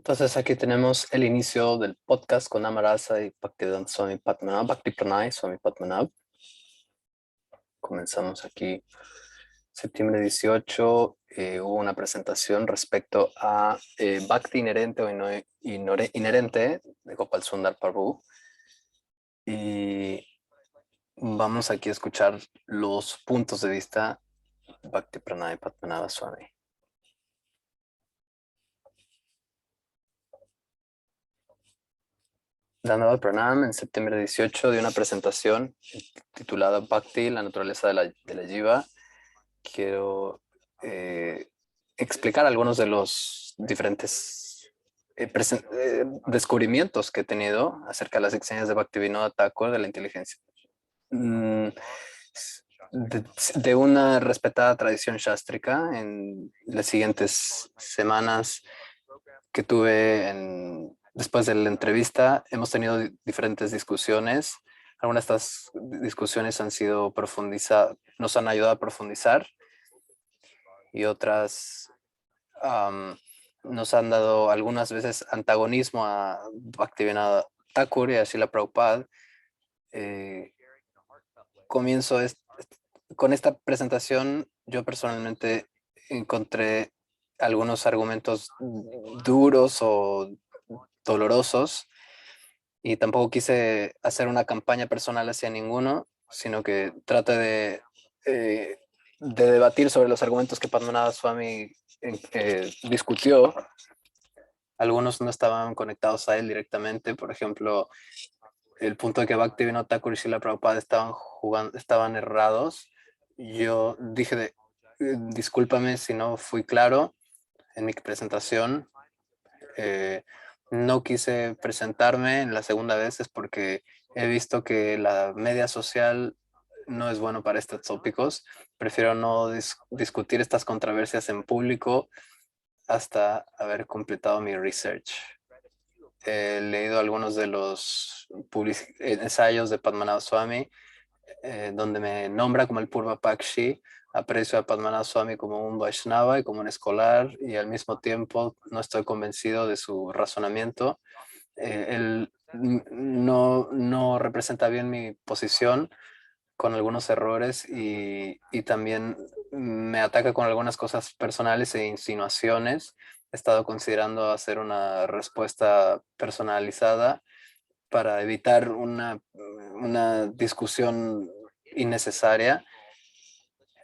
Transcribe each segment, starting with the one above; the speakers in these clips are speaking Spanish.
Entonces aquí tenemos el inicio del podcast con Amarasa y Bhaktivedanta Swami Padmanabh, Bhakti Pranay Swami Padmanabh. Comenzamos aquí septiembre 18. Hubo una presentación respecto a Bhakti inherente o inherente de Gopal Sundar Prabhu. Y vamos aquí a escuchar los puntos de vista Bhakti Pranay Padmanabh Swami. Dandavad Pranam en septiembre 18 de una presentación titulada Bhakti, la naturaleza de la Jiva. Quiero explicar algunos de los diferentes descubrimientos que he tenido acerca de las enseñanzas de Bhaktivinoda Thakur de la inteligencia. De una respetada tradición sástrica, en las siguientes semanas que tuve después de la entrevista, hemos tenido diferentes discusiones. Algunas de estas discusiones nos han ayudado a profundizar y otras nos han dado algunas veces antagonismo a Bhaktivinoda Thakur y a Srila Prabhupada. Comienzo con esta presentación. Yo personalmente encontré algunos argumentos duros o dolorosos y tampoco quise hacer una campaña personal hacia ninguno, sino que trate de debatir sobre los argumentos que Padmanabha Swami discutió. Algunos no estaban conectados a él directamente. Por ejemplo, el punto de que Bhaktivinoda Thakur y Srila Prabhupada estaban errados. Yo dije, discúlpame si no fui claro en mi presentación. No quise presentarme en la segunda vez es porque he visto que la media social no es bueno para estos tópicos. Prefiero no discutir estas controversias en público hasta haber completado mi research. He leído algunos de los ensayos de Padmanabha Swami, donde me nombra como el Purva Pakshi. Aprecio a Padmanabha Swami como un Vaishnava y como un escolar, y al mismo tiempo no estoy convencido de su razonamiento. Él no representa bien mi posición, con algunos errores, y también me ataca con algunas cosas personales e insinuaciones. He estado considerando hacer una respuesta personalizada para evitar una discusión innecesaria.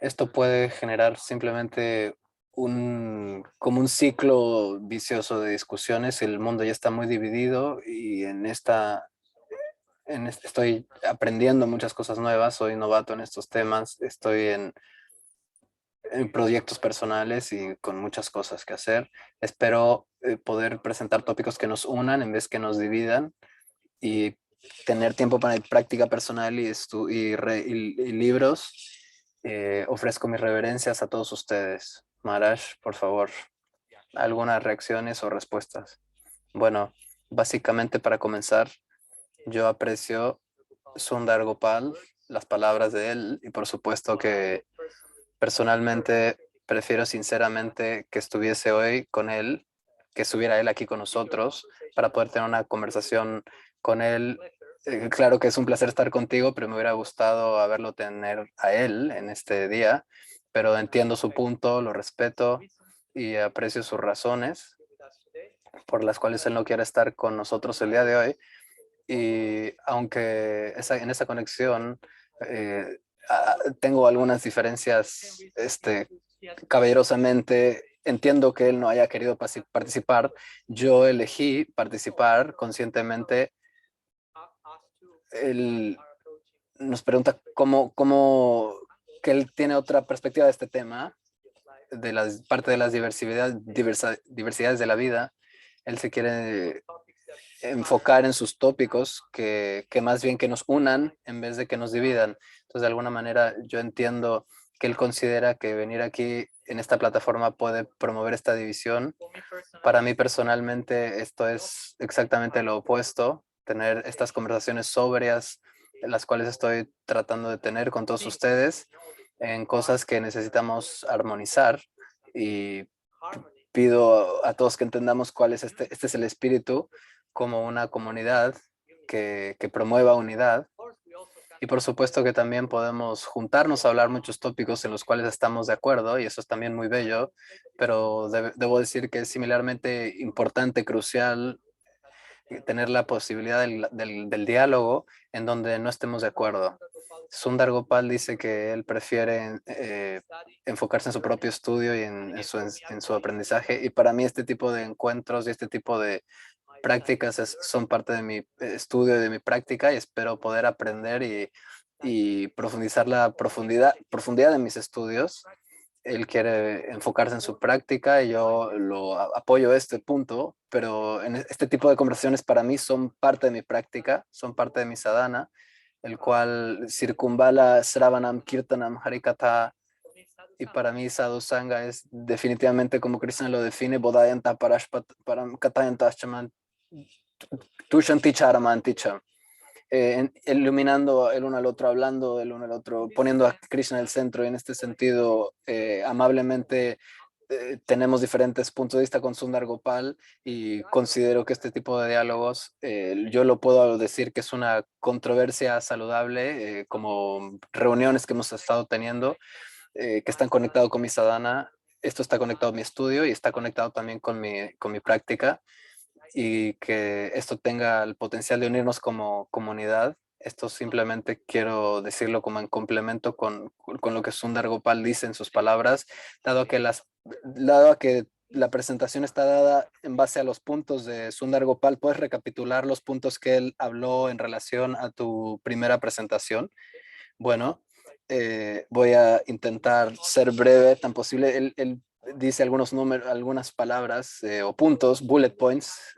Esto puede generar simplemente como un ciclo vicioso de discusiones. El mundo ya está muy dividido y estoy aprendiendo muchas cosas nuevas. Soy novato en estos temas. Estoy en proyectos personales y con muchas cosas que hacer. Espero poder presentar tópicos que nos unan en vez que nos dividan, y tener tiempo para práctica personal y libros. Ofrezco mis reverencias a todos ustedes. Maharaj, por favor, algunas reacciones o respuestas. Bueno, básicamente, para comenzar, yo aprecio Sundar Gopal, las palabras de él, y por supuesto que personalmente prefiero sinceramente que estuviese hoy con él, que estuviera él aquí con nosotros para poder tener una conversación con él. Claro que es un placer estar contigo, pero me hubiera gustado haberlo tener a él en este día, pero entiendo su punto, lo respeto y aprecio sus razones por las cuales él no quiere estar con nosotros el día de hoy. Y aunque en esa conexión eh, tengo algunas diferencias, caballerosamente entiendo que él no haya querido participar. Yo elegí participar conscientemente. Él nos pregunta que él tiene otra perspectiva de este tema, de parte de las diversidades de la vida. Él se quiere enfocar en sus tópicos que más bien que nos unan en vez de que nos dividan. Entonces, de alguna manera, yo entiendo que él considera que venir aquí en esta plataforma puede promover esta división. Para mí personalmente esto es exactamente lo opuesto: tener estas conversaciones sobrias, las cuales estoy tratando de tener con todos ustedes en cosas que necesitamos armonizar, y pido a todos que entendamos cuál es este es el espíritu como una comunidad que promueva unidad. Y por supuesto que también podemos juntarnos a hablar muchos tópicos en los cuales estamos de acuerdo, y eso es también muy bello, pero debo decir que es similarmente importante, crucial, tener la posibilidad del diálogo en donde no estemos de acuerdo. Sundar Gopal dice que él prefiere enfocarse en su propio estudio y en su aprendizaje, y para mí este tipo de encuentros y este tipo de prácticas son parte de mi estudio y de mi práctica, y espero poder aprender y profundizar la profundidad de mis estudios. Él quiere enfocarse en su práctica y yo lo apoyo este punto, pero en este tipo de conversaciones para mí son parte de mi práctica, son parte de mi sadhana, el cual circunvala Sravanam, Kirtanam, Harikatha, y para mí Sadhu Sangha es definitivamente como Krishna lo define, Bodhayanta Param Katayanta Aschaman Tushanti Charamanticha, iluminando el uno al otro, hablando el uno al otro, poniendo a Krishna en el centro. Y en este sentido, amablemente tenemos diferentes puntos de vista con Sundar Gopal, y considero que este tipo de diálogos, yo lo puedo decir que es una controversia saludable, como reuniones que hemos estado teniendo, que están conectados con mi sadhana. Esto está conectado a mi estudio y está conectado también con mi práctica, y que esto tenga el potencial de unirnos como comunidad. Esto simplemente quiero decirlo como en complemento con lo que Sundar Gopal dice en sus palabras, dado que la presentación está dada en base a los puntos de Sundar Gopal. ¿Puedes recapitular los puntos que él habló en relación a tu primera presentación? Bueno, voy a intentar ser breve, tan posible. Él dice algunos números, algunas palabras o puntos, bullet points,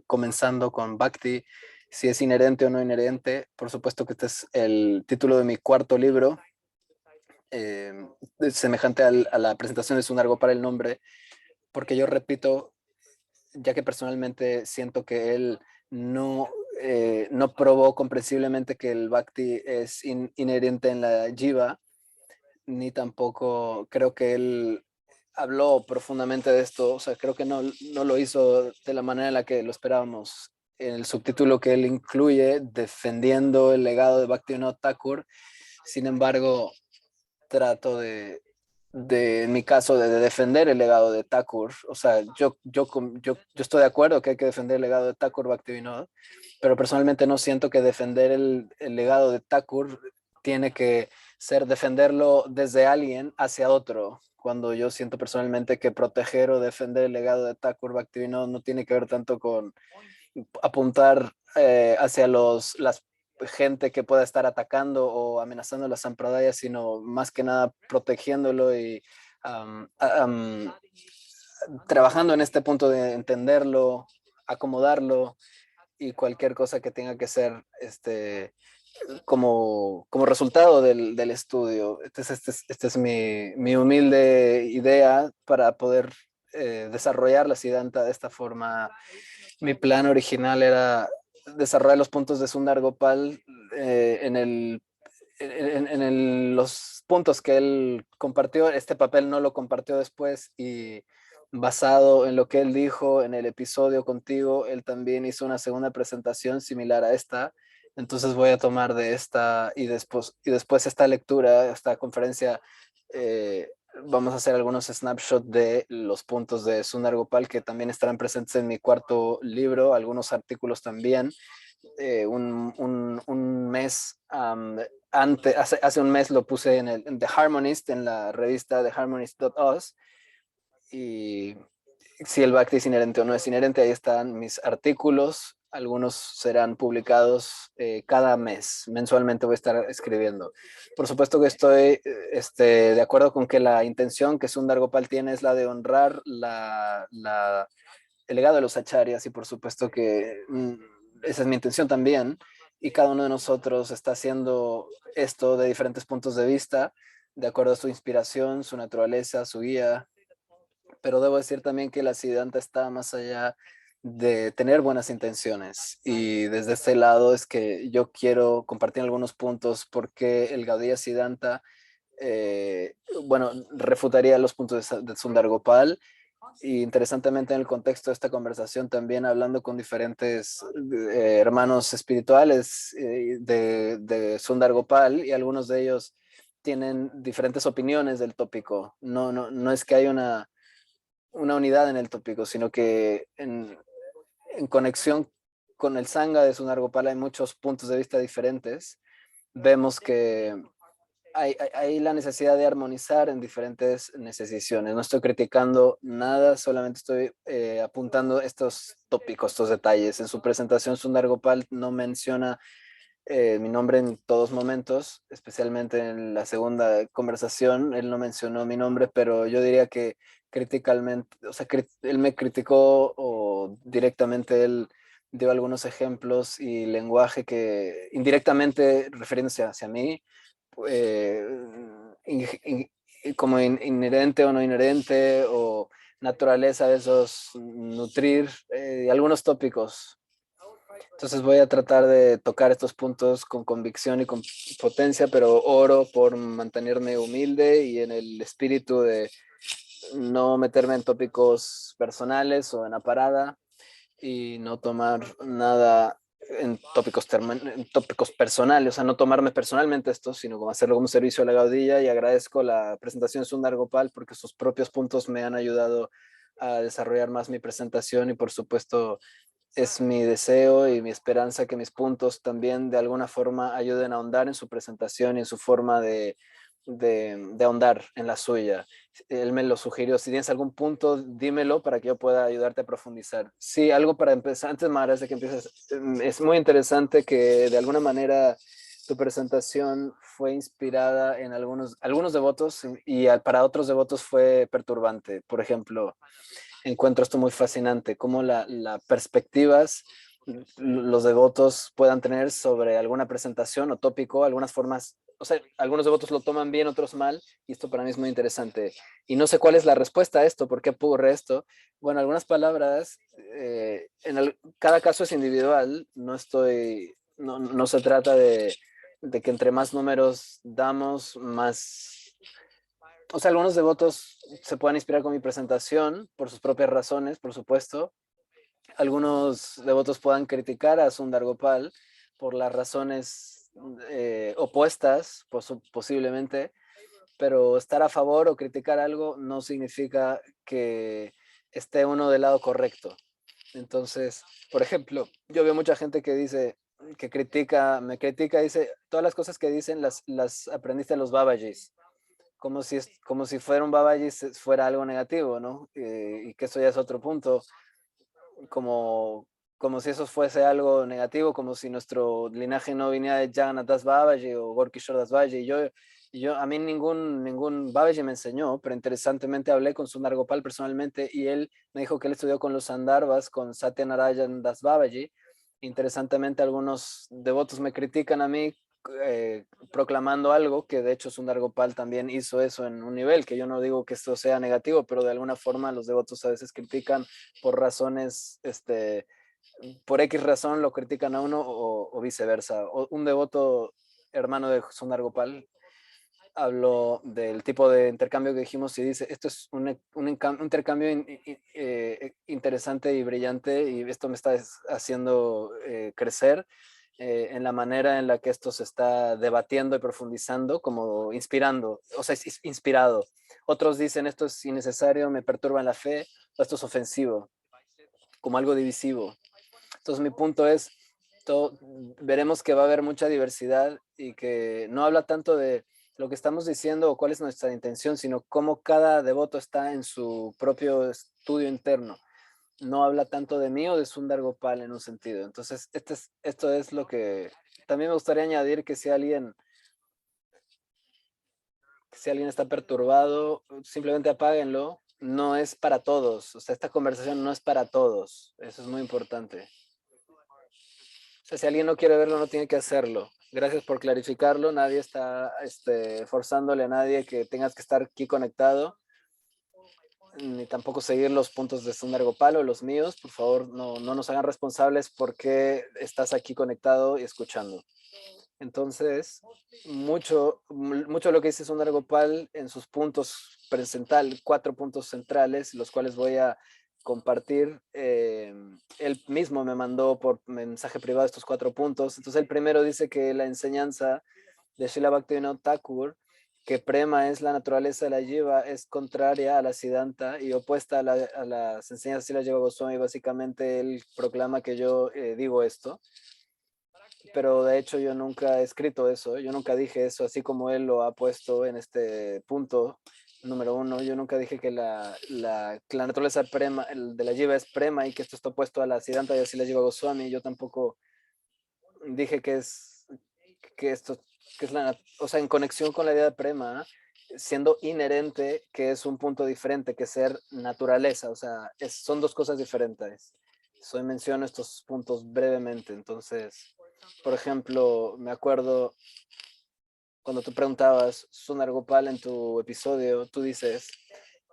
comenzando con Bhakti, si es inherente o no inherente. Por supuesto que este es el título de mi cuarto libro, eh, semejante a la presentación de Sunargo para el nombre, porque yo repito, ya que personalmente siento que él no probó comprensiblemente que el Bhakti es inherente en la Jiva, ni tampoco creo que él habló profundamente de esto. O sea, creo que no lo hizo de la manera en la que lo esperábamos. En el subtítulo que él incluye, defendiendo el legado de Bhaktivinoda Thakur, sin embargo, trato en mi caso, de defender el legado de Thakur. O sea, yo estoy de acuerdo que hay que defender el legado de Thakur Bhaktivinoda, pero personalmente no siento que defender el legado de Thakur tiene que ser defenderlo desde alguien hacia otro, cuando yo siento personalmente que proteger o defender el legado de Thakur Bhaktivinoda no tiene que ver tanto con apuntar hacia las gente que pueda estar atacando o amenazando las sampradayas, sino más que nada protegiéndolo y trabajando en este punto de entenderlo, acomodarlo, y cualquier cosa que tenga que ser como resultado del estudio. Esta es mi humilde idea para poder desarrollar la Siddhanta de esta forma. Mi plan original era desarrollar los puntos de Sundar Gopal los puntos que él compartió. Este papel no lo compartió después, y basado en lo que él dijo en el episodio contigo, él también hizo una segunda presentación similar a esta. Entonces voy a tomar de esta, y después esta lectura, esta conferencia, vamos a hacer algunos snapshots de los puntos de Sundar Gopal, que también estarán presentes en mi cuarto libro, algunos artículos también. Un mes hace un mes lo puse en The Harmonist, en la revista TheHarmonist.us, y si el Bhakti es inherente o no es inherente, ahí están mis artículos. Algunos serán publicados cada mes. Mensualmente voy a estar escribiendo. Por supuesto que estoy de acuerdo con que la intención que Sundar Gopal tiene es la de honrar el legado de los acharyas, y por supuesto que esa es mi intención también. Y cada uno de nosotros está haciendo esto de diferentes puntos de vista, de acuerdo a su inspiración, su naturaleza, su guía. Pero debo decir también que la Siddhanta está más allá de tener buenas intenciones, y desde este lado es que yo quiero compartir algunos puntos porque el Gaudiya Siddhanta, bueno, refutaría los puntos de Sundar Gopal, Y interesantemente en el contexto de esta conversación también hablando con diferentes hermanos espirituales de Sundar Gopal y algunos de ellos tienen diferentes opiniones del tópico. No es que haya una unidad en el tópico, sino que en conexión con el Sangha de Sundar Gopal hay muchos puntos de vista diferentes. Vemos que hay la necesidad de armonizar en diferentes decisiones. No estoy criticando nada, solamente estoy apuntando estos tópicos, estos detalles. En su presentación, Sundar Gopal no menciona mi nombre en todos momentos, especialmente en la segunda conversación, él no mencionó mi nombre, pero yo diría que criticalmente, o sea, él me criticó o directamente él dio algunos ejemplos y lenguaje que indirectamente refiriéndose hacia mí, eh, in, in, como inherente o no inherente o naturaleza de esos nutrir algunos tópicos. Entonces voy a tratar de tocar estos puntos con convicción y con potencia, pero oro por mantenerme humilde y en el espíritu de no meterme en tópicos personales o en la parada y no tomar nada en tópicos personales, o sea, no tomarme personalmente esto, sino como hacerlo como un servicio a la Gaudilla y agradezco la presentación de Sundar Gopal porque sus propios puntos me han ayudado a desarrollar más mi presentación y por supuesto es mi deseo y mi esperanza que mis puntos también de alguna forma ayuden a ahondar en su presentación y en su forma de ahondar en la suya. Él me lo sugirió, si tienes algún punto, dímelo para que yo pueda ayudarte a profundizar. Sí, algo para empezar, antes Mara, de que empieces, es muy interesante que de alguna manera tu presentación fue inspirada en algunos devotos y para otros devotos fue perturbante. Por ejemplo, encuentro esto muy fascinante, cómo la perspectivas los devotos puedan tener sobre alguna presentación o tópico, algunas formas, o sea, algunos devotos lo toman bien, otros mal, y esto para mí es muy interesante. Y no sé cuál es la respuesta a esto, por qué ocurre esto. Bueno, algunas palabras, cada caso es individual, no se trata de que entre más números damos, más o sea, algunos devotos se pueden inspirar con mi presentación por sus propias razones, por supuesto. Algunos devotos puedan criticar a Sundar Gopal por las razones opuestas, posiblemente, pero estar a favor o criticar algo no significa que esté uno del lado correcto. Entonces, por ejemplo, yo veo mucha gente que dice, me critica, dice, todas las cosas que dicen las aprendiste en los Babajis como si fuera un Babaji fuera algo negativo, ¿no? Y que eso ya es otro punto, como, como si eso fuese algo negativo, como si nuestro linaje no viniera de Jagannath Das Babaji o Gorkishore Das Babaji. A mí ningún Babaji me enseñó, pero interesantemente hablé con Sundar Gopal personalmente y él me dijo que él estudió con los Sandarbhas, con Satyanarayan Das Babaji. Interesantemente, algunos devotos me critican a mí proclamando algo que de hecho Sundar Gopal también hizo eso en un nivel, que yo no digo que esto sea negativo, pero de alguna forma los devotos a veces critican por razones, por X razón lo critican a uno o viceversa. Un devoto hermano de Sundar Gopal habló del tipo de intercambio que dijimos y dice, esto es un intercambio interesante y brillante y esto me está haciendo crecer en la manera en la que esto se está debatiendo y profundizando, como inspirando, o sea, es inspirado. Otros dicen, esto es innecesario, me perturba en la fe, o esto es ofensivo, como algo divisivo. Entonces mi punto es, veremos que va a haber mucha diversidad y que no habla tanto de lo que estamos diciendo o cuál es nuestra intención, sino cómo cada devoto está en su propio estudio interno. No habla tanto de mí o de Sundar Gopal en un sentido. Entonces, esto es lo que también me gustaría añadir que si alguien está perturbado, simplemente apáguenlo. No es para todos. O sea, esta conversación no es para todos. Eso es muy importante. O sea, si alguien no quiere verlo, no tiene que hacerlo. Gracias por clarificarlo. Nadie está forzándole a nadie que tengas que estar aquí conectado, ni tampoco seguir los puntos de Sundar Gopal o los míos. Por favor, no nos hagan responsables porque estás aquí conectado y escuchando. Entonces, mucho de lo que dice Sundar Gopal en sus puntos 4 puntos centrales, los cuales voy a compartir. Él mismo me mandó por mensaje privado estos 4 puntos. Entonces, el primero dice que la enseñanza de Srila Bhaktivinoda Thakur, que prema es la naturaleza de la jiva, es contraria a la siddhanta y opuesta a las enseñanzas de Srila Jiva Goswami. Básicamente, él proclama que yo digo esto, pero de hecho yo nunca he escrito eso, yo nunca dije eso, así como él lo ha puesto en este punto número 1. Yo nunca dije que que la naturaleza prema, de la jiva es prema y que esto está opuesto a la siddhanta y así la jiva Goswami. Yo tampoco dije que esto, que es o sea, en conexión con la idea de prema, siendo inherente, que es un punto diferente que ser naturaleza, o sea, son 2 cosas diferentes. Soy menciono estos puntos brevemente. Entonces, por ejemplo, me acuerdo cuando tú preguntabas, Sundar Gopal, en tu episodio, tú dices,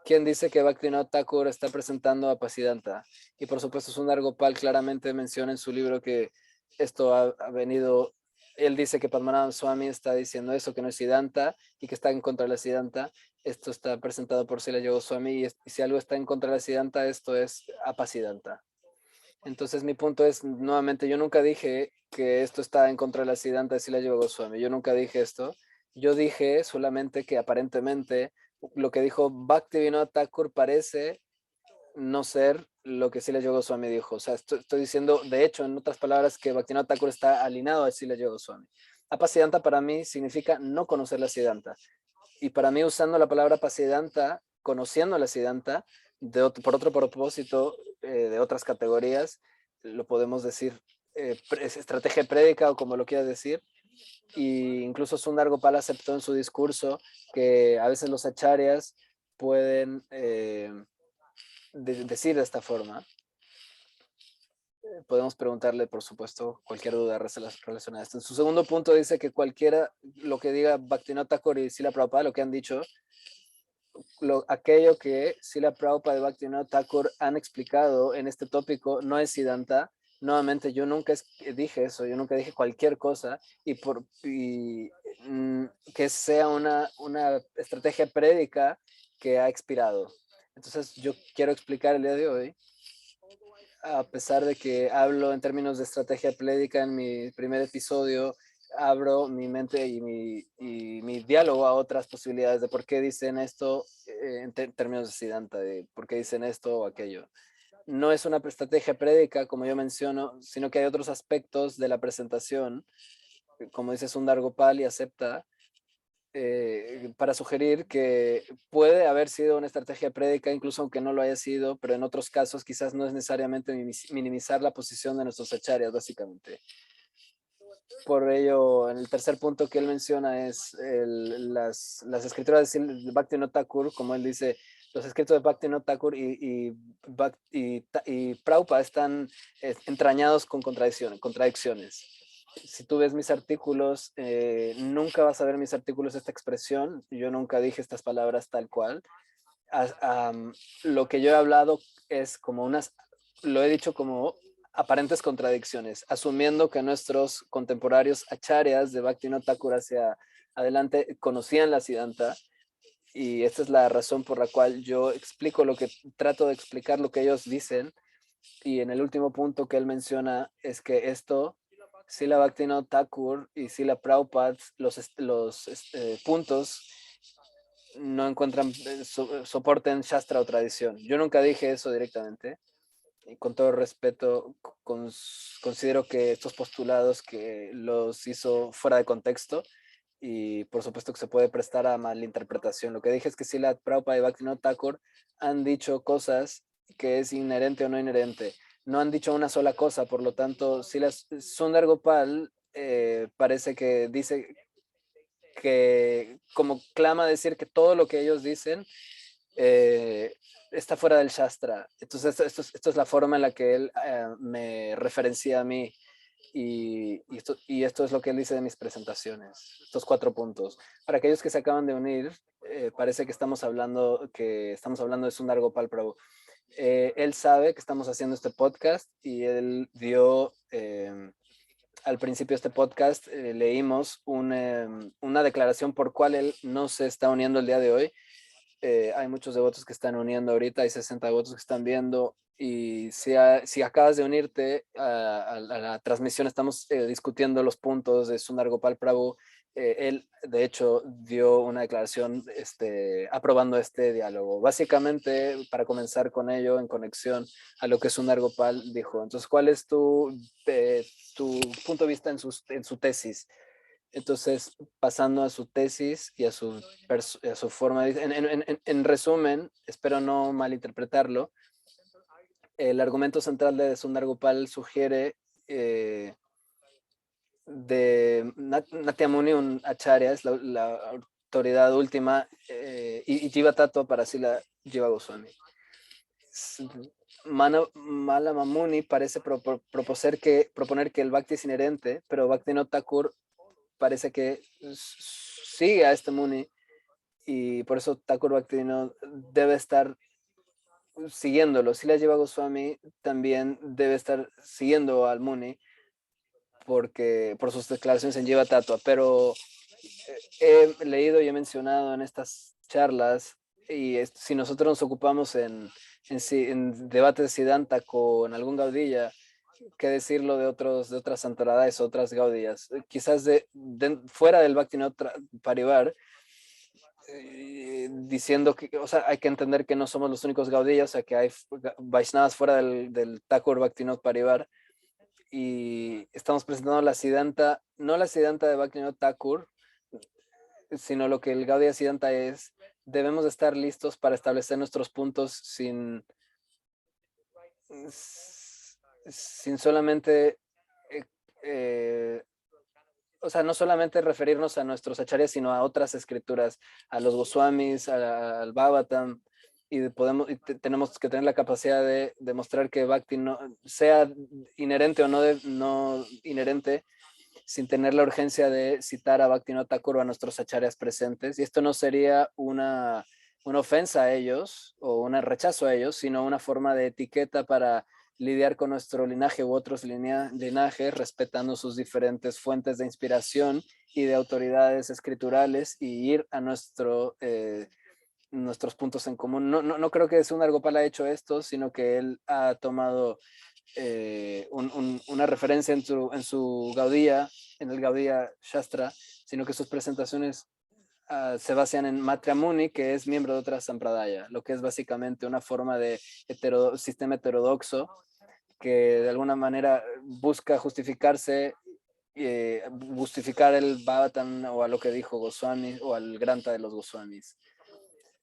¿quién dice que Bhaktivinoda Thakur está presentando a Pasiddhanta? Y por supuesto, Sundar Gopal claramente menciona en su libro que esto ha venido, él dice que Padmanabha Swami está diciendo eso, que no es Siddhanta y que está en contra de la Siddhanta. Esto está presentado por Srila Yoga Swami y si algo está en contra de la Siddhanta, esto es Apasiddhanta. Entonces mi punto es, nuevamente, yo nunca dije que esto está en contra de la Siddhanta de Srila Jiva Goswami. Yo nunca dije esto. Yo dije solamente que aparentemente lo que dijo Bhaktivinoda Thakur parece no ser lo que Srila Jiva Goswami dijo. O sea, estoy diciendo, de hecho, en otras palabras, que Bhaktivinoda Thakur está alineado a Srila Jiva Goswami. Apasiddhanta para mí significa no conocer la Siddhanta. Y para mí, usando la palabra Pasiddhanta, conociendo la Siddhanta, por otro propósito, de otras categorías, lo podemos decir estrategia prédica o como lo quieras decir. Y incluso Sundar Gopal aceptó en su discurso que a veces los acharyas pueden decir de esta forma. Podemos preguntarle, por supuesto, cualquier duda relacionada a esto. En su segundo punto dice que cualquiera, lo que diga Bhaktivinoda Thakur y Srila Prabhupada, lo que han dicho, aquello que Srila Prabhupada y Bhaktivinoda Thakur han explicado en este tópico no es Siddhanta. Nuevamente, yo nunca dije eso, yo nunca dije cualquier cosa que sea una estrategia prédica que ha expirado. Entonces, yo quiero explicar el día de hoy, a pesar de que hablo en términos de estrategia prédica en mi primer episodio, abro mi mente y mi diálogo a otras posibilidades de por qué dicen esto en términos de Siddhanta, de por qué dicen esto o aquello. No es una estrategia prédica, como yo menciono, sino que hay otros aspectos de la presentación, como dice Sundar Gopal y acepta, para sugerir que puede haber sido una estrategia prédica, incluso aunque no lo haya sido, pero en otros casos quizás no es necesariamente minimizar la posición de nuestros acharyas, básicamente. Por ello, en el tercer punto que él menciona es las escrituras de Bhaktivinoda Thakur, como él dice, los escritos de Bhaktivinoda Thakur y Prabhupada están entrañados con contradicciones. Si tú ves mis artículos, nunca vas a ver mis artículos esta expresión. Yo nunca dije estas palabras tal cual. Lo que yo he hablado es como lo he dicho como aparentes contradicciones, asumiendo que nuestros contemporáneos acharyas de Bhaktivinoda Thakur hacia adelante conocían la Siddhanta, y esta es la razón por la cual yo trato de explicar lo que ellos dicen. Y en el último punto que él menciona es que esto, Srila Bhaktivinoda Thakur y Srila Prabhupada, los puntos no encuentran soporte en Shastra o tradición. Yo nunca dije eso directamente. Y con todo respeto, considero que estos postulados que los hizo fuera de contexto, y por supuesto que se puede prestar a malinterpretación. Lo que dije es que Srila Prabhupada y Bhaktivinoda Thakur han dicho cosas que es inherente o no inherente. No han dicho una sola cosa, por lo tanto, Sundar Gopal parece que dice que, como clama decir que todo lo que ellos dicen está fuera del Shastra. Entonces, esto es la forma en la que él me referencia a mí. Y esto es lo que él dice de mis presentaciones, estos 4 puntos. Para aquellos que se acaban de unir, parece que estamos hablando de Sundar Gopal Prabhu. Él sabe que estamos haciendo este podcast y él dio al principio de este podcast leímos una declaración por cual él no se está uniendo el día de hoy. Hay muchos devotos que están uniendo ahorita, hay 60 devotos que están viendo, y si acabas de unirte a la transmisión, estamos discutiendo los puntos de Sundar Gopal Prabhu. Él, de hecho, dio una declaración aprobando este diálogo. Básicamente, para comenzar con ello, en conexión a lo que Sundar Gopal dijo. Entonces, ¿cuál es tu punto de vista en su tesis? Entonces, pasando a su tesis y a su forma de... En resumen, espero no malinterpretarlo, el argumento central de Sundar Gopal sugiere de Natya Muni, un acharya, es la autoridad última, y Jiva Tattva para Srila Jiva Goswami. Malama Muni parece proponer que el Bhakti es inherente, pero Bhaktivinoda Thakur parece que sigue a este Muni, y por eso Thakur Bhaktivinoda debe estar siguiéndolo. Srila Jiva Goswami también debe estar siguiendo al Muni por sus declaraciones en Jiva Tattva, pero he leído y he mencionado en estas charlas, y si nosotros nos ocupamos en debates de Siddhanta con algún Gaudiya, qué decirlo de otras santoradades, otras Gaudiyas, quizás fuera del Bhaktivinoda Parivar, diciendo que, o sea, hay que entender que no somos los únicos Gaudiyas, o sea, que hay Vaishnavas fuera del Thakur Bhaktivinoda Parivar, y estamos presentando la Siddhanta, no la Siddhanta de Bhaktivinoda Thakur, sino lo que el Gaudiya Siddhanta es. Debemos estar listos para establecer nuestros puntos sin solamente, o sea, no solamente referirnos a nuestros acharyas, sino a otras escrituras, a los Goswamis, al Bhagavatam, y tenemos que tener la capacidad de demostrar que Bhakti no, sea inherente o no inherente, sin tener la urgencia de citar a Bhaktivinoda Thakur o a nuestros acharyas presentes. Y esto no sería una ofensa a ellos o un rechazo a ellos, sino una forma de etiqueta para lidiar con nuestro linaje u otros linajes, respetando sus diferentes fuentes de inspiración y de autoridades escriturales, y ir a nuestros puntos en común. No creo que Sundar Gopal haya hecho esto, sino que él ha tomado una referencia en su Gaudiya, en el Gaudiya Shastra, sino que sus presentaciones se basan en Matra Muni, que es miembro de otra Sampradaya, lo que es básicamente una forma de sistema heterodoxo que de alguna manera busca justificarse, justificar el Bhavatan o a lo que dijo Goswami o al Granta de los Goswamis.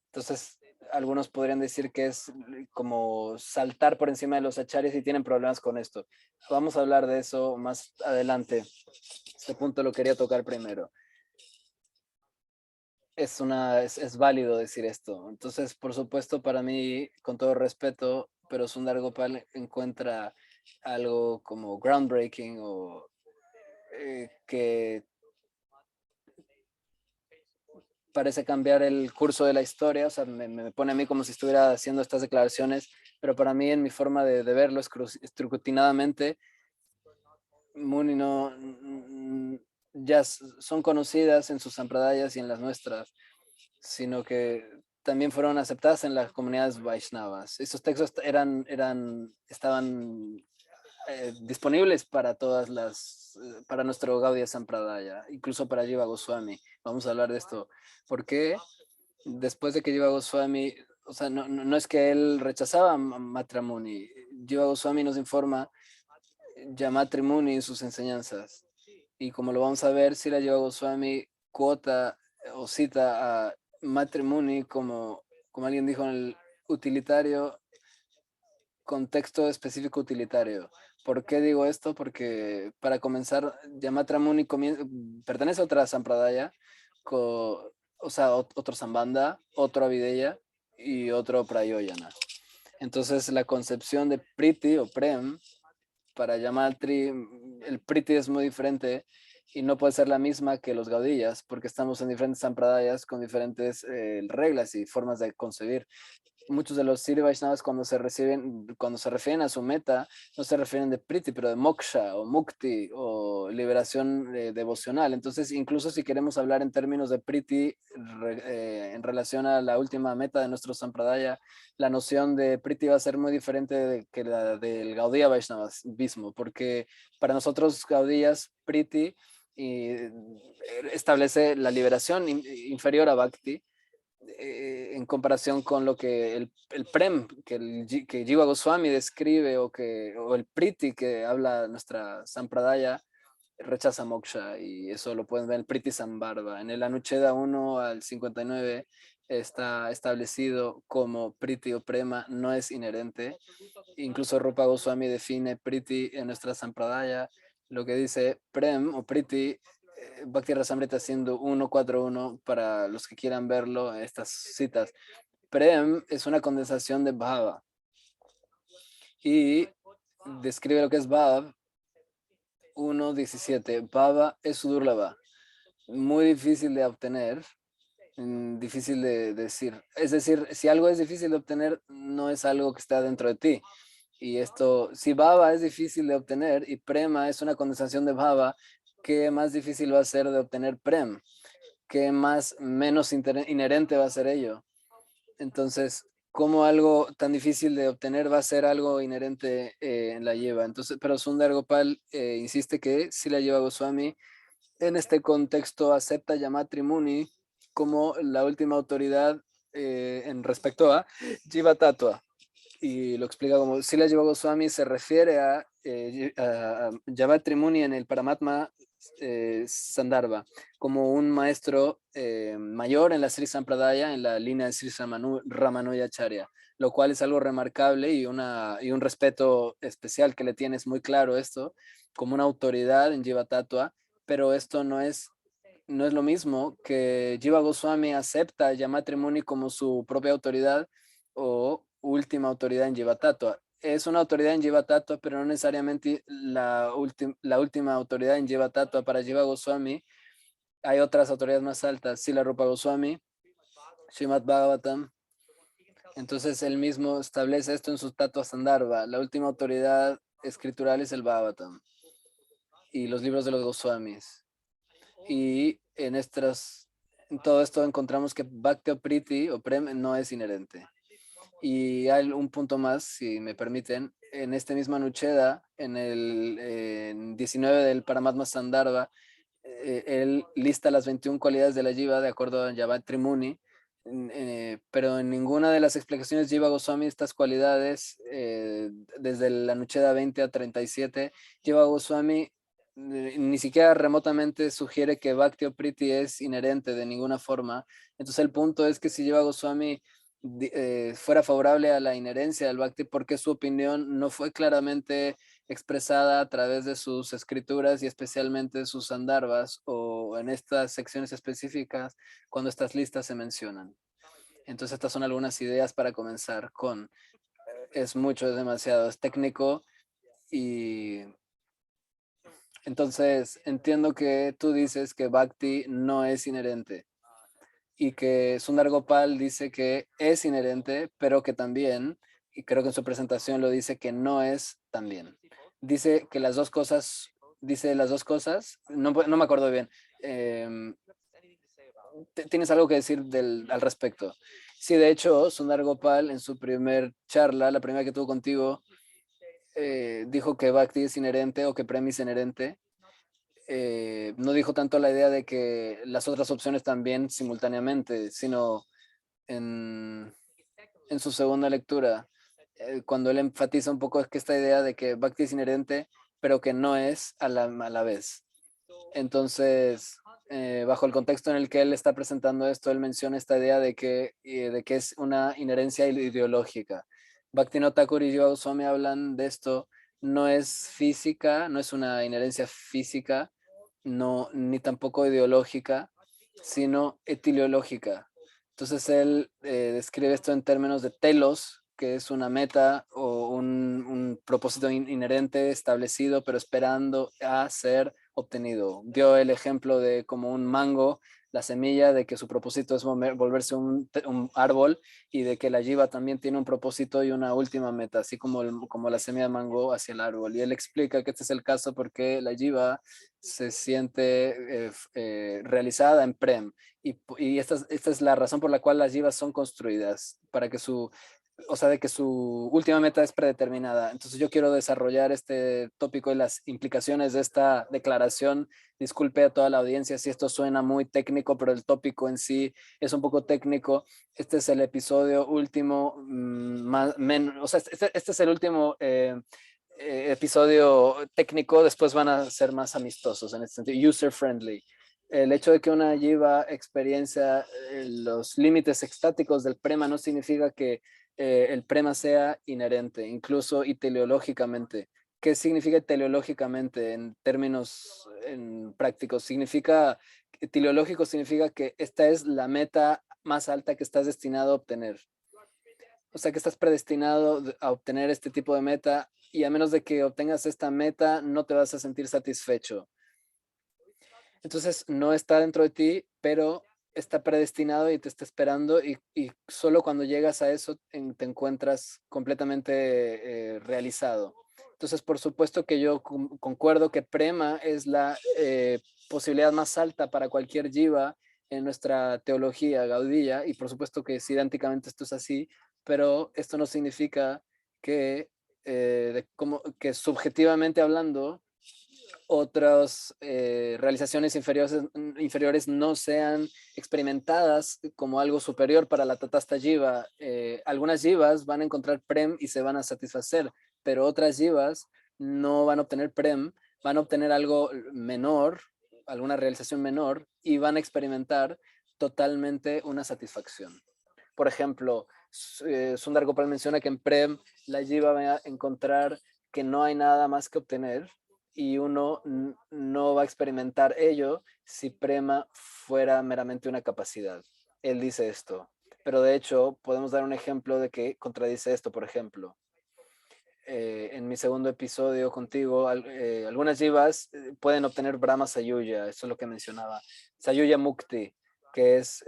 Entonces, algunos podrían decir que es como saltar por encima de los acharyas, y tienen problemas con esto. Vamos a hablar de eso más adelante. Este punto lo quería tocar primero. Es válido decir esto. Entonces, por supuesto, para mí, con todo respeto, pero Sundar Gopal encuentra algo como groundbreaking, o que parece cambiar el curso de la historia. O sea, me pone a mí como si estuviera haciendo estas declaraciones, pero para mí, en mi forma de verlo escrutinadamente, Muni ya son conocidas en sus sampradayas y en las nuestras, sino que también fueron aceptadas en las comunidades Vaishnavas. Estos textos estaban disponibles para para nuestro Gaudiya Sampradaya, incluso para Jiva Goswami. Vamos a hablar de esto. ¿Por qué? Después de que Jiva Goswami, o sea, no es que él rechazaba a Matra Muni. Jiva Goswami nos informa Yamatri Muni en sus enseñanzas. Y como lo vamos a ver, si la Jiva Goswami cuota o cita a Matra Muni como alguien dijo en el utilitario, contexto específico utilitario. ¿Por qué digo esto? Porque, para comenzar, Yamatra Muni pertenece a otra Sampradaya, o sea, otro Sambandha, otro Avideya y otro Prayoyana. Entonces, la concepción de Priti o Prem para Yamatri, el Priti es muy diferente y no puede ser la misma que los Gaudiyas, porque estamos en diferentes Sampradayas con diferentes reglas y formas de concebir. muchos de los Sri Vaishnavas cuando se refieren a su meta, no se refieren de Priti, pero de Moksha o Mukti o liberación devocional. Entonces, incluso si queremos hablar en términos de Priti en relación a la última meta de nuestro Sampradaya, la noción de Priti va a ser muy diferente que la del Gaudiya Vaishnavismo, porque para nosotros Gaudiyas, Priti establece la liberación inferior a Bhakti, en comparación con lo que el Prem, que Jiva Goswami describe, o el Priti que habla nuestra Sampradaya, rechaza moksha, y eso lo pueden ver en el Priti Sambhava. En el Anucheda 1 al 59 está establecido como Priti o Prema no es inherente. Incluso Rupa Goswami define Priti en nuestra Sampradaya. Lo que dice Prem o Priti, Bhakti Rasamrita siendo 141 para los que quieran verlo, estas citas. Prem es una condensación de Bhava y describe lo que es Bhav 1.17. Bhava es Sudurlava, muy difícil de obtener, difícil de decir. Es decir, si algo es difícil de obtener, no es algo que está dentro de ti. Y esto, si Bhava es difícil de obtener y Prema es una condensación de Bhava, ¿qué más difícil va a ser de obtener Prem? ¿Qué más menos inherente va a ser ello? Entonces, ¿cómo algo tan difícil de obtener va a ser algo inherente en la Lleva? Entonces, pero Sundar Gopal insiste que si la Lleva Goswami en este contexto acepta Yamatri Muni como la última autoridad en respecto a Jiva Tattva. Y lo explica como Sila Jiva Goswami se refiere a Yamatri Muni en el Paramatma Sandarbha como un maestro mayor en la Sri Sampradaya, en la línea de Sri Ramanujacharya, lo cual es algo remarcable y un respeto especial que le tienes muy claro esto, como una autoridad en Jiva Tattva, pero esto no es lo mismo que Jiva Goswami acepta a Yamatri Muni como su propia autoridad o última autoridad en Jiva Tattva. Es una autoridad en Jiva Tattva, pero no necesariamente la última autoridad en Jiva Tattva para Jiva Goswami. Hay otras autoridades más altas, Sila Rupa Goswami, Srimad Bhagavatam. Entonces él mismo establece esto en su Tattva Sandarbha. La última autoridad escritural es el Bhagavatam y los libros de los Goswamis. Y en todo esto encontramos que Bhakti o Priti o Prem no es inherente. Y hay un punto más, si me permiten. En este mismo Anucheda, en el 19 del Paramatma Sandarbha, él lista las 21 cualidades de la Jiva de acuerdo a Yavatri Muni, pero en ninguna de las explicaciones Jiva Goswami estas cualidades, desde la Anucheda 20 a 37, Jiva Goswami ni siquiera remotamente sugiere que Bhakti o Priti es inherente de ninguna forma. Entonces el punto es que si Jiva Goswami fuera favorable a la inherencia del Bhakti, porque su opinión no fue claramente expresada a través de sus escrituras y especialmente sus sandarbhas o en estas secciones específicas cuando estas listas se mencionan. Entonces estas son algunas ideas para comenzar con. Es mucho, es demasiado, es técnico y entonces entiendo que tú dices que Bhakti no es inherente y que Sundar Gopal dice que es inherente, pero que también, y creo que en su presentación lo dice, que no es también. Dice que las dos cosas, no me acuerdo bien. ¿Tienes algo que decir al respecto? Sí, de hecho, Sundar Gopal en su primer charla, la primera que tuvo contigo, dijo que Bhakti es inherente o que Prem es inherente. No dijo tanto la idea de que las otras opciones también simultáneamente, sino en, en su segunda lectura, cuando él enfatiza un poco es que esta idea de que Bhakti es inherente, pero que no es a la vez. Entonces, bajo el contexto en el que él está presentando esto, él menciona esta idea de que es una inherencia ideológica. Bhaktivinoda Thakur y Jiva Goswami hablan de esto, no es física, no es una inherencia física, no, ni tampoco ideológica, sino etiológica. Entonces él describe esto en términos de telos, que es una meta o un propósito inherente establecido, pero esperando a ser obtenido. Dio el ejemplo de como un mango, la semilla, de que su propósito es volverse un árbol, y de que la jiva también tiene un propósito y una última meta, así como la semilla de mango hacia el árbol. Y él explica que este es el caso porque la jiva se siente realizada en Prem. Y esta es la razón por la cual las jivas son construidas, para que de que su última meta es predeterminada. Entonces yo quiero desarrollar este tópico y las implicaciones de esta declaración. Disculpe a toda la audiencia si esto suena muy técnico, pero el tópico en sí es un poco técnico. Este es el episodio último, este es el último episodio técnico. Después van a ser más amistosos en este sentido, user friendly. El hecho de que una jiva experiencia los límites extáticos del prema no significa que el prema sea inherente, incluso y teleológicamente. ¿Qué significa teleológicamente en términos prácticos? Teleológico significa que esta es la meta más alta que estás destinado a obtener. O sea, que estás predestinado a obtener este tipo de meta, y a menos de que obtengas esta meta, no te vas a sentir satisfecho. Entonces, no está dentro de ti, pero está predestinado y te está esperando, y solo cuando llegas a eso te encuentras completamente realizado. Entonces, por supuesto que yo concuerdo que Prema es la posibilidad más alta para cualquier jiva en nuestra teología gaudilla, y por supuesto que idénticamente esto es así, pero esto no significa que, que subjetivamente hablando, otras realizaciones inferiores no sean experimentadas como algo superior para la Tatasta Jiva. Algunas jivas van a encontrar Prem y se van a satisfacer, pero otras jivas no van a obtener Prem, van a obtener algo menor, alguna realización menor, y van a experimentar totalmente una satisfacción. Por ejemplo, Sundar Gopal menciona que en Prem la jiva va a encontrar que no hay nada más que obtener, y uno no va a experimentar ello si Prema fuera meramente una capacidad. Él dice esto, pero de hecho podemos dar un ejemplo de que contradice esto. Por ejemplo, en mi segundo episodio contigo, algunas jivas pueden obtener Brahma Sayuya, eso es lo que mencionaba, Sayuya Mukti, que es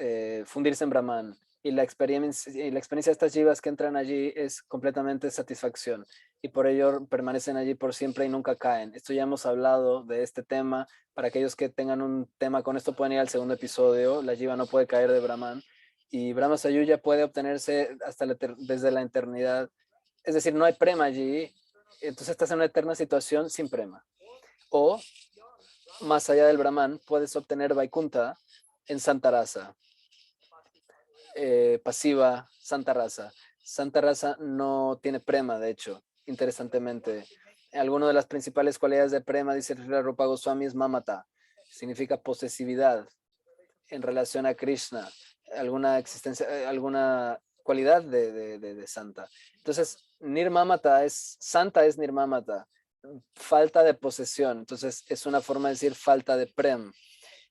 fundirse en Brahman. Y la experiencia de estas jivas que entran allí es completamente satisfacción, y por ello permanecen allí por siempre y nunca caen. Esto ya hemos hablado de este tema. Para aquellos que tengan un tema con esto, pueden ir al segundo episodio. La jiva no puede caer de Brahman, y Brahma Sayuya puede obtenerse desde la eternidad. Es decir, no hay prema allí, entonces estás en una eterna situación sin prema. O, más allá del Brahman, puedes obtener Vaikunta en Santa Rasa. Pasiva, Santa Rasa. Santa Rasa no tiene prema, de hecho, interesantemente. Alguna de las principales cualidades de prema, dice Srila Rupa Goswami, es mamata. Significa posesividad en relación a Krishna, alguna existencia, alguna cualidad de santa. Entonces, nirmamata es, santa es nirmamata, falta de posesión. Entonces, es una forma de decir falta de prem.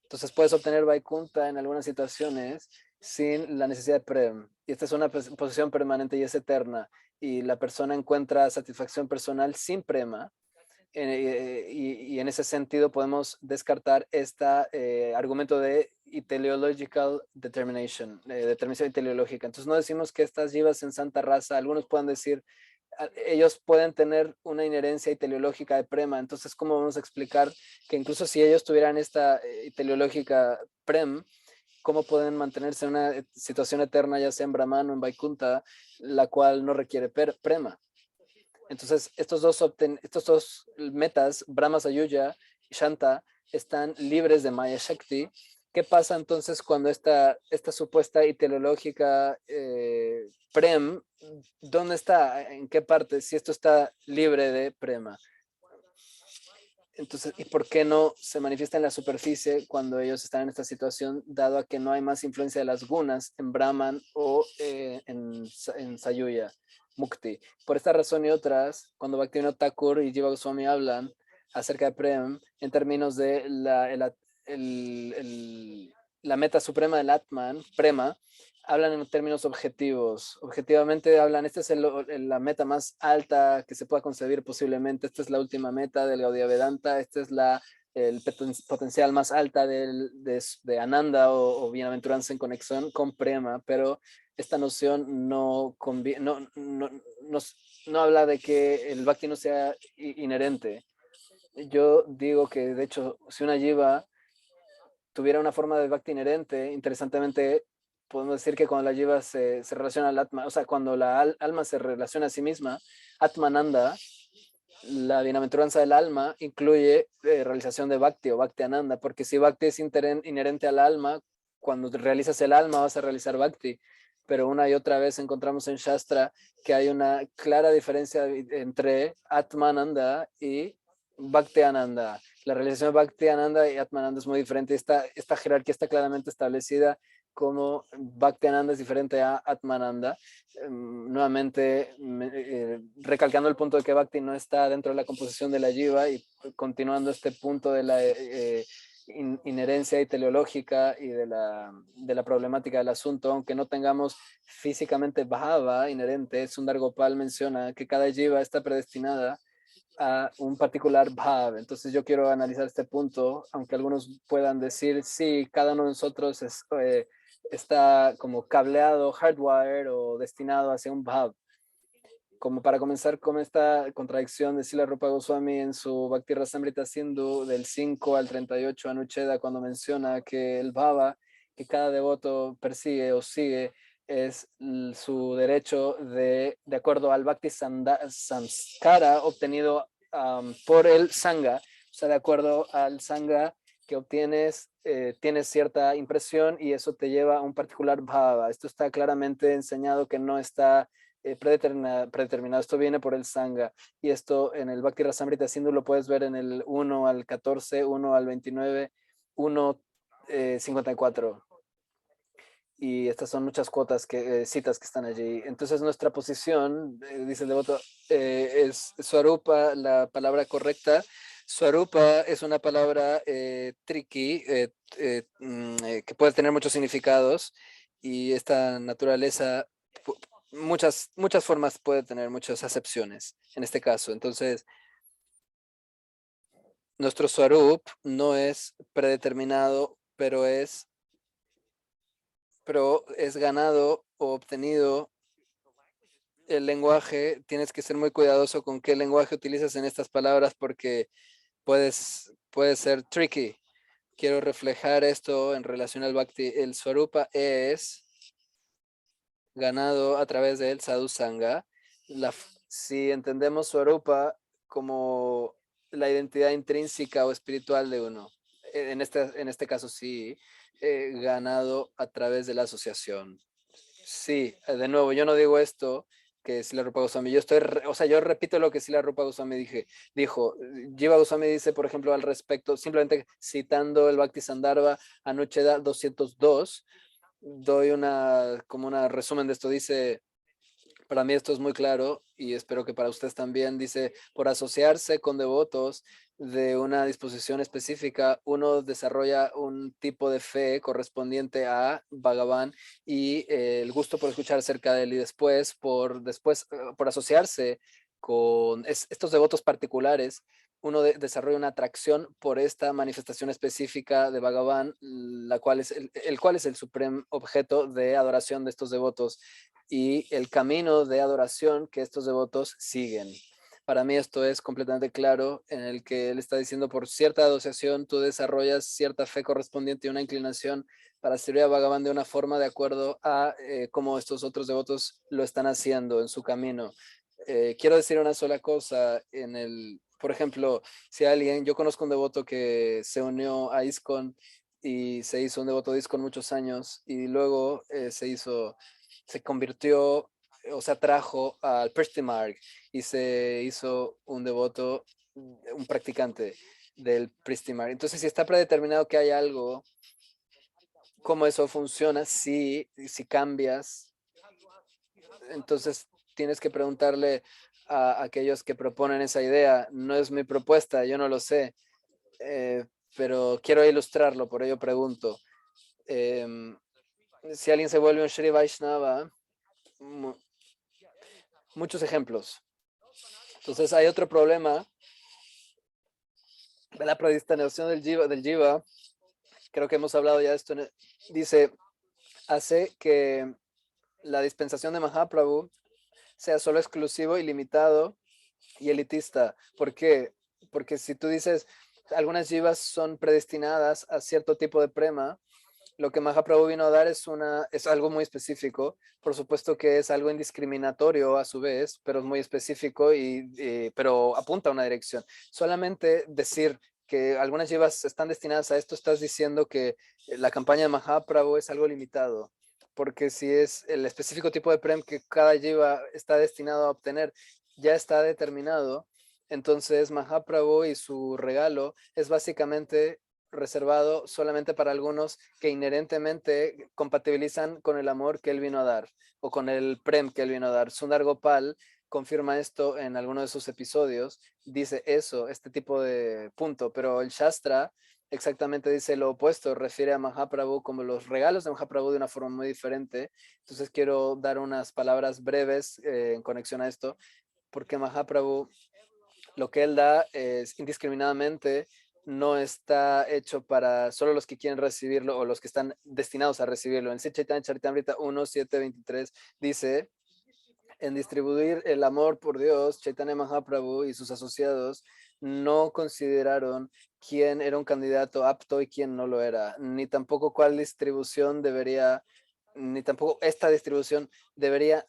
Entonces, puedes obtener Vaikunta en algunas situaciones sin la necesidad de prem. Y esta es una posición permanente y es eterna. Y la persona encuentra satisfacción personal sin prema. Y en ese sentido podemos descartar este argumento de teleological determination, determinación teleológica. Entonces no decimos que estas jivas en Santa Rasa, algunos pueden decir, ellos pueden tener una inherencia teleológica de prema. Entonces, ¿cómo vamos a explicar que incluso si ellos tuvieran esta teleológica prem, cómo pueden mantenerse en una situación eterna, ya sea en Brahman o en Vaikunta, la cual no requiere prema? Entonces, estos dos metas, Brahma Sayuja y Shanta, están libres de Maya Shakti. ¿Qué pasa entonces cuando esta supuesta y teleológica Prem, dónde está? ¿En qué parte? Si esto está libre de Prema. Entonces, ¿y por qué no se manifiesta en la superficie cuando ellos están en esta situación, dado a que no hay más influencia de las gunas en Brahman o en Sayuya Mukti? Por esta razón y otras, cuando Bhaktivinoda Thakur y Jiva Goswami hablan acerca de Prem en términos de la meta suprema del Atman, Prema, hablan en términos objetivos. Objetivamente hablan, esta es la meta más alta que se pueda concebir posiblemente, esta es la última meta del Gaudiya Vedanta, esta es el potencial más alta de Ananda o bienaventuranza en conexión con Prema, pero esta noción no habla de que el Bhakti no sea inherente. Yo digo que, de hecho, si una jiva tuviera una forma de Bhakti inherente, interesantemente, podemos decir que cuando la jiva se relaciona al Atma, o sea, cuando la alma se relaciona a sí misma, Atmananda, la bienaventuranza del alma, incluye realización de Bhakti o Bhakti Ananda, porque si Bhakti es inherente al alma, cuando realizas el alma vas a realizar Bhakti. Pero una y otra vez encontramos en Shastra que hay una clara diferencia entre Atmananda y Bhakti Ananda. La realización de Bhakti Ananda y Atmananda es muy diferente. Esta jerarquía está claramente establecida como Bhakti Ananda es diferente a Atmananda. Nuevamente, recalcando el punto de que Bhakti no está dentro de la composición de la jiva y continuando este punto de la inherencia y teleológica y de la problemática del asunto, aunque no tengamos físicamente bhava inherente, Sundar Gopal menciona que cada jiva está predestinada a un particular bhav. Entonces yo quiero analizar este punto, aunque algunos puedan decir, sí, cada uno de nosotros está como cableado, hardwire o destinado hacia un bhav. Como para comenzar con esta contradicción de Srila Rupa Goswami en su Bhakti Rasamrita Sindhu del 5 al 38 Anucheda, cuando menciona que el bhava que cada devoto persigue o sigue es su derecho de acuerdo al Bhakti Samskara obtenido por el Sangha, o sea, de acuerdo al Sangha que obtienes, tienes cierta impresión y eso te lleva a un particular bhava. Esto está claramente enseñado que no está predeterminado. Esto viene por el Sangha. Y esto en el Bhakti Rasamrita Sindhu lo puedes ver en el 1 al 14, 1 al 29, 1, 54. Y estas son muchas citas que están allí. Entonces nuestra posición, dice el devoto, es Swarupa, la palabra correcta. Swarupa es una palabra tricky, que puede tener muchos significados y esta naturaleza, muchas formas puede tener, muchas acepciones en este caso. Entonces, nuestro Swarup no es predeterminado, pero es ganado o obtenido el lenguaje. Tienes que ser muy cuidadoso con qué lenguaje utilizas en estas palabras porque puede ser tricky. Quiero reflejar esto en relación al Bhakti. El Swarupa es ganado a través del Sadhu Sangha. Si entendemos Swarupa como la identidad intrínseca o espiritual de uno, en este caso sí, ganado a través de la asociación. Sí, de nuevo, yo no digo esto que Srila Rupa Goswami, yo repito lo que Srila Rupa Goswami dijo. Jiva Goswami dice, por ejemplo, al respecto, simplemente citando el Bhakti Sandarbha, Anucheda 202, doy como una resumen de esto. Dice, para mí esto es muy claro y espero que para ustedes también. Dice, por asociarse con devotos de una disposición específica, uno desarrolla un tipo de fe correspondiente a Bhagavan y el gusto por escuchar acerca de él, y después por asociarse con estos devotos particulares, uno desarrolla una atracción por esta manifestación específica de Bhagavan, el cual es el supremo objeto de adoración de estos devotos y el camino de adoración que estos devotos siguen. Para mí esto es completamente claro, en el que él está diciendo, por cierta asociación tú desarrollas cierta fe correspondiente y una inclinación para servir a Bhagavan de una forma de acuerdo a cómo estos otros devotos lo están haciendo en su camino. Quiero decir una sola cosa, por ejemplo, si yo conozco un devoto que se unió a ISKCON y se hizo un devoto de ISKCON muchos años y luego se convirtió, o sea, trajo al Prishtimarg y se hizo un devoto, un practicante del Prishtimarg. Entonces, si está predeterminado que hay algo, cómo eso funciona, si cambias, entonces tienes que preguntarle a aquellos que proponen esa idea. No es mi propuesta, yo no lo sé, pero quiero ilustrarlo, por ello pregunto. si alguien se vuelve un Shri Vaishnava, muchos ejemplos. Entonces hay otro problema de la predestinación del jiva. Creo que hemos hablado ya de esto. Dice, hace que la dispensación de Mahaprabhu sea solo exclusivo y limitado y elitista. ¿Por qué? Porque si tú dices, algunas jivas son predestinadas a cierto tipo de prema, lo que Mahaprabhu vino a dar es algo muy específico. Por supuesto que es algo indiscriminatorio a su vez, pero es muy específico pero apunta a una dirección. Solamente decir que algunas jivas están destinadas a esto, estás diciendo que la campaña de Mahaprabhu es algo limitado. Porque si es el específico tipo de prem que cada jiva está destinado a obtener, ya está determinado, entonces Mahaprabhu y su regalo es básicamente reservado solamente para algunos que inherentemente compatibilizan con el amor que él vino a dar o con el prem que él vino a dar. Sundar Gopal confirma esto en alguno de sus episodios, dice eso, este tipo de punto, pero el Shastra exactamente dice lo opuesto, refiere a Mahaprabhu como los regalos de Mahaprabhu de una forma muy diferente. Entonces quiero dar unas palabras breves en conexión a esto, porque Mahaprabhu lo que él da es indiscriminadamente, no está hecho para solo los que quieren recibirlo o los que están destinados a recibirlo. En Sri Chaitanya Charitamrita 1.7.23 dice, en distribuir el amor por Dios, Chaitanya Mahaprabhu y sus asociados no consideraron quién era un candidato apto y quién no lo era, ni tampoco cuál distribución debería, ni tampoco esta distribución debería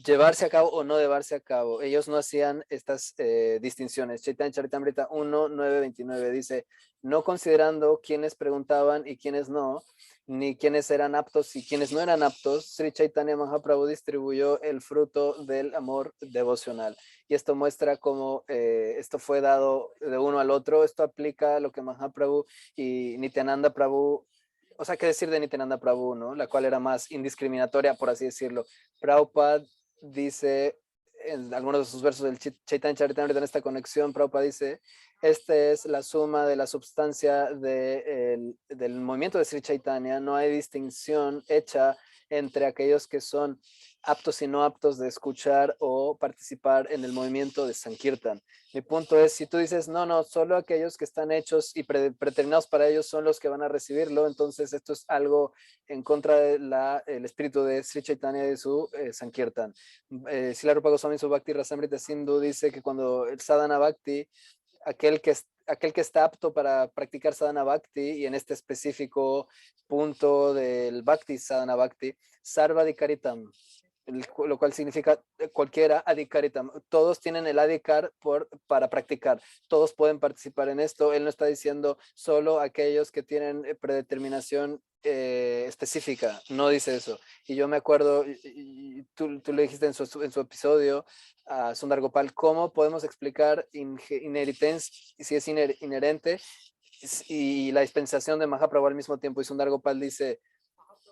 llevarse a cabo o no llevarse a cabo. Ellos no hacían estas distinciones. Chaitanya Charitamrita 1.9.29 dice, no considerando quiénes preguntaban y quiénes no, ni quiénes eran aptos y quiénes no eran aptos, Sri Chaitanya Mahaprabhu distribuyó el fruto del amor devocional. Y esto muestra cómo esto fue dado de uno al otro. Esto aplica a lo que Mahaprabhu y Nityananda Prabhu, o sea, qué decir de Nityananda Prabhu, ¿no? La cual era más indiscriminatoria, por así decirlo. Prabhupada dice en algunos de sus versos del Chaitanya Charitamrita, en esta conexión, Prabhupada dice, esta es la suma de la substancia del movimiento de Sri Chaitanya, no hay distinción hecha entre aquellos que son aptos y no aptos de escuchar o participar en el movimiento de Sankirtan. Mi punto es, si tú dices, no, no, solo aquellos que están hechos y predeterminados para ellos son los que van a recibirlo, entonces esto es algo en contra del espíritu de Sri Chaitanya y de su Sankirtan. Srila Rupa Goswami en su Bhakti Rasamrita Sindhu dice que cuando el sadhana bhakti, aquel que está apto para practicar sadhana bhakti, y en este específico punto del bhakti sadhana bhakti, sarvadikaritam, lo cual significa cualquiera adhikaritam. Todos tienen el adhikar para practicar. Todos pueden participar en esto. Él no está diciendo solo aquellos que tienen predeterminación específica. No dice eso. Y yo me acuerdo, y tú le dijiste en su episodio a Sundar Gopal, ¿cómo podemos explicar inherencia, si es inherente y la dispensación de Mahaprabhu al mismo tiempo? Y Sundar Gopal dice,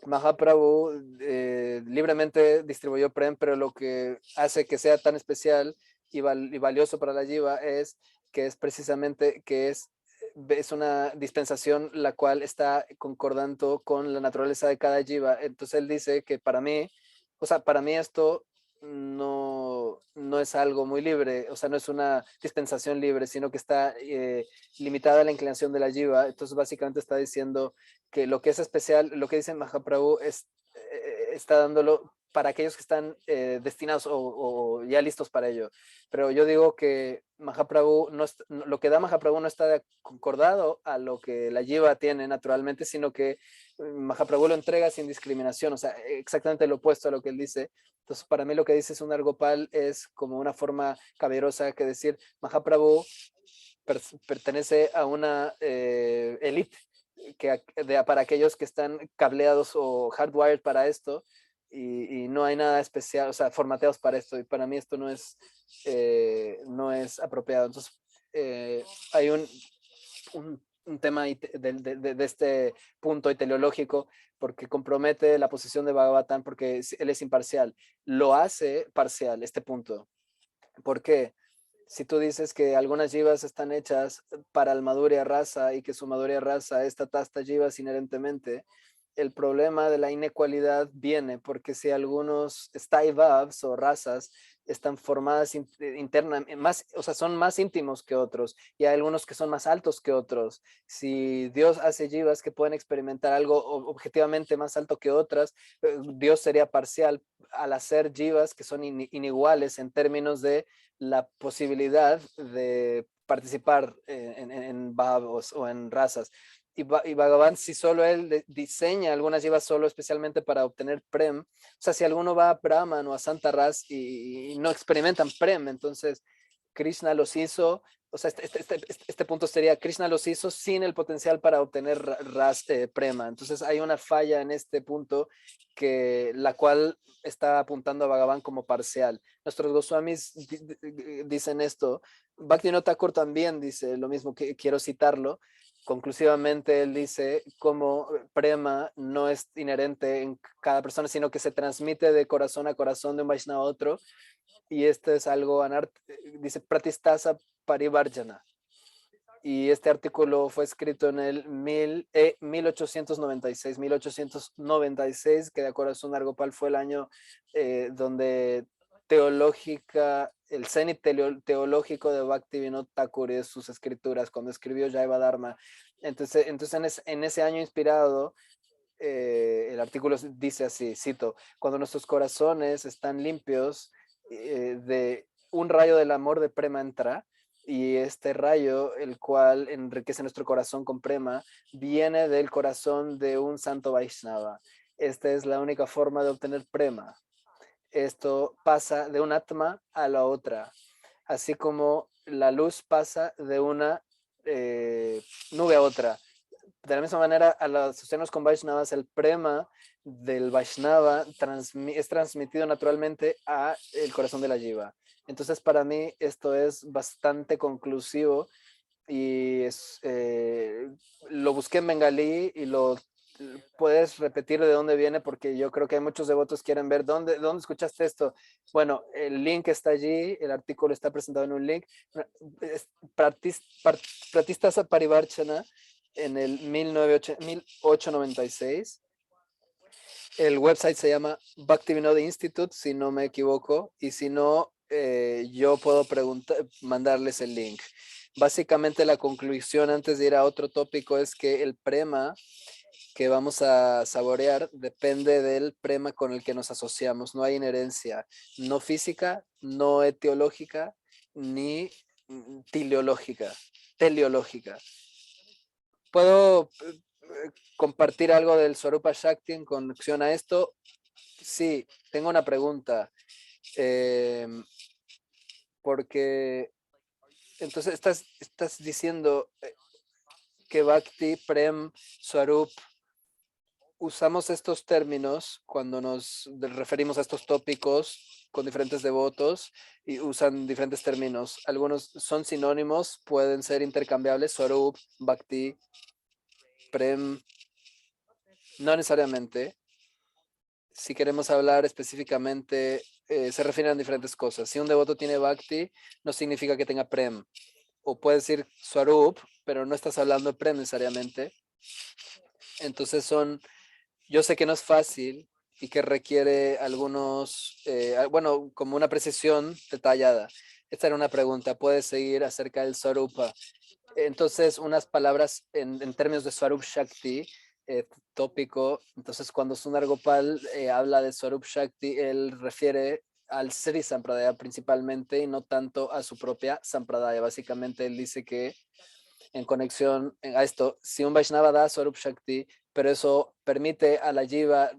Mahaprabhu libremente distribuyó Prem, pero lo que hace que sea tan especial y valioso para la Jiva es que es precisamente que es una dispensación la cual está concordando con la naturaleza de cada Jiva. Entonces él dice que para mí, o sea, para mí esto no es algo muy libre, o sea, no es una dispensación libre, sino que está limitada a la inclinación de la Jiva. Entonces básicamente está diciendo que lo que es especial, lo que dice Mahaprabhu está dándolo para aquellos que están destinados o ya listos para ello. Pero yo digo que Mahaprabhu lo que da Mahaprabhu no está concordado a lo que la Jiva tiene naturalmente, sino que Mahaprabhu lo entrega sin discriminación, o sea, exactamente lo opuesto a lo que él dice. Entonces, para mí lo que dice Sundar Gopal es como una forma caballerosa que decir, Mahaprabhu pertenece a una elite para aquellos que están cableados o hardwired para esto y no hay nada especial, o sea, formateados para esto y para mí esto no es apropiado. Entonces, hay un tema de este punto teleológico porque compromete la posición de Bhagavatam porque él es imparcial. Lo hace parcial este punto. ¿Por qué? Si tú dices que algunas jivas están hechas para el madhurya rasa y que su madhurya rasa es tatasta jivas inherentemente, el problema de la inecualidad viene porque si algunos Staivavs o razas están formadas internamente, o sea, son más íntimos que otros, y hay algunos que son más altos que otros. Si Dios hace jivas que pueden experimentar algo objetivamente más alto que otras, Dios sería parcial al hacer jivas que son iniguales en términos de la posibilidad de participar en babos o en razas. Y Bhagavan, si solo él diseña algunas jivas solo especialmente para obtener prem, o sea, si alguno va a Brahman o a Santa Ras y no experimentan prem, entonces Krishna los hizo, o sea, este punto sería, Krishna los hizo sin el potencial para obtener prema. Entonces hay una falla en este punto que la cual está apuntando a Bhagavan como parcial. Nuestros Goswamis dicen esto. Bhaktivinoda Thakur también dice lo mismo, que quiero citarlo. Conclusivamente, él dice cómo prema no es inherente en cada persona, sino que se transmite de corazón a corazón, de un Vaishnava a otro. Y este es algo, dice Pratistasa Parivarjana. Y este artículo fue escrito en el 1896, que de acuerdo a Sundargopal fue el año donde el cenit teológico de Bhaktivinoda Thakur es sus escrituras, cuando escribió Jaiva Dharma. Entonces en ese año inspirado, el artículo dice así, cito, cuando nuestros corazones están limpios de un rayo del amor de Prema entra, y este rayo, el cual enriquece nuestro corazón con prema, viene del corazón de un santo Vaishnava. Esta es la única forma de obtener prema. Esto pasa de un atma a la otra, así como la luz pasa de una nube a otra. De la misma manera, al asociarnos con Vaishnavas, el prema del Vaishnava es transmitido naturalmente a el corazón de la jiva. Entonces, para mí, esto es bastante conclusivo y lo busqué en bengalí y lo puedes repetir de dónde viene, porque yo creo que hay muchos devotos que quieren ver dónde escuchaste esto. Bueno, el link está allí, el artículo está presentado en un link. Pratistasa Parivarchana en el 1896. El website se llama Bhaktivinoda Institute, si no me equivoco, y si no, yo puedo mandarles el link. Básicamente la conclusión antes de ir a otro tópico es que el prema que vamos a saborear depende del prema con el que nos asociamos. No hay inherencia, no física, no etiológica, ni teleológica. ¿Puedo compartir algo del Swarupa Shakti en conexión a esto? Sí, tengo una pregunta. Porque entonces estás diciendo que Bhakti, Prem, Swarup, usamos estos términos cuando nos referimos a estos tópicos con diferentes devotos y usan diferentes términos. Algunos son sinónimos, pueden ser intercambiables, Swarup, Bhakti, Prem, no necesariamente. Si queremos hablar específicamente, se refieren a diferentes cosas. Si un devoto tiene Bhakti, no significa que tenga Prem. O puedes decir Swarup, pero no estás hablando de Prem necesariamente. Entonces yo sé que no es fácil y que requiere bueno, como una precisión detallada. Esta era una pregunta, puedes seguir acerca del Swarupa. Entonces, unas palabras en términos de Swarup Shakti, tópico. Entonces, cuando Sundar Gopal habla de Swarup Shakti, él refiere al Sri Sampradaya principalmente y no tanto a su propia Sampradaya. Básicamente, él dice que en conexión a esto, si un Vaishnava da Swarup Shakti, pero eso permite a la Jiva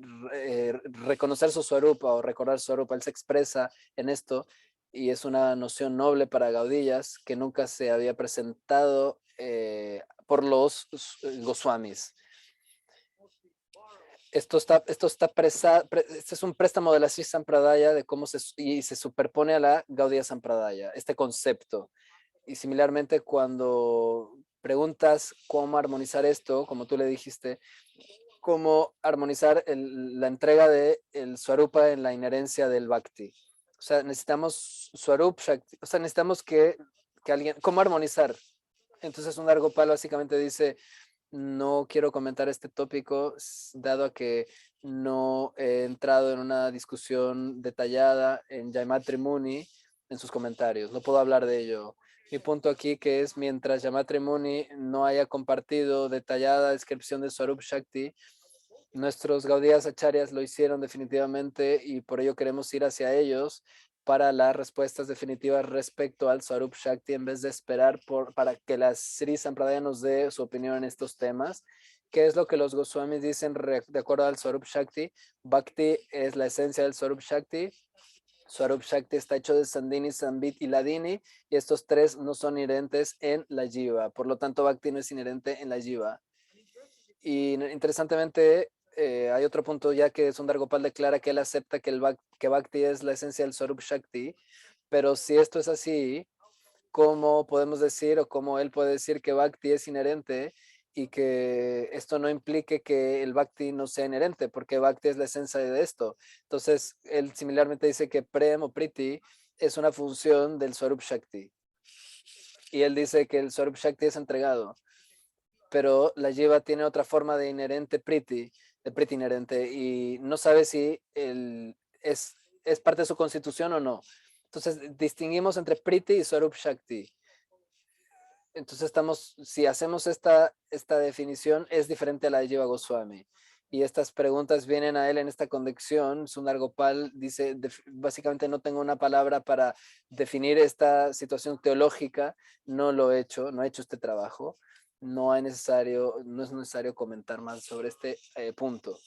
reconocer su Swarupa o recordar su Swarupa, él se expresa en esto y es una noción noble para Gaudillas que nunca se había presentado por los Goswamis. Este es un préstamo de la Sri Sampradaya de cómo y se superpone a la Gaudiya Sampradaya, este concepto. Y similarmente, cuando preguntas cómo armonizar esto, como tú le dijiste, cómo armonizar la entrega del Swarupa en la inherencia del Bhakti. O sea, necesitamos Swarup Shakti, o sea, necesitamos que alguien, ¿cómo armonizar? Entonces, un Gopal básicamente dice, No quiero comentar este tópico, dado a que no he entrado en una discusión detallada en Jaimat Trimuni en sus comentarios. No puedo hablar de ello. Mi punto aquí que es mientras Jaimat Trimuni no haya compartido detallada descripción de Swarup Shakti, nuestros Gaudías Acharyas lo hicieron definitivamente y por ello queremos ir hacia ellos para las respuestas definitivas respecto al Swarup Shakti en vez de esperar para que la Sri Sampradaya nos dé su opinión en estos temas. ¿Qué es lo que los Goswamis dicen de acuerdo al Swarup Shakti? Bhakti es la esencia del Swarup Shakti. Swarup Shakti está hecho de Sandini, Sambit y Ladini y estos tres no son inherentes en la Jiva. Por lo tanto, Bhakti no es inherente en la Jiva. Y interesantemente, hay otro punto ya que Sundar Gopal declara que él acepta que Bhakti es la esencia del Swarup Shakti, pero si esto es así, ¿cómo podemos decir o cómo él puede decir que Bhakti es inherente y que esto no implique que el Bhakti no sea inherente? Porque Bhakti es la esencia de esto. Entonces, él similarmente dice que Prem o Priti es una función del Swarup Shakti. Y él dice que el Swarup Shakti es entregado, pero la Jiva tiene otra forma de inherente Priti, de Priti inherente, y no sabe si es parte de su constitución o no. Entonces, distinguimos entre Priti y Swarup Shakti. Entonces, si hacemos esta definición, es diferente a la de Jiva Goswami. Y estas preguntas vienen a él en esta condición. Sundar Gopal dice, básicamente no tengo una palabra para definir esta situación teológica, no lo he hecho, no he hecho este trabajo. No es necesario comentar más sobre este punto.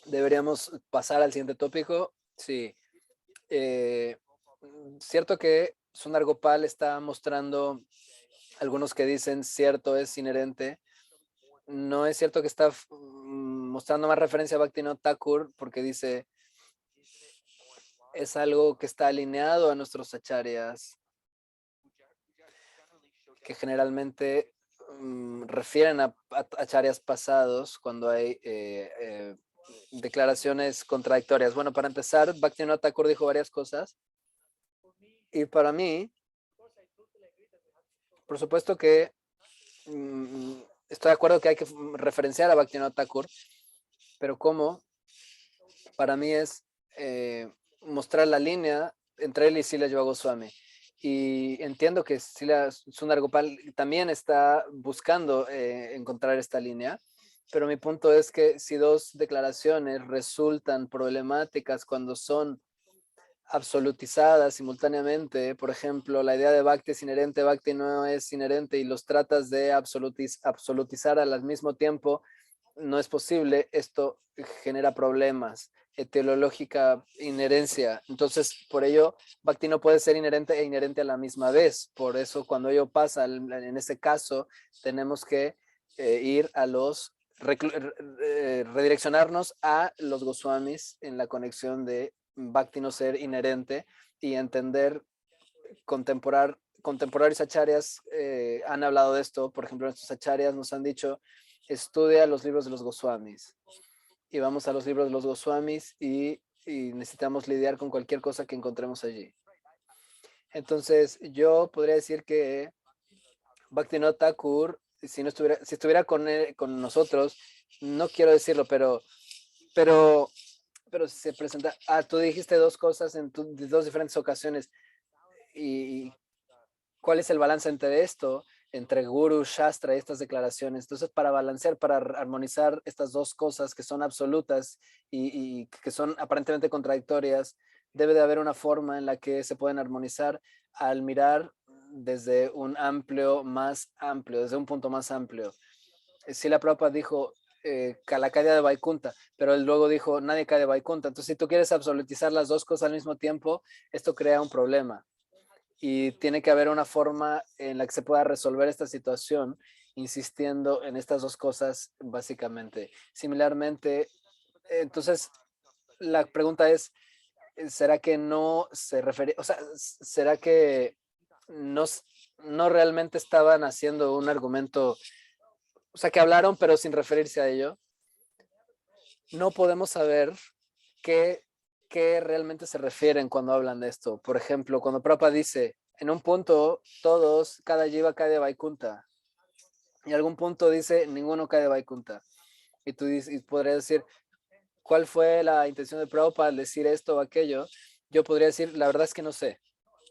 Deberíamos pasar al siguiente tópico. Sí. Cierto que Sundar Gopal está mostrando algunos que dicen cierto es inherente. No es cierto que está mostrando más referencia a Bhaktivinoda Thakur porque dice es algo que está alineado a nuestros acharyas que generalmente refieren a acharyas pasados cuando hay declaraciones contradictorias. Bueno, para empezar, Bhaktivinoda Thakur dijo varias cosas y para mí, por supuesto que estoy de acuerdo que hay que referenciar a Bhaktivinoda Thakur, pero ¿cómo? Para mí es mostrar la línea entre él y Srila Jiva Goswami. Y entiendo que Srila Sundar Gopal también está buscando encontrar esta línea, pero mi punto es que si dos declaraciones resultan problemáticas cuando son absolutizadas simultáneamente, por ejemplo, la idea de Bhakti es inherente, Bhakti no es inherente y los tratas de absolutizar al mismo tiempo, no es posible, esto genera problemas, etiológica inherencia. Entonces, por ello, Bhakti no puede ser inherente e inherente a la misma vez. Por eso, cuando ello pasa, en ese caso, tenemos que ir a redireccionarnos a los Goswamis en la conexión de Bhakti no ser inherente y entender, contemporáneos acharyas han hablado de esto. Por ejemplo, nuestros acharyas nos han dicho, estudia los libros de los Goswamis. Y vamos a los libros de los Goswamis y necesitamos lidiar con cualquier cosa que encontremos allí. Entonces, yo podría decir que Bhaktivinoda Thakur, si estuviera con nosotros, no quiero decirlo, pero se presenta. Tú dijiste dos cosas en dos diferentes ocasiones. ¿Y cuál es el balance entre esto, entre Guru, Shastra y estas declaraciones? Entonces, para balancear, para armonizar estas dos cosas que son absolutas y que son aparentemente contradictorias, debe de haber una forma en la que se pueden armonizar al mirar desde un más amplio, desde un punto más amplio. Srila Prabhupada dijo la caída de Vaikunta, pero él luego dijo nadie cae de Vaikunta. Entonces, si tú quieres absolutizar las dos cosas al mismo tiempo, esto crea un problema. Y tiene que haber una forma en la que se pueda resolver esta situación, insistiendo en estas dos cosas básicamente. Similarmente, entonces, la pregunta es, ¿será que no se refiere, o sea, será que no, no realmente estaban haciendo un argumento, o sea, que hablaron pero sin referirse a ello? No podemos saber qué realmente se refieren cuando hablan de esto. Por ejemplo, cuando Prabhupada dice, en un punto, cada jiva cae de Vaikunta. Y en algún punto dice, ninguno cae de Vaikunta. Y tú y podrías decir, ¿cuál fue la intención de Prabhupada al decir esto o aquello? Yo podría decir, la verdad es que no sé.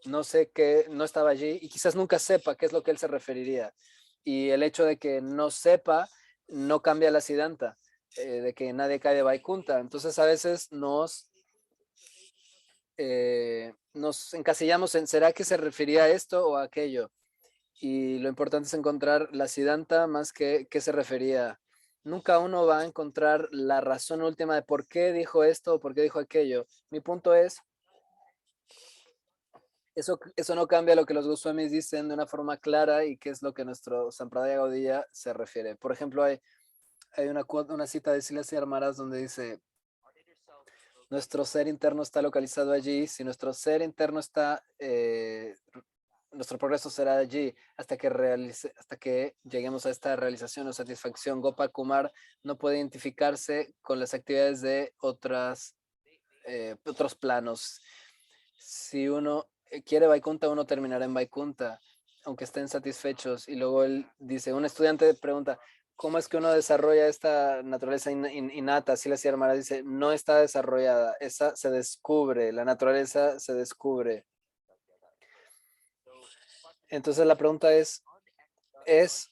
No sé que no estaba allí y quizás nunca sepa qué es lo que él se referiría. Y el hecho de que no sepa no cambia la siddhanta, de que nadie cae de Vaikunta. Entonces a veces nos encasillamos en, ¿será que se refería a esto o a aquello? Y lo importante es encontrar la siddhanta más que qué se refería. Nunca uno va a encontrar la razón última de por qué dijo esto o por qué dijo aquello. Mi punto es, eso no cambia lo que los Goswamis dicen de una forma clara y qué es lo que nuestro Sampradaya Gaudiya se refiere. Por ejemplo, hay una cita de Silas y Armaras donde dice, nuestro ser interno está localizado allí. Si nuestro ser interno está, nuestro progreso será allí hasta que lleguemos a esta realización o satisfacción. Gopal Kumar no puede identificarse con las actividades de otros planos. Si uno quiere Vaikunta, uno terminará en Vaikunta, aunque estén satisfechos. Y luego él dice, un estudiante pregunta, ¿cómo es que uno desarrolla esta naturaleza innata? Así la Armara dice, no está desarrollada, esa se descubre, la naturaleza se descubre. Entonces la pregunta ¿es, es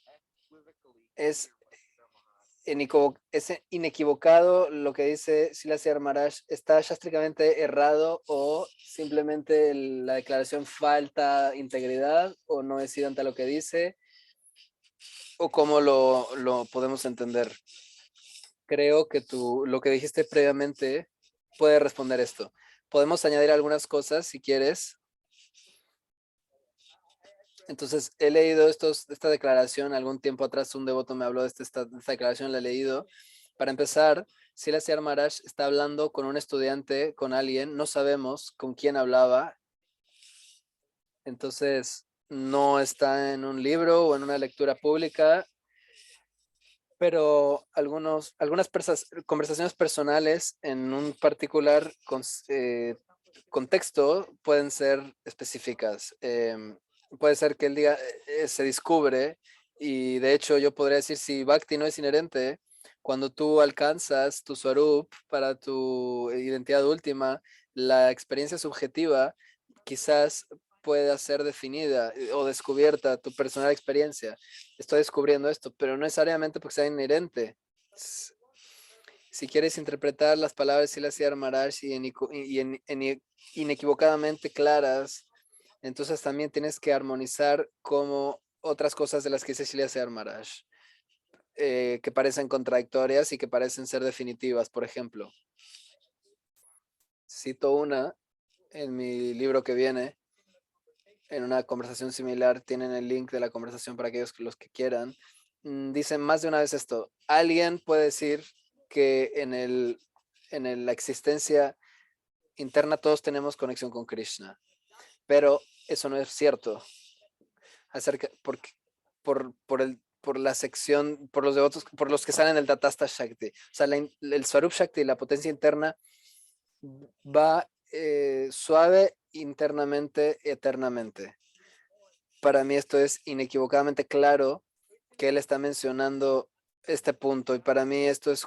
es inequivocado lo que dice Silas Maharaj? ¿Está shastricamente errado o simplemente la declaración falta integridad o no es idéntica a lo que dice? ¿O cómo lo podemos entender? Creo que lo que dijiste previamente puede responder esto. Podemos añadir algunas cosas si quieres. Entonces, he leído esta declaración algún tiempo atrás. Un devoto me habló de esta declaración, la he leído. Para empezar, Silas Maharaj está hablando con un estudiante, con alguien, no sabemos con quién hablaba. Entonces, no está en un libro o en una lectura pública, pero algunas conversaciones personales en un particular contexto pueden ser específicas. Puede ser que él diga, se descubre, y de hecho yo podría decir, si Bhakti no es inherente, cuando tú alcanzas tu Swarup para tu identidad última, la experiencia subjetiva quizás pueda ser definida o descubierta, tu personal experiencia. Estoy descubriendo esto, pero no necesariamente porque sea inherente. Si quieres interpretar las palabras de Silas Maharaj inequivocadamente claras, entonces también tienes que armonizar como otras cosas de las que dice Silas Maharaj, que parecen contradictorias y que parecen ser definitivas. Por ejemplo, cito una en mi libro que viene, en una conversación similar, tienen el link de la conversación para aquellos los que quieran. Dicen más de una vez esto: alguien puede decir que en la existencia interna todos tenemos conexión con Krishna, pero eso no es cierto. Por la sección, por los devotos, por los que salen del Tatasta Shakti. O sea, el Swarup Shakti, la potencia interna, va suave internamente, eternamente. Para mí esto es inequivocadamente claro que él está mencionando este punto, y para mí esto es,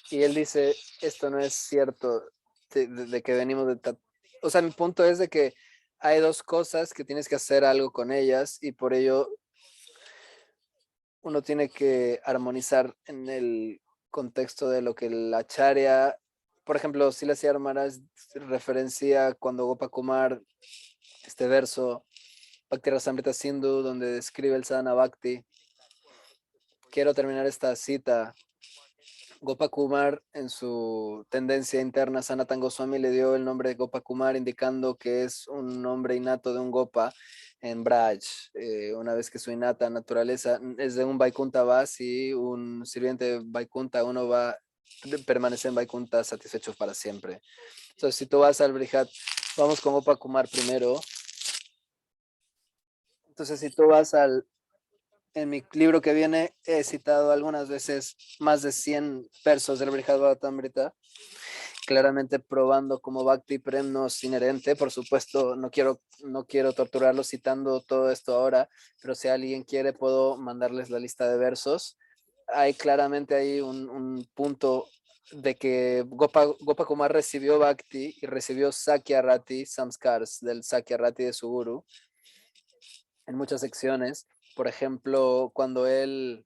y él dice, esto no es cierto de que venimos de... O sea, mi punto es de que hay dos cosas que tienes que hacer algo con ellas, y por ello uno tiene que armonizar en el contexto de lo que la acharya, por ejemplo, Silas Maharaj referencia cuando Gopa Kumar, este verso, Bhakti Rasamrita Sindhu, donde describe el sadhana bhakti. Quiero terminar esta cita. Gopa Kumar, en su tendencia interna, Sanatan Goswami le dio el nombre de Gopa Kumar, indicando que es un nombre innato de un Gopa en Braj. Una vez que su innata naturaleza es de un Vaikunta Vasi, un sirviente de Vaikunta, uno va a permanecer en Vaikunta satisfecho para siempre. Entonces, si tú vas al Brihat, vamos con Gopa Kumar primero. Entonces, si tú vas en mi libro que viene, he citado algunas veces más de 100 versos del Brihad Bhagavatamrita, claramente probando cómo Bhakti Prem no es inherente. Por supuesto, no quiero torturarlo citando todo esto ahora, pero si alguien quiere puedo mandarles la lista de versos. Hay claramente ahí un punto de que Gopa Kumar recibió Bhakti y recibió Sakyarati Samskars del Sakyarati de su guru en muchas secciones. Por ejemplo, cuando él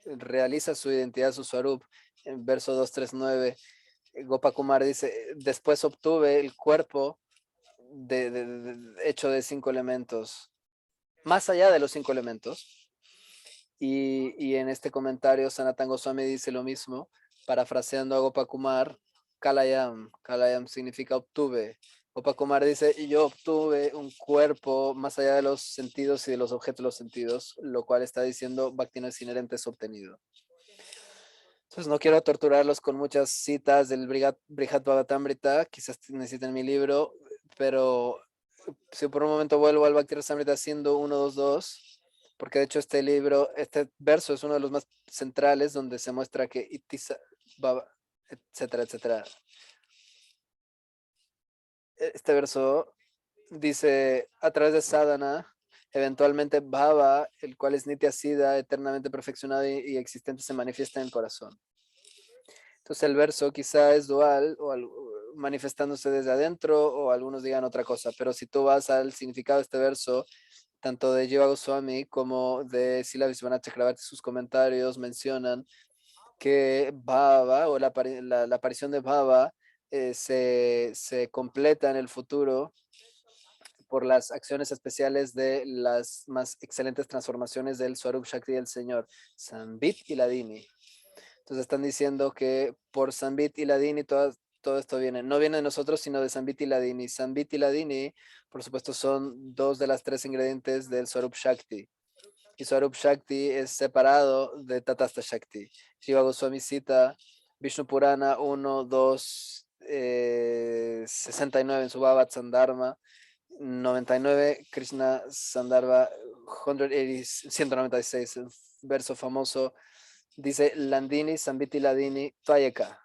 realiza su identidad, su Swarup, en verso 239, Gopakumar dice, después obtuve el cuerpo hecho de 5 elementos, más allá de los 5 elementos. Y en este comentario Sanatana Goswami dice lo mismo, parafraseando a Gopakumar, Kalayam. Kalayam significa obtuve. Gopakumar dice, y yo obtuve un cuerpo más allá de los sentidos y de los objetos de los sentidos, lo cual está diciendo Bhakti no es inherente, es obtenido. Entonces no quiero torturarlos con muchas citas del Brihat Bhagavatamrita, quizás necesiten mi libro, pero si por un momento vuelvo al Bhakti Rasamrita haciendo 1, 2, 2, porque de hecho este verso es uno de los más centrales donde se muestra que Itisa, Baba, etcétera, etcétera. Este verso dice, a través de sadhana, eventualmente Bhava, el cual es Nitya Siddha, eternamente perfeccionado y existente, se manifiesta en el corazón. Entonces el verso quizá es dual o manifestándose desde adentro o algunos digan otra cosa, pero si tú vas al significado de este verso, tanto de Jiva Goswami como de Sila Visvanath Chakrabarti, sus comentarios mencionan que Bhava o la aparición de Bhava se completa en el futuro por las acciones especiales de las más excelentes transformaciones del Swarup Shakti del Señor, Sambit y Ladini. Entonces están diciendo que por Sambit y Ladini todo esto viene. No viene de nosotros, sino de Sambit y Ladini. Sambit y Ladini, por supuesto, son 2 de las 3 ingredientes del Swarup Shakti. Y Swarup Shakti es separado de Tatastha Shakti. Shiva Goswami cita Vishnu Purana 1, 2, 69 en su Bhavat Sandharma, 99 Krishna Sandarbha 196, el verso famoso dice Landini, Sambiti Ladini, Tvayaka,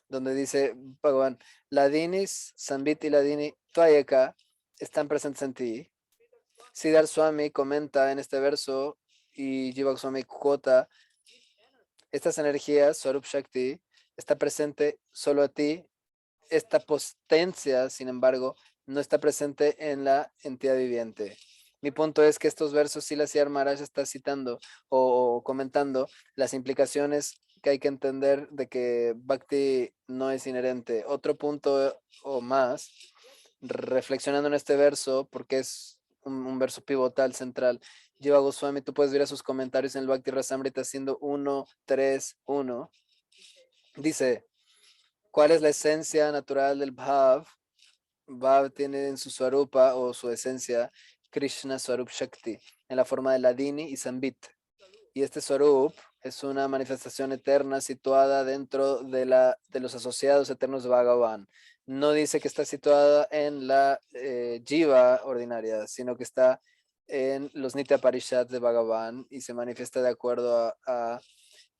donde dice Bhagavan, Ladinis, Sambiti Ladini, Tvayaka están presentes en ti. Siddhar Swami comenta en este verso y Jiva Goswami quota, estas energías, Swarup Shakti, está presente solo a ti. Esta potencia, sin embargo, no está presente en la entidad viviente. Mi punto es que estos versos Srila Sridhar Maharaj está citando o comentando las implicaciones que hay que entender de que Bhakti no es inherente. Otro punto o más, reflexionando en este verso, porque es un verso pivotal central, Jiva Goswami, tú puedes ver a sus comentarios en el Bhakti Rasamrita haciendo 1, 3, 1. Dice, ¿cuál es la esencia natural del Bhav? Bhav tiene en su Swarupa o su esencia Krishna Swarup Shakti en la forma de Ladini y Sambit. Y este Swarup es una manifestación eterna situada dentro de los asociados eternos de Bhagavan. No dice que está situada en la Jiva ordinaria, sino que está en los Nitya Parishad de Bhagavan y se manifiesta de acuerdo a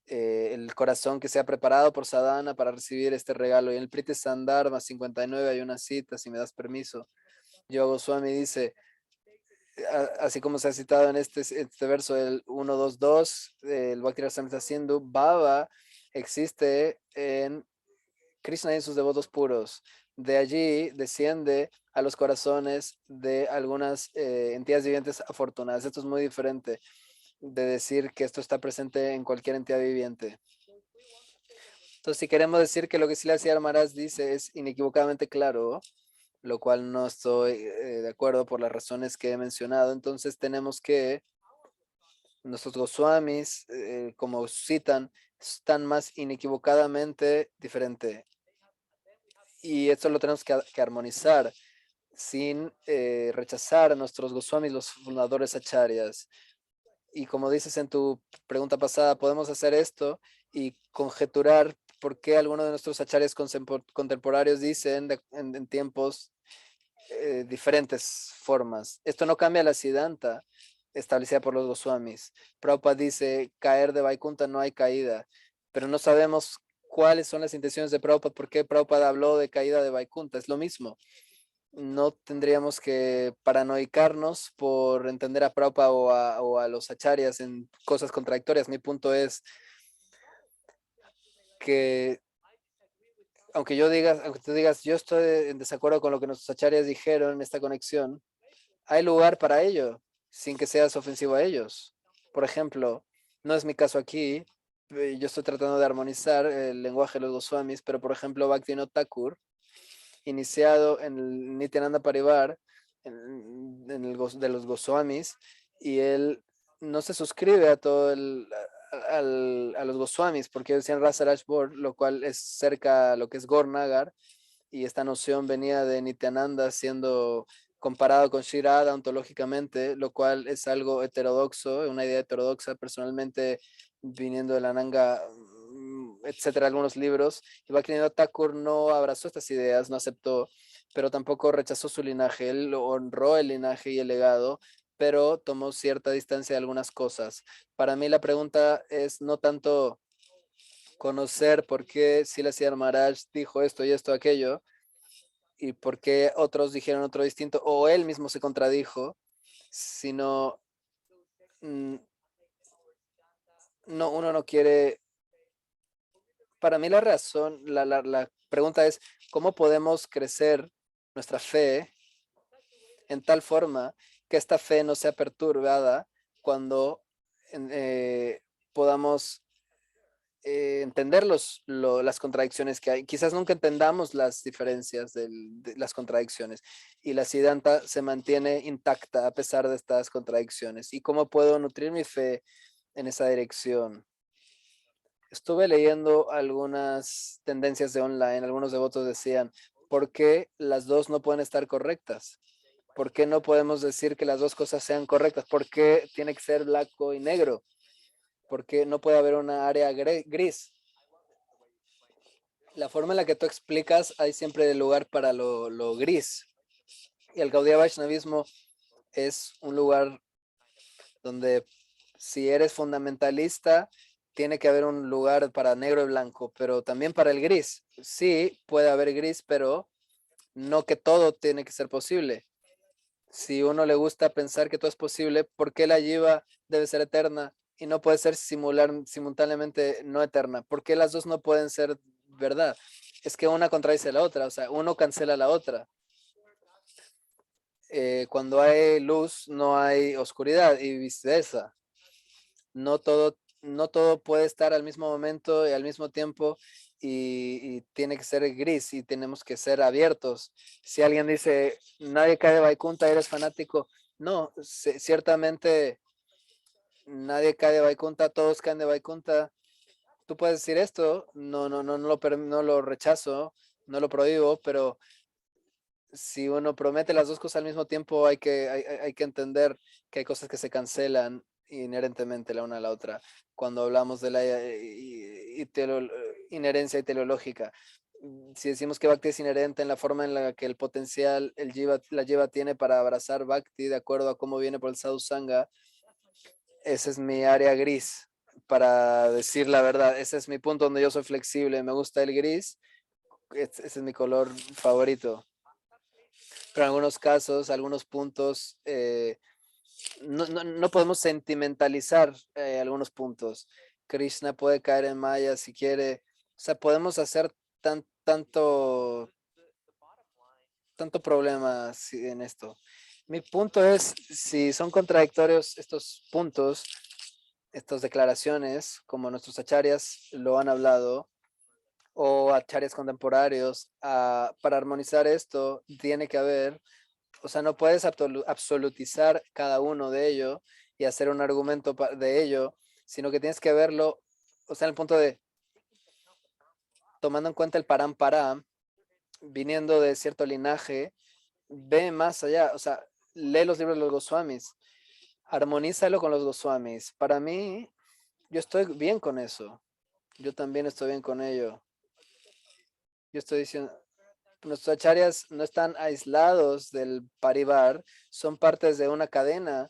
el corazón que se ha preparado por Sadhana para recibir este regalo. Y en el Priti Sandarbha 59 hay una cita, si me das permiso. Yoga Goswami dice, así como se ha citado en este verso del 1, 2, 2, el Bhakti Rasamrita Sindhu, Bhava existe en Krishna y en sus devotos puros. De allí desciende a los corazones de algunas entidades vivientes afortunadas. Esto es muy diferente de decir que esto está presente en cualquier entidad viviente. Entonces, si queremos decir que lo que Srila Sridhar Maharaj dice es inequívocamente claro, lo cual no estoy de acuerdo por las razones que he mencionado, entonces tenemos que nuestros Goswamis, como citan, están más inequivocadamente diferente. Y esto lo tenemos que armonizar sin rechazar a nuestros Goswamis, los fundadores acharyas. Y como dices en tu pregunta pasada, podemos hacer esto y conjeturar por qué algunos de nuestros acharyas contemporáneos dicen en tiempos diferentes formas. Esto no cambia la Siddhanta establecida por los Goswamis. Prabhupada dice, caer de Vaikunta no hay caída, pero no sabemos cuáles son las intenciones de Prabhupada, por qué Prabhupada habló de caída de Vaikunta, es lo mismo. No tendríamos que paranoicarnos por entender a Prabhupada o a los acharyas en cosas contradictorias. Mi punto es que aunque tú digas, yo estoy en desacuerdo con lo que nuestros acharyas dijeron en esta conexión, hay lugar para ello, sin que seas ofensivo a ellos. Por ejemplo, no es mi caso aquí, yo estoy tratando de armonizar el lenguaje de los Goswamis, pero por ejemplo, Bhaktivinoda Thakur, iniciado en el Nityananda Parivar, de los Goswamis, y él no se suscribe a todo a los Goswamis, porque ellos decían Rasa Rajbor, lo cual es cerca a lo que es Gornagar, y esta noción venía de Nityananda siendo comparado con Shirada ontológicamente, lo cual es algo heterodoxo, una idea heterodoxa, personalmente viniendo de la Nanga, etcétera, algunos libros. Y Bhaktivinoda Thakur no abrazó estas ideas, no aceptó, pero tampoco rechazó su linaje. Él honró el linaje y el legado, pero tomó cierta distancia de algunas cosas. Para mí la pregunta es no tanto conocer por qué Silas Maharaj dijo esto y esto, aquello, y por qué otros dijeron otro distinto, o él mismo se contradijo, sino no, uno no quiere. Para mí la razón, la pregunta es, ¿cómo podemos crecer nuestra fe en tal forma que esta fe no sea perturbada cuando podamos entender las contradicciones que hay? Quizás nunca entendamos las diferencias de las contradicciones y la Siddhanta se mantiene intacta a pesar de estas contradicciones. ¿Y cómo puedo nutrir mi fe en esa dirección? Estuve leyendo algunas tendencias de online, algunos devotos decían, ¿por qué las dos no pueden estar correctas? ¿Por qué no podemos decir que las dos cosas sean correctas? ¿Por qué tiene que ser blanco y negro? ¿Por qué no puede haber una área gris? La forma en la que tú explicas, hay siempre lugar para lo gris. Y el Gaudiya Vaishnavismo es un lugar donde si eres fundamentalista, tiene que haber un lugar para negro y blanco, pero también para el gris. Sí, puede haber gris, pero no que todo tiene que ser posible. Si uno le gusta pensar que todo es posible, ¿por qué la yiva debe ser eterna y no puede ser simultáneamente no eterna? ¿Por qué las dos no pueden ser verdad? Es que una contradice a la otra, o sea, uno cancela a la otra. Cuando hay luz, no hay oscuridad y viceversa. No todo puede estar al mismo momento y al mismo tiempo y tiene que ser gris y tenemos que ser abiertos. Si alguien dice, nadie cae de Vaikunta, eres fanático. No, ciertamente nadie cae de Vaikunta, todos caen de Vaikunta. Tú puedes decir esto, no lo rechazo, no lo prohíbo, pero si uno promete las dos cosas al mismo tiempo, hay que entender que hay cosas que se cancelan inherentemente la una a la otra. Cuando hablamos de la inherencia y teleológica, si decimos que Bhakti es inherente en la forma en la que el potencial, la jiva tiene para abrazar Bhakti de acuerdo a cómo viene por el Sadhu Sangha, esa es mi área gris, para decir la verdad. Ese es mi punto donde yo soy flexible, me gusta el gris, ese es mi color favorito. Pero en algunos casos, algunos puntos, no podemos sentimentalizar algunos puntos. Krishna puede caer en Maya si quiere. O sea, podemos hacer tanto problema en esto. Mi punto es, si son contradictorios estos puntos, estas declaraciones, como nuestros acharyas lo han hablado, o acharyas contemporáneos, para armonizar esto, tiene que haber, o sea, no puedes absolutizar cada uno de ellos y hacer un argumento de ello, sino que tienes que verlo, o sea, en el punto de, tomando en cuenta el param, viniendo de cierto linaje, ve más allá, o sea, lee los libros de los Goswamis, armonízalo con los Goswamis. Para mí, yo estoy bien con eso. Yo también estoy bien con ello. Yo estoy diciendo, nuestros acharyas no están aislados del parivar, son partes de una cadena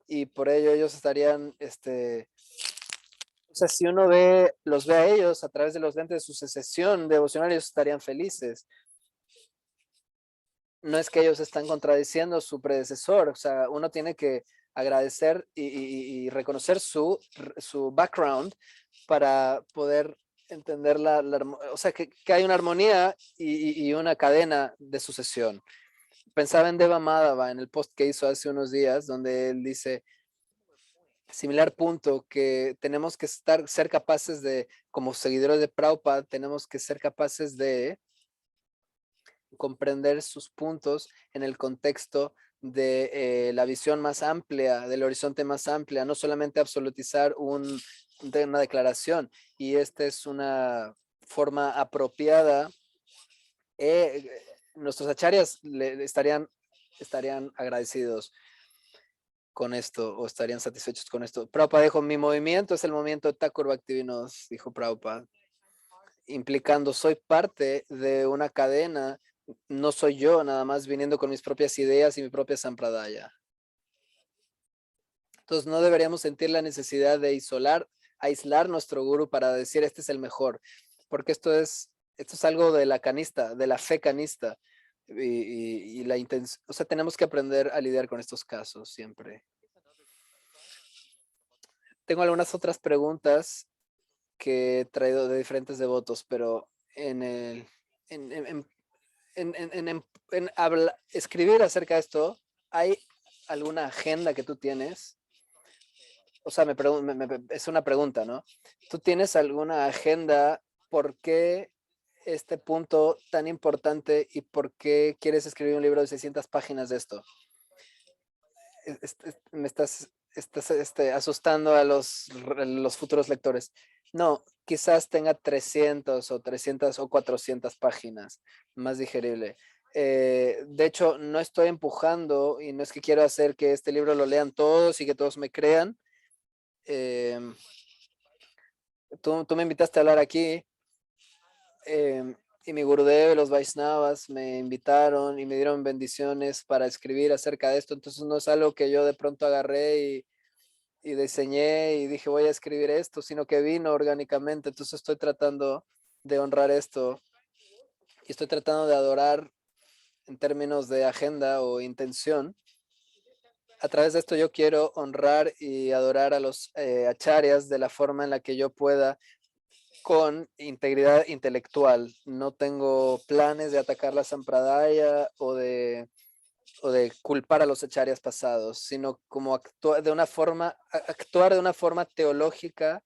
y por ello ellos estarían O sea, si uno los ve a ellos a través de los lentes de su secesión devocional, ellos estarían felices. No es que ellos están contradiciendo a su predecesor, o sea, uno tiene que agradecer y reconocer su background para poder entender o sea, que hay una armonía y una cadena de sucesión. Pensaba en Deva Madhava en el post que hizo hace unos días, donde él dice, similar punto, que tenemos que ser capaces de, como seguidores de Prabhupada, tenemos que ser capaces de comprender sus puntos en el contexto de la visión más amplia, del horizonte más amplia, no solamente absolutizar una declaración. Y esta es una forma apropiada. Nuestros acharyas estarían agradecidos con esto o estarían satisfechos con esto. Prabhupada dijo, mi movimiento es el movimiento de Thakur Bhaktivinoda, dijo Prabhupada, implicando soy parte de una cadena, no soy yo nada más viniendo con mis propias ideas y mi propia sampradaya. Entonces no deberíamos sentir la necesidad de aislar nuestro guru para decir este es el mejor, porque esto es algo de la canista, de la fe canista. Y la intención, o sea, tenemos que aprender a lidiar con estos casos siempre. Tengo algunas otras preguntas que he traído de diferentes devotos, pero en el en, en, escribir acerca de esto, ¿hay alguna agenda que tú tienes? O sea, es una pregunta, ¿no? ¿Tú tienes alguna agenda? ¿Por qué este punto tan importante y por qué quieres escribir un libro de 600 páginas de esto? Me estás asustando a los futuros lectores. No, quizás tenga 300 o 300 o 400 páginas, más digerible. De hecho, no estoy empujando y no es que quiero hacer que este libro lo lean todos y que todos me crean. Eh, tú me invitaste a hablar aquí y mi Gurudev, los Vaisnavas, me invitaron y me dieron bendiciones para escribir acerca de esto. Entonces no es algo que yo de pronto agarré y diseñé y dije voy a escribir esto, sino que vino orgánicamente. Entonces estoy tratando de honrar esto y estoy tratando de adorar en términos de agenda o intención. A través de esto yo quiero honrar y adorar a los acharyas de la forma en la que yo pueda con integridad intelectual. No tengo planes de atacar la Sampradaya o de culpar a los acharyas pasados, sino como actuar de una forma teológica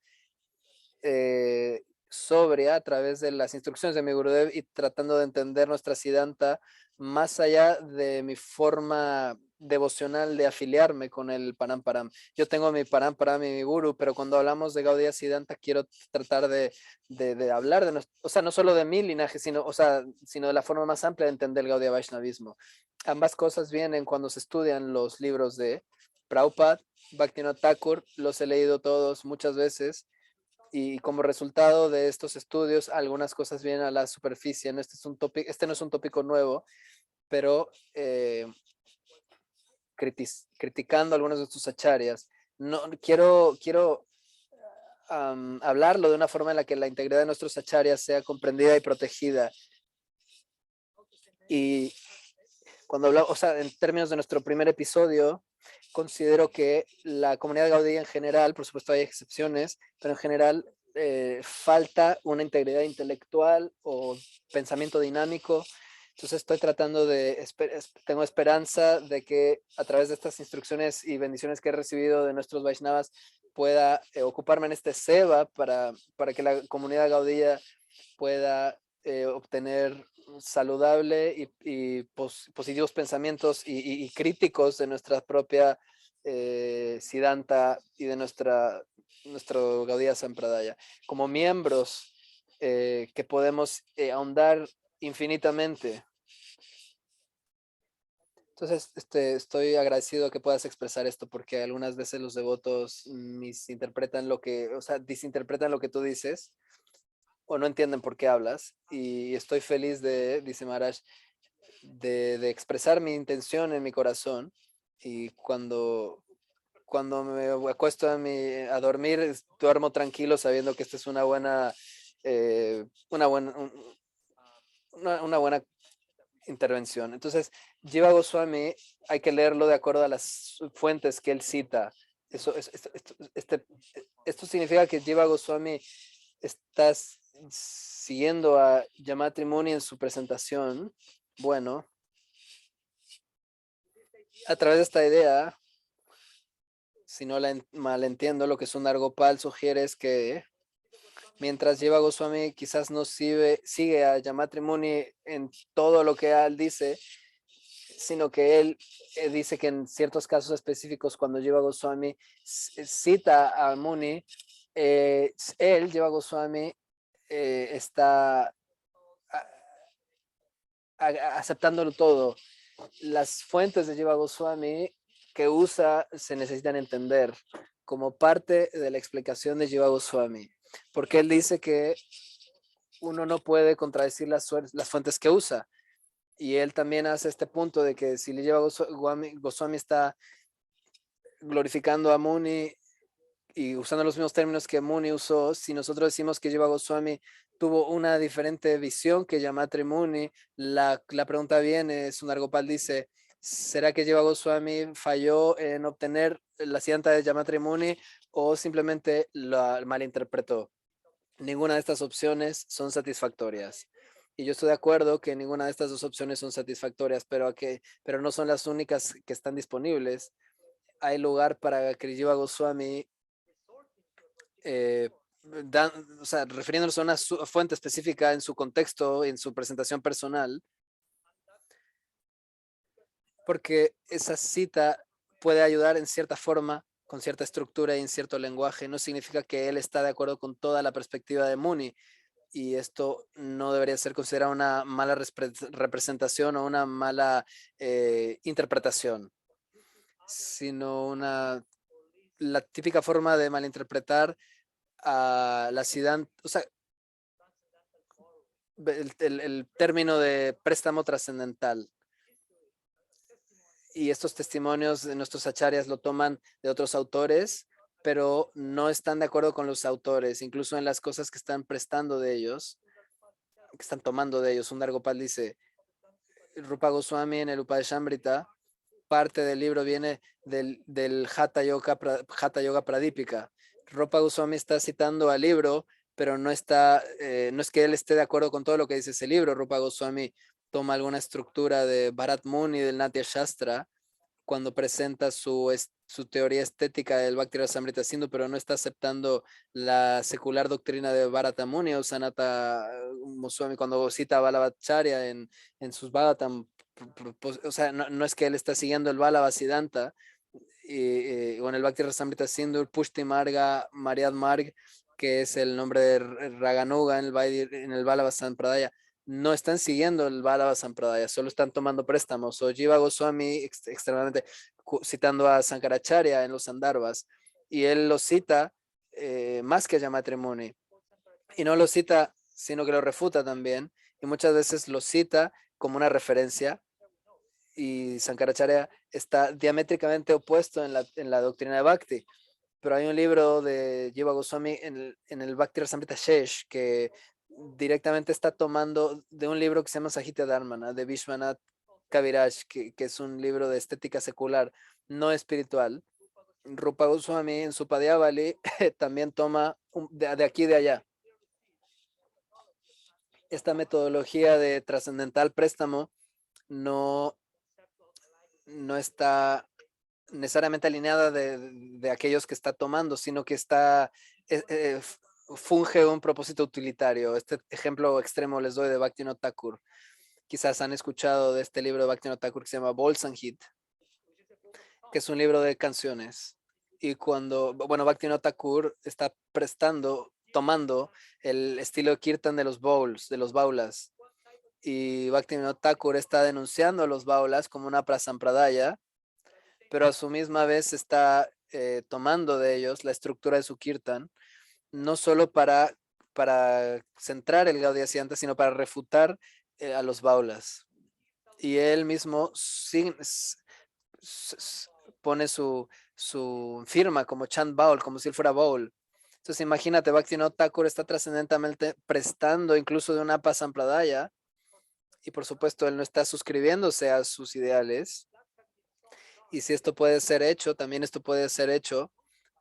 sobria a través de las instrucciones de mi Gurudev y tratando de entender nuestra Siddhanta más allá de mi forma devocional de afiliarme con el Paramparam. Yo tengo mi Paramparam y mi Guru, pero cuando hablamos de Gaudiya Siddhanta quiero tratar de hablar o sea, no solo de mi linaje, sino de la forma más amplia de entender el Gaudiya Vaishnavismo. Ambas cosas vienen cuando se estudian los libros de Prabhupada, Bhaktivinoda Thakur, los he leído todos muchas veces y como resultado de estos estudios, algunas cosas vienen a la superficie. ¿No? Este no es un tópico nuevo, pero criticando algunos de estos acharyas, no, quiero hablarlo de una forma en la que la integridad de nuestros acharyas sea comprendida y protegida. Y cuando hablamos, o sea, en términos de nuestro primer episodio, considero que la comunidad gaudí en general, por supuesto hay excepciones, pero en general falta una integridad intelectual o pensamiento dinámico. Entonces estoy tratando tengo esperanza de que a través de estas instrucciones y bendiciones que he recibido de nuestros Vaishnavas pueda ocuparme en este seva para que la comunidad gaudía pueda obtener saludable y positivos pensamientos y críticos de nuestra propia Siddhanta y de nuestro Gaudiya Sampradaya. Como miembros que podemos ahondar infinitamente. Entonces, estoy agradecido que puedas expresar esto porque algunas veces los devotos misinterpretan o sea, desinterpretan lo que tú dices o no entienden por qué hablas. Y estoy feliz dice Maharaj, de expresar mi intención en mi corazón. Y cuando cuando me acuesto a dormir, duermo tranquilo sabiendo que esta es una buena, una buena intervención. Entonces, Jiva Goswami hay que leerlo de acuerdo a las fuentes que él cita. Esto significa que Jiva Goswami está siguiendo a Yamatri Muni en su presentación. Bueno, a través de esta idea, si no la malentiendo, lo que Sundar Gopal sugiere es que mientras Jiva Goswami quizás no sigue a Yamatri Muni en todo lo que él dice, sino que él dice que en ciertos casos específicos, cuando Jiva Goswami cita a Muni, él, Jiva Goswami, está aceptándolo todo. Las fuentes de Jiva Goswami que usa se necesitan entender como parte de la explicación de Jiva Goswami, porque él dice que uno no puede contradecir las fuentes que usa. Y él también hace este punto de que si Jiva Goswami está glorificando a Muni y usando los mismos términos que Muni usó, si nosotros decimos que Jiva Goswami tuvo una diferente visión que Yamatri Muni, la pregunta viene, Sundar Gopal dice, ¿será que Jiva Goswami falló en obtener la siddhanta de Yamatri Muni o simplemente la malinterpretó? Ninguna de estas opciones son satisfactorias. Y yo estoy de acuerdo que ninguna de estas dos opciones son satisfactorias, pero no son las únicas que están disponibles. Hay lugar para que Jiva Goswami o sea, refiriéndose a una fuente específica en su contexto, en su presentación personal, porque esa cita puede ayudar en cierta forma, con cierta estructura y en cierto lenguaje. No significa que él está de acuerdo con toda la perspectiva de Muni, y esto no debería ser considerado una mala representación o una mala interpretación, sino la típica forma de malinterpretar a la Siddhanta, o sea, el término de préstamo trascendental. Y estos testimonios de nuestros acharyas lo toman de otros autores, pero no están de acuerdo con los autores, incluso en las cosas que están prestando de ellos, que están tomando de ellos. Sundar Gopal dice, Rupa Goswami en el Upadeshamrita, parte del libro viene del Hatha Yoga Pradipika. Rupa Goswami está citando al libro, pero no es que él esté de acuerdo con todo lo que dice ese libro. Rupa Goswami toma alguna estructura de Bharat Muni, del Natya Shastra, cuando presenta su teoría estética del Bhakti Rasamrita Sindhu, pero no está aceptando la secular doctrina de Bharata Muni o Sanata Goswami cuando cita a Balabhacharya en sus Bhagavatam. O sea, no es que él está siguiendo el Bala Siddhanta o en el Bhakti Rasamrita Sindhu, Pushti Marga, Mariad Marg, que es el nombre de Raganuga en el Bala Sampradaya. No están siguiendo el Bala Sampradaya, solo están tomando préstamos. O Jiva Goswami extremadamente citando a Sankaracharya en los Sandarbhas, y él lo cita más que a Yamatri Muni. Y no lo cita, sino que lo refuta también, y muchas veces lo cita como una referencia, y Sankaracharya está diamétricamente opuesto en la doctrina de Bhakti. Pero hay un libro de Jiva Goswami en el Bhakti Rasamrita Shesh que directamente está tomando de un libro que se llama Sahitya Dharmana de Vishwanath Kaviraj, que es un libro de estética secular, no espiritual. Rupa Goswami en su Padhyavali también toma de aquí y de allá. Esta metodología de trascendental préstamo no está necesariamente alineada de aquellos que está tomando, sino que funge un propósito utilitario. Este ejemplo extremo les doy de Bhaktivinoda Thakur. Quizás han escuchado de este libro de Bhaktivinoda Thakur que se llama Bol Sangeet, que es un libro de canciones. Y bueno, Bhaktivinoda Thakur está tomando el estilo kirtan de los bowls, de los baulas. Y Bhaktivinoda Thakur está denunciando a los baulas como una prasampradaya, pero a su misma vez está tomando de ellos la estructura de su kirtan, no solo para centrar el Gaudiya Siddhanta, sino para refutar a los baulas. Y él mismo pone su firma como Chand Baul, como si él fuera Baul. Entonces imagínate, Bhaktivinoda Thakur está trascendentalmente prestando incluso de una Pasampradaya, y por supuesto él no está suscribiéndose a sus ideales. Y si esto puede ser hecho, también esto puede ser hecho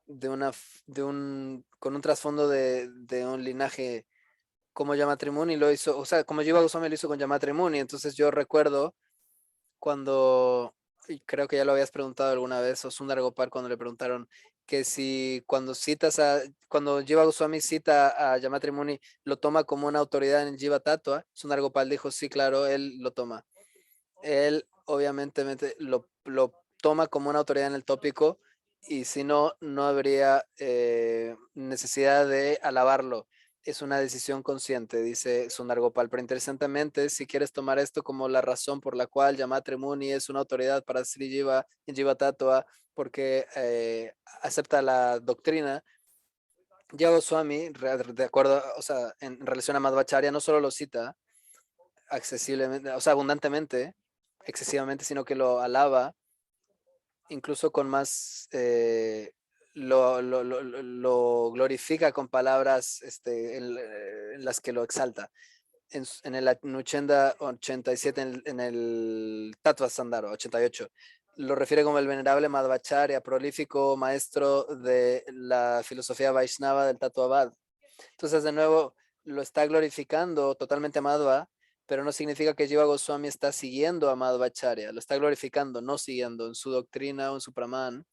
con un trasfondo de un linaje como Yamatrimuni lo hizo, o sea, como Jiva Goswami lo hizo con Yamatrimuni. Entonces yo recuerdo cuando, y creo que ya lo habías preguntado alguna vez, o Sundar Gopal, cuando le preguntaron que si cuando Jiva Goswami cita a Yamatrimuni, lo toma como una autoridad en Jiva Tattva, Sundar Gopal dijo, sí, claro, él lo toma. Él obviamente lo toma como una autoridad en el tópico, y si no, no habría necesidad de alabarlo. Es una decisión consciente, dice Sundar Gopal. Pero interesantemente, si quieres tomar esto como la razón por la cual Yamatri Muni es una autoridad para Sri Jiva en Jiva Tattva, porque acepta la doctrina, Jiva Goswami, de acuerdo, o sea, en relación a Madhvacharya, no solo lo cita accesiblemente, o sea, abundantemente, excesivamente, sino que lo alaba incluso con más, lo glorifica con palabras en las que lo exalta. En el Nuchenda 87, en el Tattva Sandaro 88, lo refiere como el venerable Madhvacharya, prolífico maestro de la filosofía Vaishnava del Tattva. Entonces, de nuevo, lo está glorificando totalmente a Madhva, pero no significa que Jiva Goswami está siguiendo a Madhvacharya, lo está glorificando, no siguiendo en su doctrina o en su Brahman,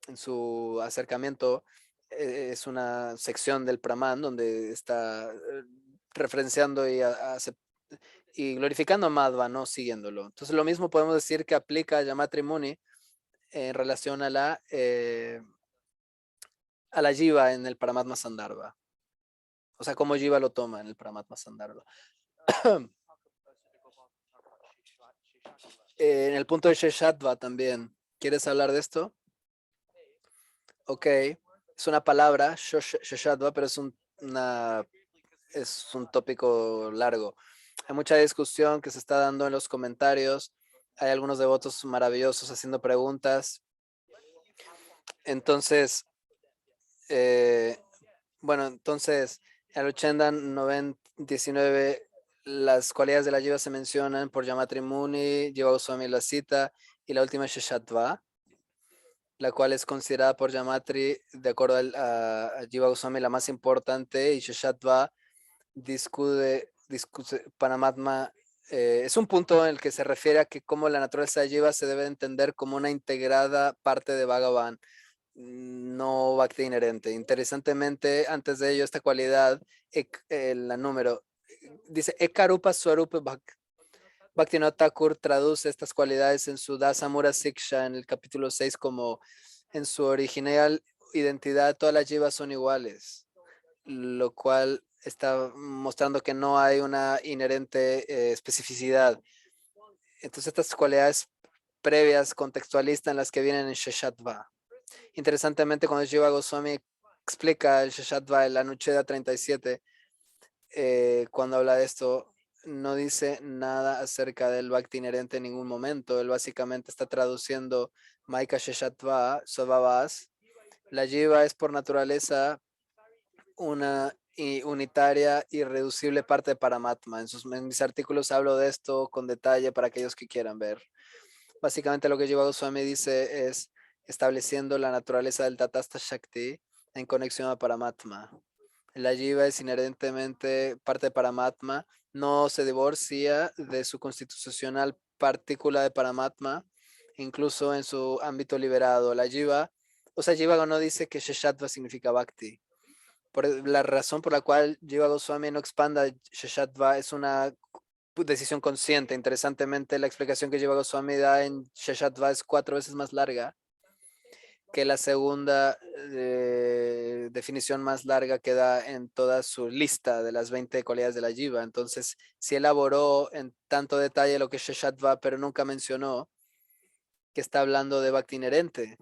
en su acercamiento. Es una sección del Brahman donde está referenciando y glorificando a Madhva, no siguiéndolo. Entonces, lo mismo podemos decir que aplica a Yamatri Muni en relación a la Jiva en el Paramatma Sandarbha. O sea, cómo Jiva lo toma en el Paramatma Sandarbha. En el punto de Sheshatva también. ¿Quieres hablar de esto? Ok. Es una palabra, Sheshatva, pero es un tópico largo. Hay mucha discusión que se está dando en los comentarios. Hay algunos devotos maravillosos haciendo preguntas. Entonces, eh, entonces, en el 80, 90, 19, las cualidades de la Jiva se mencionan por Yamatri Muni, Jiva Goswami la cita, y la última es Sheshatva, la cual es considerada por Yamatri, de acuerdo a Jiva Goswami, la más importante, y Sheshatva discute Paramatma. Es un punto en el que se refiere a que cómo la naturaleza de Jiva se debe entender como una integrada parte de Bhagavan, no Bhakti inherente. Interesantemente, antes de ello, esta cualidad, la número, dice Ekarupa Swarupa Bhaktivinoda Thakur traduce estas cualidades en su Dasamura Siksha en el capítulo 6 como en su original identidad todas las jivas son iguales, lo cual está mostrando que no hay una inherente especificidad. Entonces estas cualidades previas contextualistas en las que vienen en Sheshatva. Interesantemente, cuando Jiva Goswami explica el Sheshatva en la Anucheda 37, cuando habla de esto, no dice nada acerca del Bhakti inherente en ningún momento. Él básicamente está traduciendo Maika Sheshatva, Sobhavas. La Jiva es por naturaleza una unitaria, irreducible parte de Paramatma. En mis artículos hablo de esto con detalle para aquellos que quieran ver. Básicamente lo que Jiva Goswami dice es estableciendo la naturaleza del Tatastha Shakti en conexión a Paramatma. La Jiva es inherentemente parte de Paramatma, no se divorcia de su constitucional partícula de Paramatma, incluso en su ámbito liberado. La Jiva, o sea, Jiva no dice que Sheshatva significa Bhakti. La razón por la cual Jiva Goswami no expanda Sheshatva es una decisión consciente. Interesantemente, la explicación que Jiva Goswami da en Sheshatva es 4 veces más larga que la segunda definición más larga que da en toda su lista de las 20 cualidades de la Jiva. Entonces, si elaboró en tanto detalle lo que es Sheshatva, pero nunca mencionó que está hablando de Bhakti inherente.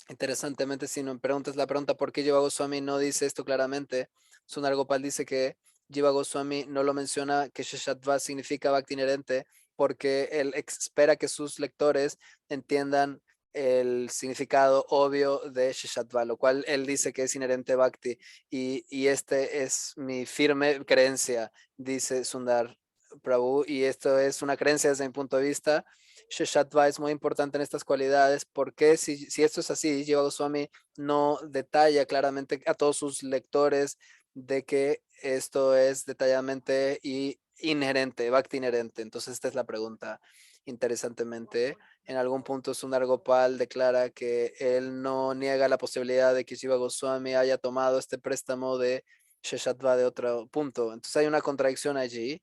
Interesantemente, si me preguntas la pregunta por qué Jiva Goswami no dice esto claramente, Sundar Gopal dice que Jiva Goswami no lo menciona, que Sheshatva significa Bhakti inherente, porque él espera que sus lectores entiendan el significado obvio de Sheshatva, lo cual él dice que es inherente a Bhakti, y este es mi firme creencia, dice Sundar Prabhu, y esto es una creencia desde mi punto de vista. Sheshatva es muy importante en estas cualidades, porque si esto es así, Jiva Goswami no detalla claramente a todos sus lectores de que esto es detalladamente y inherente, Bhakti inherente. Entonces esta es la pregunta. Interesantemente, en algún punto Sundar Gopal declara que él no niega la posibilidad de que Jiva Goswami haya tomado este préstamo de Sheshatva de otro punto. Entonces hay una contradicción allí,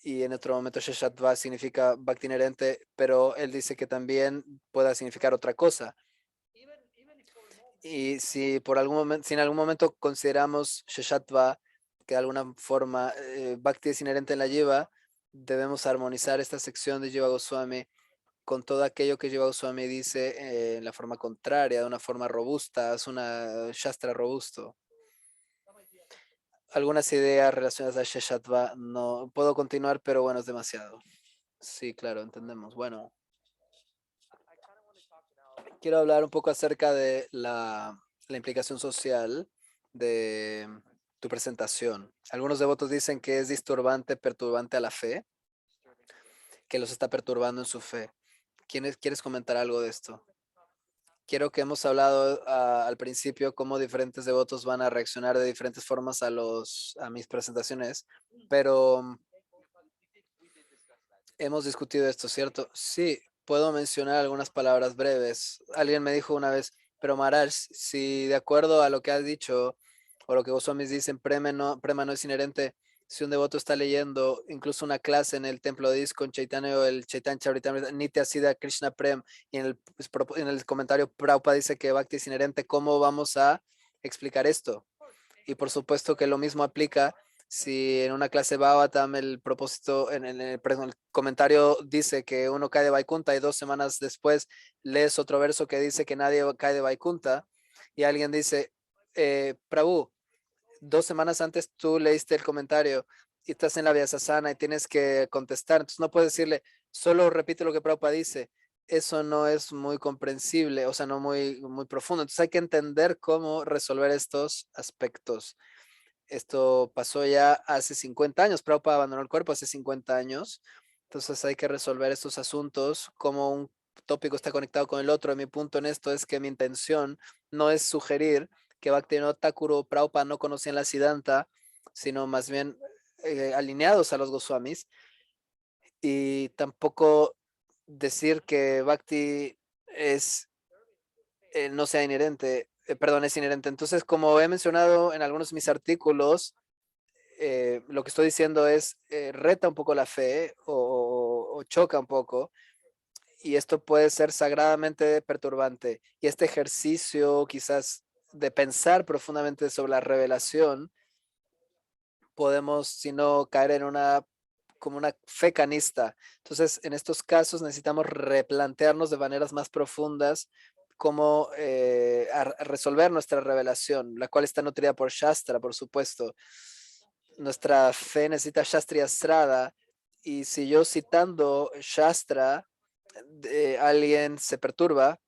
y en otro momento Sheshatva significa Bhakti inherente, pero él dice que también pueda significar otra cosa. Y si por algún momento, si en algún momento consideramos Sheshatva que de alguna forma Bhakti es inherente en la Jiva, debemos armonizar esta sección de Jiva Goswami con todo aquello que Jiva Goswami dice en la forma contraria, de una forma robusta, es una Shastra robusto. Algunas ideas relacionadas a Sheshatva, no puedo continuar, pero bueno, es demasiado. Sí, claro, entendemos. Bueno, quiero hablar un poco acerca de la implicación social de tu presentación. Algunos devotos dicen que es disturbante, perturbante a la fe, que los está perturbando en su fe. ¿Quieres comentar algo de esto? Quiero que hemos hablado al principio cómo diferentes devotos van a reaccionar de diferentes formas a mis presentaciones, pero hemos discutido esto, ¿cierto? Sí, puedo mencionar algunas palabras breves. Alguien me dijo una vez, pero Maharaj, si de acuerdo a lo que has dicho o lo que Goswamis dicen, prema no es inherente. Si un devoto está leyendo incluso una clase en el templo de ISKCON Chaitanya o el Chaitanya Charitamrita Nitya Siddha Krishna Prem, y en el comentario Prabhupada dice que Bhakti es inherente, ¿cómo vamos a explicar esto? Y por supuesto que lo mismo aplica si en una clase Bhavatam el propósito, el comentario dice que uno cae de Vaikunta y 2 semanas después lees otro verso que dice que nadie cae de Vaikunta, y alguien dice, Prabhu, 2 semanas antes tú leíste el comentario y estás en la Vyasasana y tienes que contestar. Entonces no puedes decirle, solo repite lo que Prabhupada dice. Eso no es muy comprensible, o sea, no muy profundo. Entonces hay que entender cómo resolver estos aspectos. Esto pasó ya hace 50 años. Prabhupada abandonó el cuerpo hace 50 años. Entonces hay que resolver estos asuntos, cómo un tópico está conectado con el otro. Mi punto en esto es que mi intención no es sugerir que Bhaktivinoda Thakur o Prabhupada no conocían la Siddhanta, sino más bien alineados a los Goswamis, y tampoco decir que Bhakti es, no sea inherente, perdón, es inherente. Entonces, como he mencionado en algunos de mis artículos, lo que estoy diciendo es, reta un poco la fe o choca un poco, y esto puede ser sagradamente perturbante. Y este ejercicio quizás de pensar profundamente sobre la revelación, podemos, si no, caer en como una fe canista. Entonces, en estos casos necesitamos replantearnos de maneras más profundas cómo a resolver nuestra revelación, la cual está nutrida por Shastra, por supuesto. Nuestra fe necesita Shastri Asrada, y si yo citando Shastra, alguien se perturba,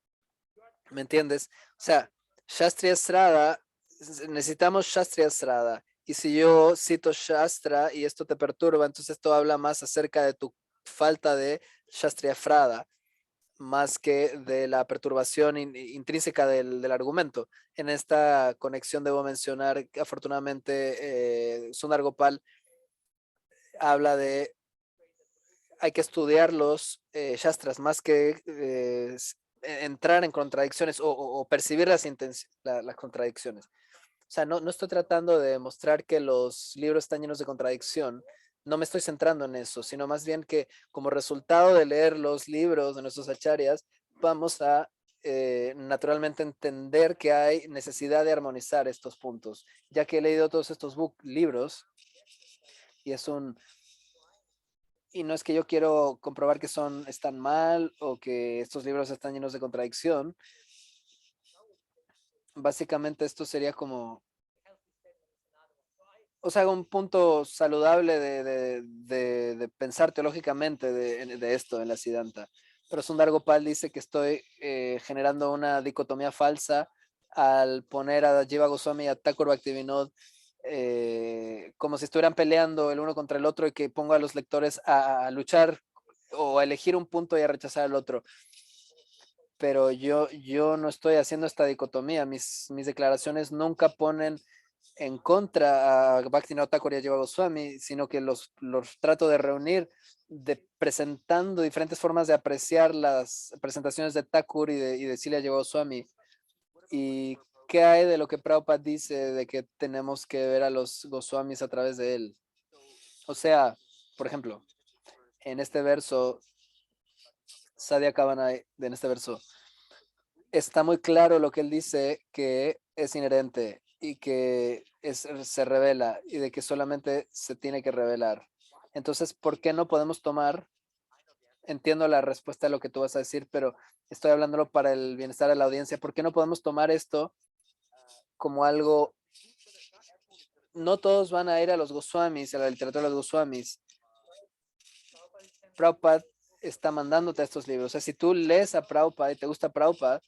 ¿me entiendes? O sea, Shastri Asrada, necesitamos Shastri Asrada. Y si yo cito Shastra y esto te perturba, entonces esto habla más acerca de tu falta de Shastri Asrada, más que de la perturbación intrínseca del argumento. En esta conexión debo mencionar que afortunadamente Sundar Gopal habla de hay que estudiar los Shastras más que entrar en contradicciones o percibir las contradicciones. O sea, no estoy tratando de demostrar que los libros están llenos de contradicción. No me estoy centrando en eso, sino más bien que como resultado de leer los libros de nuestros acharyas, vamos a naturalmente entender que hay necesidad de armonizar estos puntos. Ya que he leído todos estos libros, y y no es que yo quiero comprobar que están mal o que estos libros están llenos de contradicción. Básicamente esto sería como, o sea, un punto saludable de pensar teológicamente de esto en la Siddhanta. Pero Sundar Gopal dice que estoy generando una dicotomía falsa al poner a Jiva Goswami y a Thakur Bhaktivinoda como si estuvieran peleando el uno contra el otro y que ponga a los lectores a luchar o a elegir un punto y a rechazar al otro. Pero yo no estoy haciendo esta dicotomía. Mis declaraciones nunca ponen en contra a Bhaktivinoda Thakur y a Jiva Goswami, sino que los trato de reunir presentando diferentes formas de apreciar las presentaciones de Thakur y de Srila Jiva Goswami. ¿Y qué hay de lo que Prabhupada dice de que tenemos que ver a los Goswamis a través de él? O sea, por ejemplo, en este verso, Sadhya Kavanai, en este verso, está muy claro lo que él dice que es inherente y que se revela y de que solamente se tiene que revelar. Entonces, ¿por qué no podemos tomar? Entiendo la respuesta a lo que tú vas a decir, pero estoy hablándolo para el bienestar de la audiencia. ¿Por qué no podemos tomar esto como algo? No todos van a ir a los Goswamis, a la literatura de los Goswamis. Prabhupada está mandándote estos libros. O sea, si tú lees a Prabhupada y te gusta Prabhupada,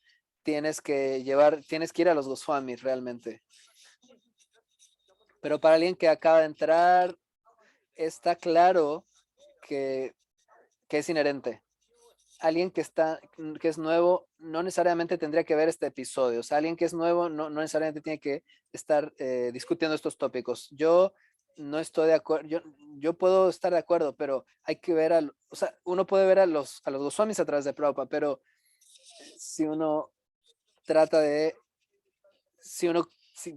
tienes que ir a los Goswamis realmente. Pero para alguien que acaba de entrar, está claro que es inherente. Alguien que es nuevo no necesariamente tendría que ver este episodio. O sea, alguien que es nuevo no necesariamente tiene que estar discutiendo estos tópicos. Yo no estoy de acuerdo, yo puedo estar de acuerdo, pero hay que ver o sea, uno puede ver a los Goswamis a través de Prabhupada, pero si uno trata de, si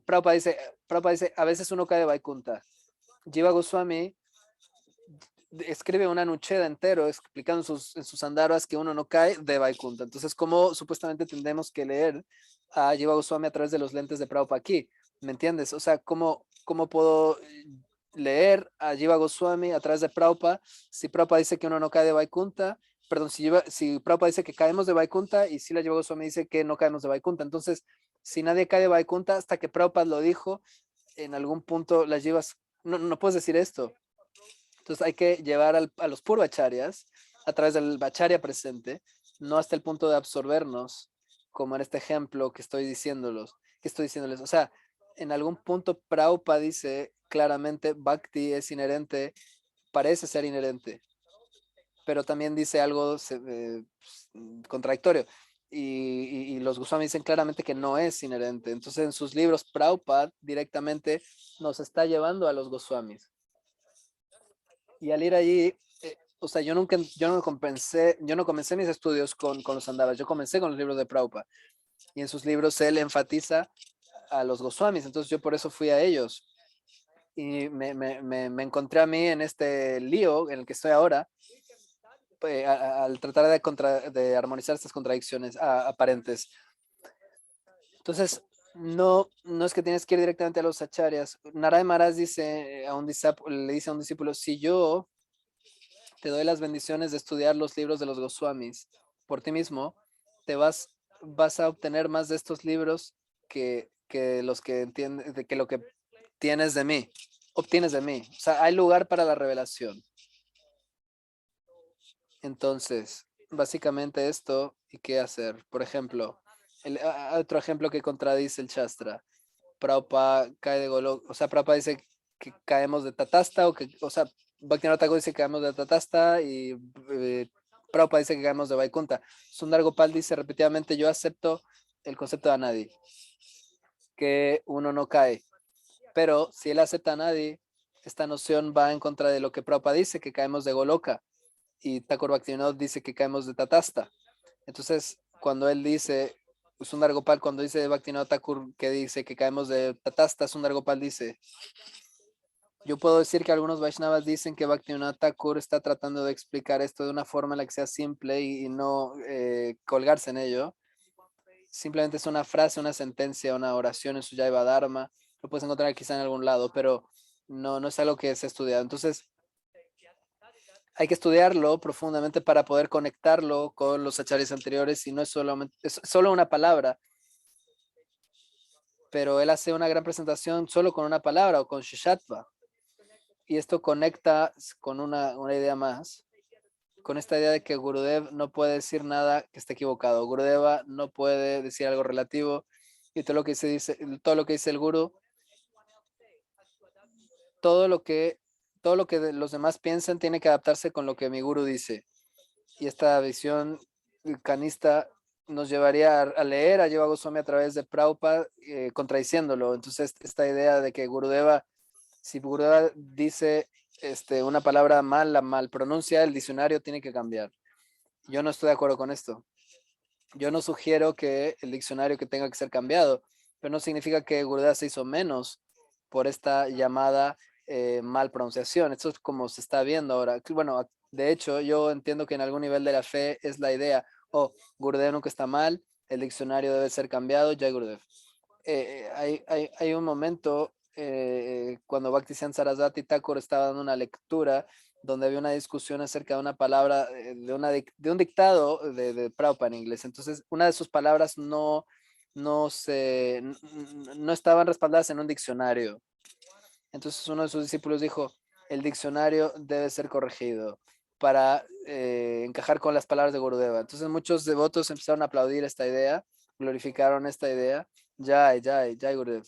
Prabhupada dice, a veces uno cae de Vaikunta. Jiva Goswami escribe una nucheda entero explicando en sus andaras que uno no cae de Vaikunta. Entonces, ¿cómo supuestamente tendremos que leer a Jiva Goswami a través de los lentes de Prabhupada aquí? ¿Me entiendes? O sea, ¿cómo puedo leer a Jiva Goswami a través de Prabhupada si Prabhupada dice que uno no cae de Vaikunta? Perdón, si Prabhupada dice que caemos de Vaikunta y si la Jiva Goswami dice que no caemos de Vaikunta. Entonces, si nadie cae de Vaikunta hasta que Prabhupada lo dijo, en algún punto las Jivas, no puedes decir esto. Entonces hay que llevar a los purvacharyas a través del bacharya presente, no hasta el punto de absorbernos, como en este ejemplo que estoy diciéndoles. O sea, en algún punto Prabhupada dice claramente Bhakti es inherente, parece ser inherente, pero también dice algo contradictorio. Y los Goswami dicen claramente que no es inherente. Entonces en sus libros Prabhupada directamente nos está llevando a los Goswamis. Y al ir allí, o sea, yo no comencé mis estudios con los Andavas, yo comencé con los libros de Prabhupada. Y en sus libros él enfatiza a los Goswamis, entonces yo por eso fui a ellos. Y me encontré a mí en este lío en el que estoy ahora, al tratar de armonizar estas contradicciones aparentes. Entonces, no es que tienes que ir directamente a los acharyas. Narad Maharaj dice le dice a un discípulo, si yo te doy las bendiciones de estudiar los libros de los Goswamis por ti mismo, vas a obtener más de estos libros que los que entiendes, que lo que tienes de mí, obtienes de mí. O sea, hay lugar para la revelación. Entonces, básicamente esto, ¿y qué hacer? Por ejemplo, otro ejemplo que contradice el Shastra. Prabhupada cae de Golok, o sea, Prabhupada dice que caemos de Tatasta, o sea, Bhaktivinoda Thakur dice que caemos de Tatasta y Prabhupada dice que caemos de Vaikunta. Sundar Gopal dice repetidamente, yo acepto el concepto de Anadi, que uno no cae, pero si él acepta a Anadi, esta noción va en contra de lo que Prabhupada dice, que caemos de Goloka, y Thakur Bhaktivinoda dice que caemos de Tatasta. Entonces, cuando él dice, Sundar Gopal, cuando dice Bhaktivinoda Thakur que dice que caemos de Tatasta, Sundar Gopal dice, yo puedo decir que algunos Vaishnavas dicen que Bhaktivinoda Thakur está tratando de explicar esto de una forma en la que sea simple y no colgarse en ello. Simplemente es una frase, una sentencia, una oración en su Yaiva Dharma. Lo puedes encontrar quizá en algún lado, pero no es algo que se ha estudiado. Entonces, hay que estudiarlo profundamente para poder conectarlo con los acharyas anteriores y no es solo una palabra, pero él hace una gran presentación solo con una palabra o con Shishatva. Y esto conecta con una idea más. con esta idea de que Gurudev no puede decir nada que esté equivocado. Gurudeva no puede decir algo relativo y todo lo que dice el Guru, todo lo que, los demás piensan tiene que adaptarse con lo que mi Guru dice. Y esta visión canista nos llevaría a leer a Jiva Goswami a través de Prabhupada, contradiciéndolo. Entonces, esta idea de que Gurudeva, si Gurudeva dice una palabra mal, la mal pronuncia, el diccionario tiene que cambiar. Yo no estoy de acuerdo con esto. Yo no sugiero que el diccionario que tenga que ser cambiado, pero no significa que Gurudeva se hizo menos por esta llamada mal pronunciación. Esto es como se está viendo ahora. Bueno, de hecho, yo entiendo que en algún nivel de la fe es la idea, Gurudeva nunca está mal, el diccionario debe ser cambiado, Jai Gurudev. Hay un momento cuando Bhaktisiddhanta Sarasvati Thakur estaba dando una lectura donde había una discusión acerca de una palabra, de un dictado de Prabhupada en inglés. Entonces, una de sus palabras no estaban respaldadas en un diccionario. Entonces, uno de sus discípulos dijo, el diccionario debe ser corregido para encajar con las palabras de Gurudeva. Entonces, muchos devotos empezaron a aplaudir esta idea, glorificaron esta idea. Jai, Jai, Jai Gurudev.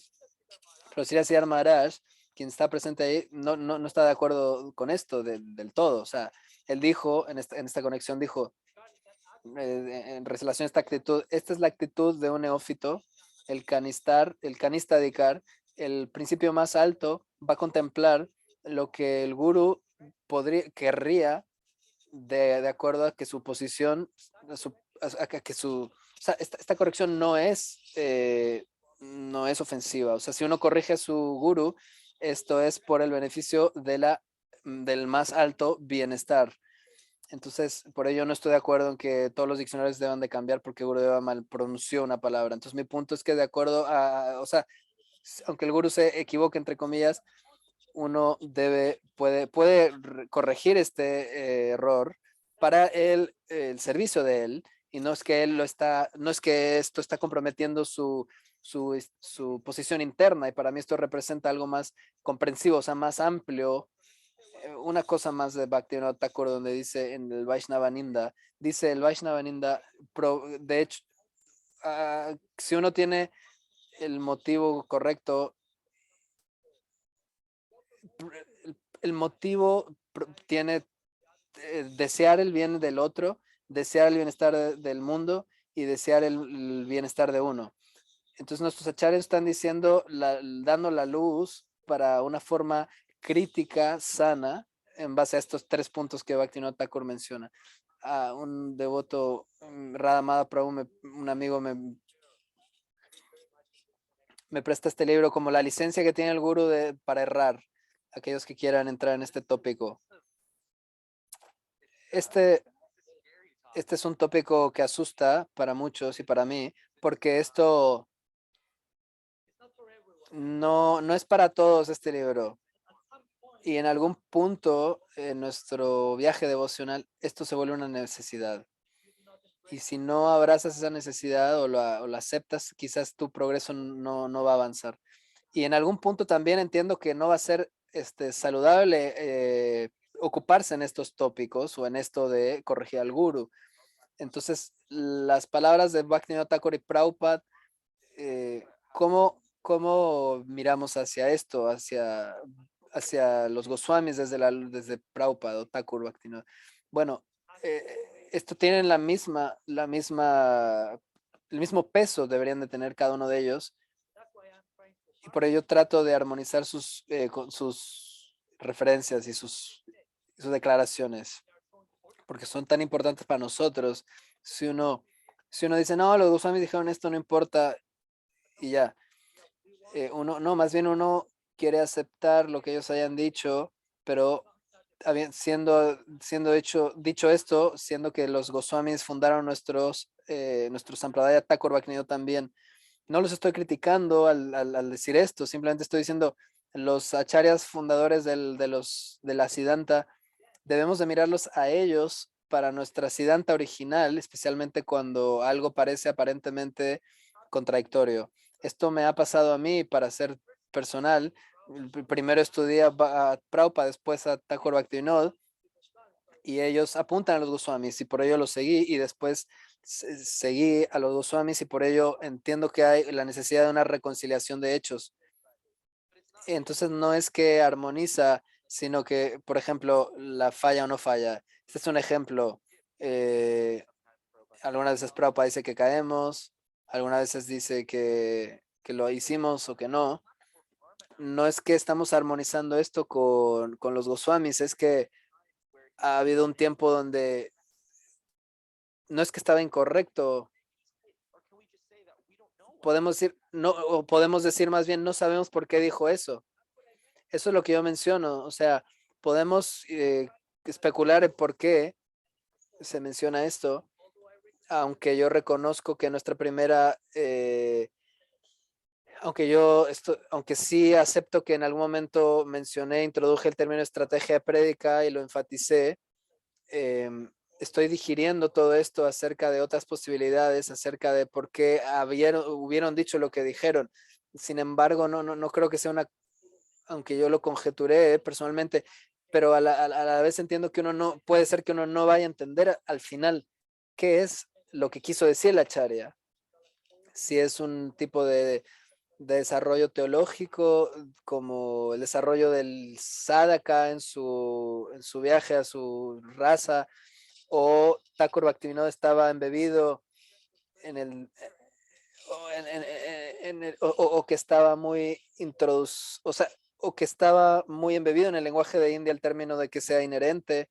Pero Sri Siddhar Maharaj, quien está presente ahí, no está de acuerdo con esto del todo. O sea, él dijo, en esta conexión, dijo, en relación a esta actitud, esta es la actitud de un neófito, el canista dedicar, el principio más alto va a contemplar lo que el guru querría de acuerdo a que su posición, o sea, esta corrección no es ofensiva. O sea, si uno corrige a su guru, esto es por el beneficio del más alto bienestar. Entonces, por ello no estoy de acuerdo en que todos los diccionarios deban de cambiar porque Gurudeva mal pronunció una palabra. Entonces, mi punto es que de acuerdo o sea, aunque el guru se equivoque, entre comillas, uno puede corregir este error para el servicio de él, y no es que no es que esto está comprometiendo su posición interna, y para mí esto representa algo más comprensivo, o sea, más amplio. Una cosa más de Bhaktivinoda Thakur, donde dice en el Vaishnava Ninda, dice el Vaishnava Ninda, de hecho, si uno tiene el motivo correcto, el motivo tiene desear el bien del otro, desear el bienestar del mundo y desear el bienestar de uno. Entonces nuestros acharyas están diciendo, dando la luz para una forma crítica, sana, en base a estos 3 puntos que Bhaktivinoda Thakur menciona. Un devoto, Radhamada Prabhu, un amigo me presta este libro como la licencia que tiene el guru para errar, aquellos que quieran entrar en este tópico. Este es un tópico que asusta para muchos y para mí, porque esto no es para todos este libro. Y en algún punto en nuestro viaje devocional, esto se vuelve una necesidad. Y si no abrazas esa necesidad o la aceptas, quizás tu progreso no va a avanzar. Y en algún punto también entiendo que no va a ser saludable ocuparse en estos tópicos o en esto de corregir al guru. Entonces, las palabras de Bhaktivinoda Thakur y Prabhupada, ¿cómo miramos hacia esto, hacia los Goswamis desde Prabhupada o Thakur Bhaktivinoda? Bueno, esto tienen el mismo peso deberían de tener cada uno de ellos, y por ello trato de armonizar sus referencias y sus declaraciones, porque son tan importantes para nosotros. Si uno dice, no, los Goswamis dijeron esto, no importa, y ya. Más bien uno quiere aceptar lo que ellos hayan dicho, pero dicho esto, siendo que los Goswamis fundaron nuestro Sampradaya Thakur Bhaktivinoda también, no los estoy criticando al decir esto, simplemente estoy diciendo, los acharyas fundadores de la Siddhanta, debemos de mirarlos a ellos para nuestra Siddhanta original, especialmente cuando algo parece aparentemente contradictorio. Esto me ha pasado a mí para ser personal. Primero estudié a Prabhupada, después a Thakur Bhaktivinoda, y ellos apuntan a los Goswamis y por ello los seguí y después seguí a los Goswamis y por ello entiendo que hay la necesidad de una reconciliación de hechos. Entonces no es que armoniza, sino que, por ejemplo, la falla o no falla. Este es un ejemplo. eh, Algunas veces Prabhupada dice que caemos, algunas veces dice que lo hicimos o que no. No es que estamos armonizando esto con los Goswamis, es que ha habido un tiempo donde no es que estaba incorrecto, podemos decir, no, o podemos decir más bien, no sabemos por qué dijo eso. Eso es lo que yo menciono, o sea, podemos especular en por qué se menciona esto, aunque yo reconozco que nuestra primera, aunque sí acepto que en algún momento mencioné, introduje el término estrategia de prédica y lo enfaticé, estoy digiriendo todo esto acerca de otras posibilidades, acerca de por qué hubieron dicho lo que dijeron. Sin embargo, no creo que sea una, aunque yo lo conjeturé personalmente, pero a la vez entiendo que uno no, puede ser que uno no vaya a entender al final qué es lo que quiso decir la charya. Si es un tipo de desarrollo teológico, como el desarrollo del sadhaka en su viaje a su raza, o Thakur Bhaktivinoda estaba embebido en el, o que estaba muy o sea, o que estaba muy embebido en el lenguaje de India el término de que sea inherente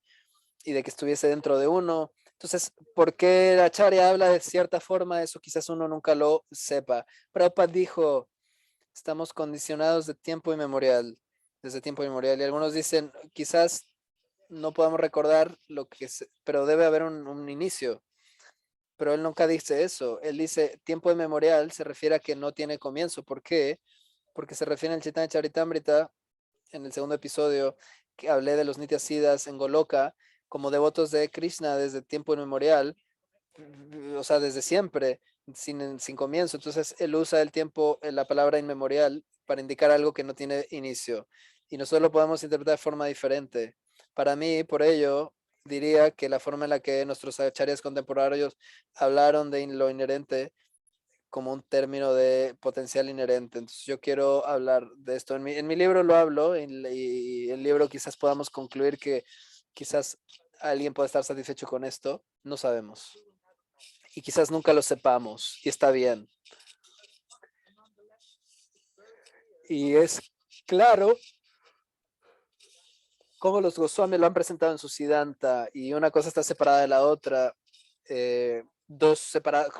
y de que estuviese dentro de uno. Entonces, ¿por qué la Acharya habla de cierta forma? Eso quizás uno nunca lo sepa. Prabhupada dijo, estamos condicionados de tiempo inmemorial, desde tiempo inmemorial. Y algunos dicen, quizás no podamos recordar lo que, pero debe haber un inicio. Pero él nunca dice eso. Él dice tiempo inmemorial, se refiere a que no tiene comienzo. ¿Por qué? Porque se refiere al Chaitanya Charitamrita, en el segundo episodio, que hablé de los Nityasidas en Goloka, como devotos de Krishna desde tiempo inmemorial, o sea, desde siempre, sin comienzo. Entonces, él usa el tiempo, la palabra inmemorial, para indicar algo que no tiene inicio. Y nosotros lo podemos interpretar de forma diferente. Para mí, por ello, diría que la forma en la que nuestros acharyas contemporáneos hablaron de lo inherente como un término de potencial inherente. Entonces, yo quiero hablar de esto. En mi libro lo hablo y el libro quizás podamos concluir que quizás alguien pueda estar satisfecho con esto. No sabemos y quizás nunca lo sepamos y está bien. Y es claro cómo los Goswami lo han presentado en su Siddhanta y una cosa está separada de la otra,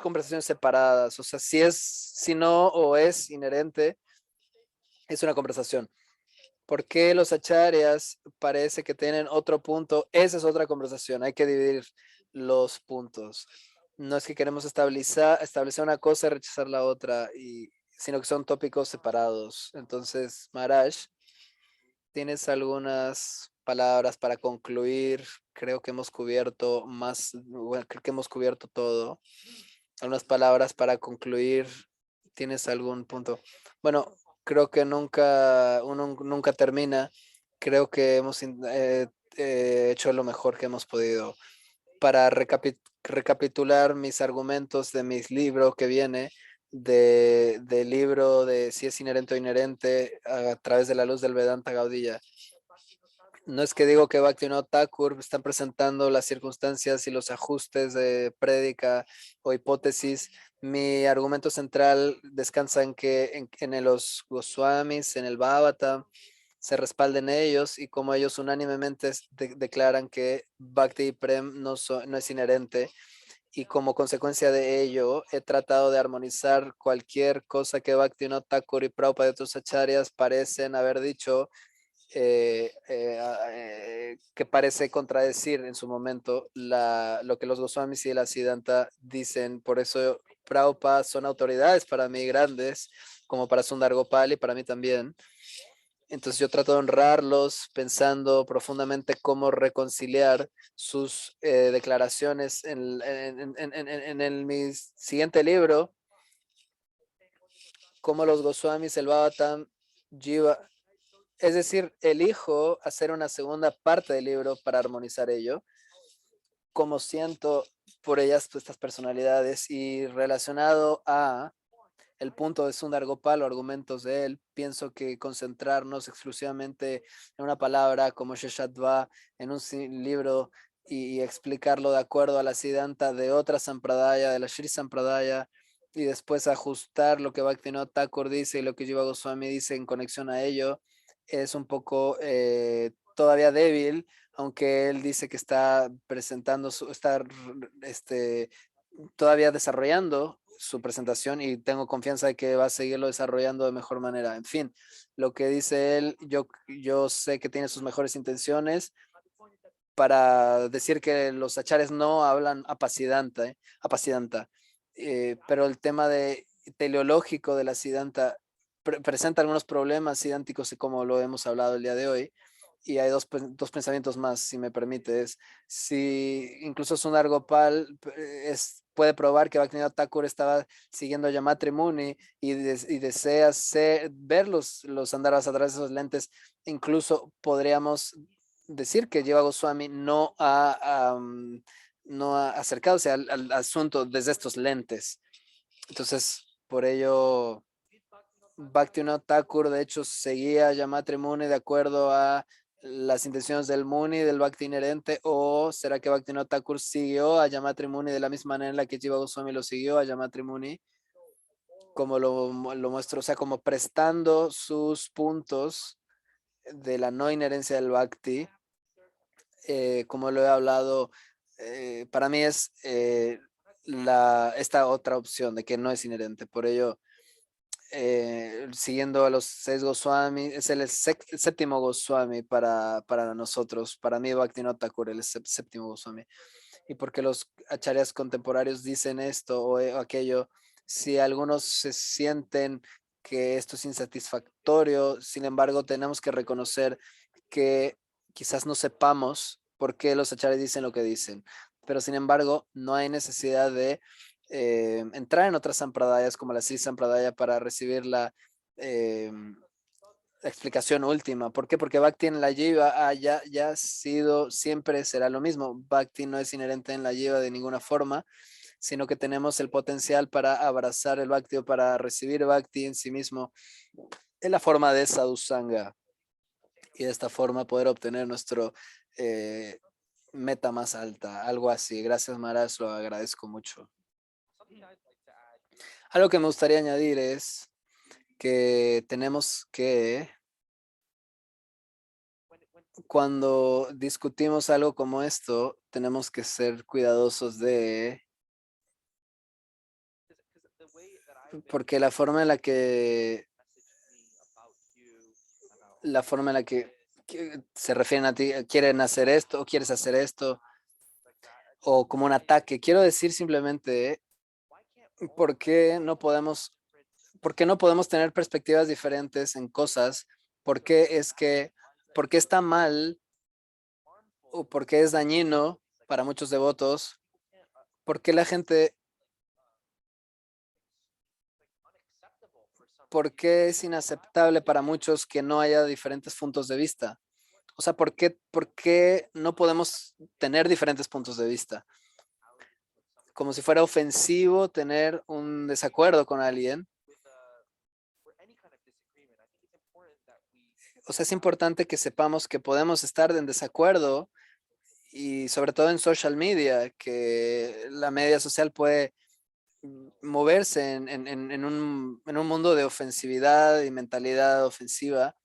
conversaciones separadas, o sea, si no o es inherente, es una conversación. ¿Por qué los acharyas parece que tienen otro punto? Esa es otra conversación, hay que dividir los puntos. No es que queremos establecer una cosa y rechazar la otra, sino que son tópicos separados. Entonces, Maharaj, ¿tienes algunas palabras para concluir? Creo que hemos cubierto bueno, creo que hemos cubierto todo. Algunas palabras para concluir. ¿Tienes algún punto? Bueno, creo que uno nunca termina. Creo que hemos hecho lo mejor que hemos podido. Para recapitular mis argumentos de mis libros que viene, del libro de si es inherente o inherente a través de la luz del Vedanta Gaudilla. No es que digo que Bhaktivinoda Thakur están presentando las circunstancias y los ajustes de prédica o hipótesis. Mi argumento central descansa en que en los Goswamis, en el Bhagavatam, se respalden ellos y como ellos unánimemente declaran que Bhakti y Prem no es inherente y como consecuencia de ello he tratado de armonizar cualquier cosa que Bhaktivinoda Thakur y Prabhupada de otros acharyas parecen haber dicho que parece contradecir en su momento lo que los Goswamis y la Siddhanta dicen. Por eso Prabhupada son autoridades para mí grandes, como para Sundar Gopal y para mí también. Entonces yo trato de honrarlos pensando profundamente cómo reconciliar sus declaraciones mi siguiente libro, cómo los Goswamis, el Bhagavatam, Jiva, es decir, elijo hacer una segunda parte del libro para armonizar ello. cómo siento por ellas, pues, estas personalidades, y relacionado a el punto de Sundar Gopal o argumentos de él, pienso que concentrarnos exclusivamente en una palabra como Sheshatva en un libro y explicarlo de acuerdo a la Siddhanta de otra Sampradaya, de la Sri Sampradaya, y después ajustar lo que Bhaktivinoda Thakur dice y lo que Jiva Goswami dice en conexión a ello, es un poco todavía débil, aunque él dice que está presentando, está todavía desarrollando su presentación y tengo confianza de que va a seguirlo desarrollando de mejor manera. En fin, lo que dice él, yo sé que tiene sus mejores intenciones para decir que los achares no hablan apacidanta, pero el tema teleológico de la siddhanta presenta algunos problemas sidánticos como lo hemos hablado el día de hoy. Y hay dos pensamientos más, si me permites. Si incluso Sundar Gopal puede probar que Bhaktivinoda Thakur estaba siguiendo a Yamatri Muni y desea ver los andaras a través de esos lentes, incluso podríamos decir que Jiva Goswami no ha acercado al asunto desde estos lentes. Entonces, por ello, Bhaktivinoda Thakur, de hecho, seguía a Yamatri Muni de acuerdo a las intenciones del Muni, del Bhakti inherente, o será que Bhaktivinoda Thakur siguió a Yamatri Muni de la misma manera en la que Jiva Goswami lo siguió a Yamatri Muni, como lo muestro, o sea, como prestando sus puntos de la no inherencia del Bhakti, como lo he hablado, para mí es esta otra opción de que no es inherente. Por ello, siguiendo a los 6 Goswami, es el séptimo Goswami para nosotros. Para mí, Bhaktivinoda Thakur, el séptimo Goswami. Y porque los acharyas contemporáneos dicen esto o aquello, si algunos se sienten que esto es insatisfactorio, sin embargo, tenemos que reconocer que quizás no sepamos por qué los acharyas dicen lo que dicen, pero sin embargo, no hay necesidad de entrar en otras sampradayas como la Sri Sampradaya para recibir la explicación última. ¿Por qué? Porque Bhakti en la Jiva ya ha sido, siempre será lo mismo. Bhakti no es inherente en la Jiva de ninguna forma, sino que tenemos el potencial para abrazar el Bhakti o para recibir Bhakti en sí mismo en la forma de sadhusanga, y de esta forma poder obtener nuestro meta más alta, algo así. Gracias, Maras, lo agradezco mucho. Algo que me gustaría añadir es que tenemos que, cuando discutimos algo como esto, tenemos que ser cuidadosos porque la forma en la que se refieren a ti, quieren hacer esto o quieres hacer esto, o como un ataque. Quiero decir simplemente, ¿por qué no podemos, por qué no podemos tener perspectivas diferentes en cosas? ¿Por qué por qué está mal o por qué es dañino para muchos devotos? ¿Por qué por qué es inaceptable para muchos que no haya diferentes puntos de vista? O sea, por qué no podemos tener diferentes puntos de vista? Como si fuera ofensivo tener un desacuerdo con alguien. O sea, es importante que sepamos que podemos estar en desacuerdo, y sobre todo en social media, que la media social puede moverse en un mundo de ofensividad y mentalidad ofensiva.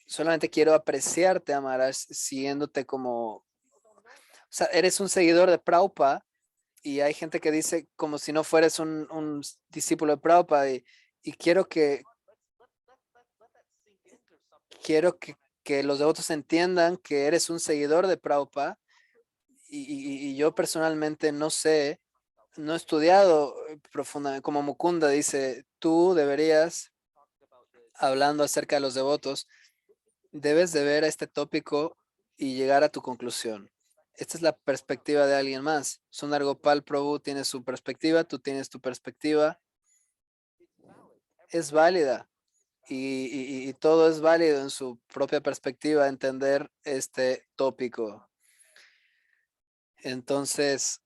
Solamente quiero apreciarte, Amaras, siguiéndote como, o sea, eres un seguidor de Prabhupada, y hay gente que dice como si no fueras un discípulo de Prabhupada, y quiero que los devotos entiendan que eres un seguidor de Prabhupada, y yo personalmente no sé, no he estudiado profundamente, como Mukunda dice, tú deberías, hablando acerca de los devotos, debes de ver a este tópico y llegar a tu conclusión. Esta es la perspectiva de alguien más. Sundar Gopal Prabhu tiene su perspectiva, tú tienes tu perspectiva, es válida, y todo es válido en su propia perspectiva entender este tópico. Entonces,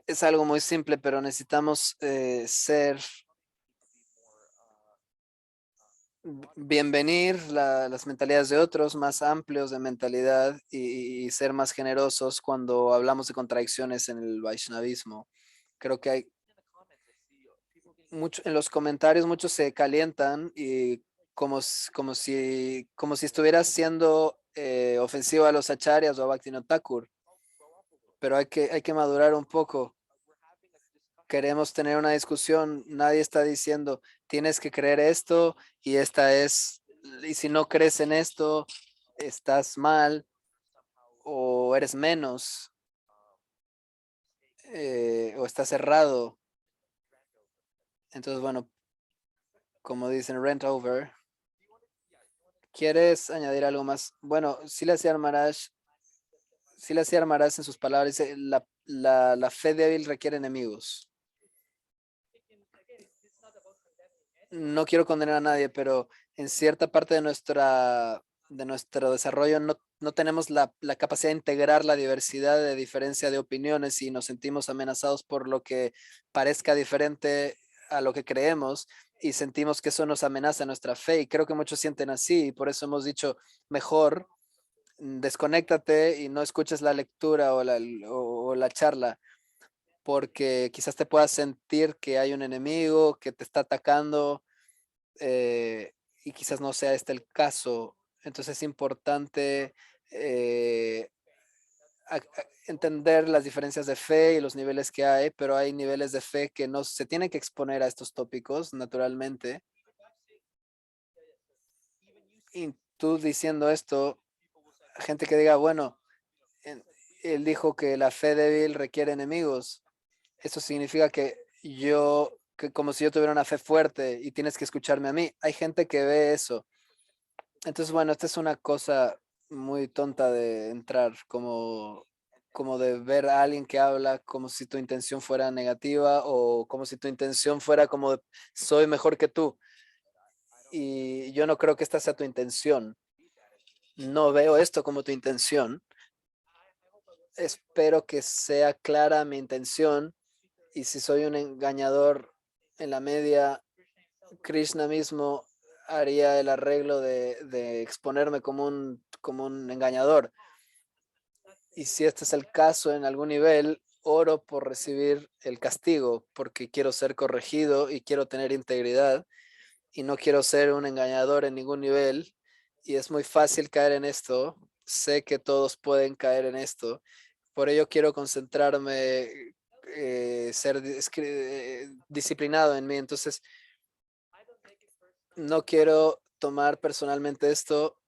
es algo muy simple, pero necesitamos ser bienvenir las mentalidades de otros, más amplios de mentalidad y ser más generosos cuando hablamos de contradicciones en el Vaishnavismo. Creo que hay mucho, en los comentarios muchos se calientan y como si estuvieras siendo ofensivo a los acharyas o a Bhaktivinoda Thakur, pero hay que madurar un poco. Queremos tener una discusión, nadie está diciendo tienes que creer esto y si no crees en esto, estás mal o eres menos o estás cerrado. Entonces, bueno, como dicen, rent over. ¿Quieres añadir algo más? Bueno, Silas Maharaj en sus palabras dice, la fe débil requiere enemigos. No quiero condenar a nadie, pero en cierta parte de nuestro desarrollo no tenemos la capacidad de integrar la diversidad de diferencia de opiniones y nos sentimos amenazados por lo que parezca diferente a lo que creemos y sentimos que eso nos amenaza nuestra fe y creo que muchos sienten así y por eso hemos dicho mejor desconéctate y no escuches la lectura o la charla porque quizás te puedas sentir que hay un enemigo que te está atacando y quizás no sea este el caso. Entonces es importante eh, entender las diferencias de fe y los niveles que hay, pero hay niveles de fe que no se tienen que exponer a estos tópicos naturalmente. Y tú diciendo esto, gente que diga, bueno, él dijo que la fe débil requiere enemigos. Eso significa que como si yo tuviera una fe fuerte y tienes que escucharme a mí. Hay gente que ve eso. Entonces, bueno, esta es una cosa muy tonta de entrar, como de ver a alguien que habla como si tu intención fuera negativa o como si tu intención fuera como soy mejor que tú. Y yo no creo que esta sea tu intención. No veo esto como tu intención. Espero que sea clara mi intención y si soy un engañador en la media, Krishna mismo haría el arreglo de exponerme como un engañador. Y si este es el caso en algún nivel, oro por recibir el castigo, porque quiero ser corregido y quiero tener integridad y no quiero ser un engañador en ningún nivel. Y es muy fácil caer en esto. Sé que todos pueden caer en esto. Por ello quiero concentrarme, ser disciplinado en mí. Entonces, no quiero tomar personalmente esto,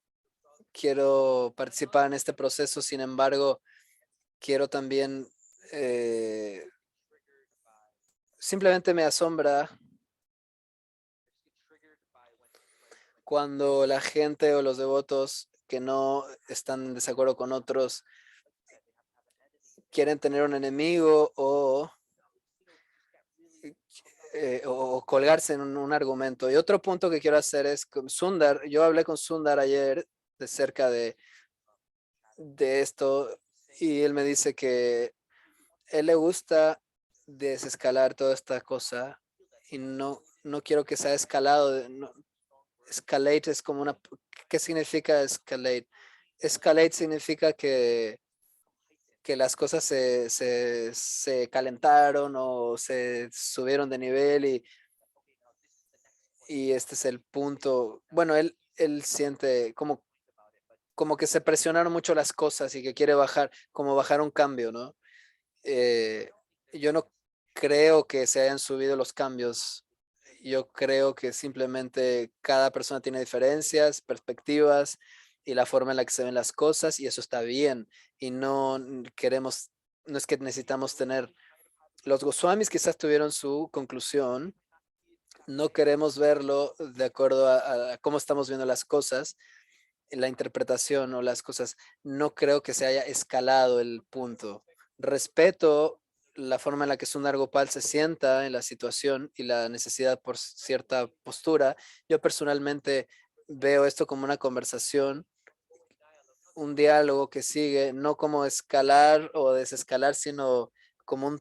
quiero participar en este proceso, sin embargo, quiero también, eh, simplemente me asombra cuando la gente o los devotos que no están en desacuerdo con otros quieren tener un enemigo o colgarse en un argumento. Y otro punto que quiero hacer es con Sundar. Yo hablé con Sundar ayer de cerca de esto y él me dice que él le gusta desescalar toda esta cosa y no quiero que sea escalado. Escalate es como una... ¿Qué significa escalate? Escalate significa que las cosas se calentaron o se subieron de nivel y este es el punto. Bueno, él siente como que se presionaron mucho las cosas y que quiere bajar, como bajar un cambio, ¿no? Yo no creo que se hayan subido los cambios. Yo creo que simplemente cada persona tiene diferencias, perspectivas y la forma en la que se ven las cosas y eso está bien. Y no es que necesitamos tener, los Goswamis quizás tuvieron su conclusión, no queremos verlo de acuerdo a cómo estamos viendo las cosas, la interpretación o las cosas. No creo que se haya escalado el punto. Respeto la forma en la que Sundar Gopal se sienta en la situación y la necesidad por cierta postura. Yo personalmente veo esto como una conversación un diálogo que sigue, no como escalar o desescalar, sino como,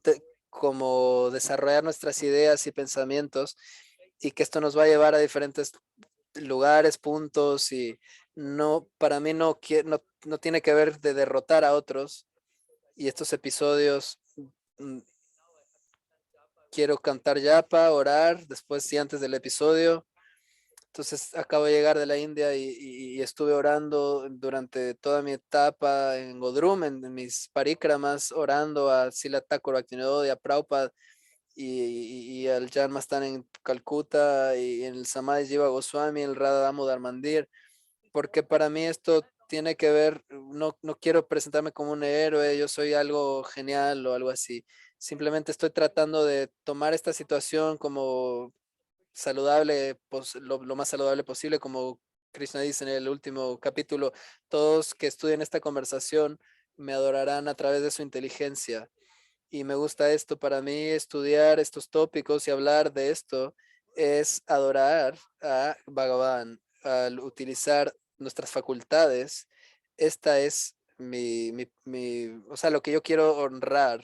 como desarrollar nuestras ideas y pensamientos, y que esto nos va a llevar a diferentes lugares, puntos, y no, para mí no tiene que ver de derrotar a otros. Y estos episodios, mm, quiero cantar yapa, orar, después y antes del episodio. Entonces acabo de llegar de la India y estuve orando durante toda mi etapa en Godrum, en mis parikramas, orando a Srila Thakur Bhaktivinoda y a Prabhupada y al Jan Mastan en Calcuta y en el Samadhi Jiva Goswami, el Radha Damodar Mandir, porque para mí esto tiene que ver, no quiero presentarme como un héroe, yo soy algo genial o algo así. Simplemente estoy tratando de tomar esta situación como saludable, lo más saludable posible, como Krishna dice en el último capítulo, todos que estudien esta conversación me adorarán a través de su inteligencia. Y me gusta esto, para mí estudiar estos tópicos y hablar de esto es adorar a Bhagavan al utilizar nuestras facultades. Esta es o sea, lo que yo quiero honrar,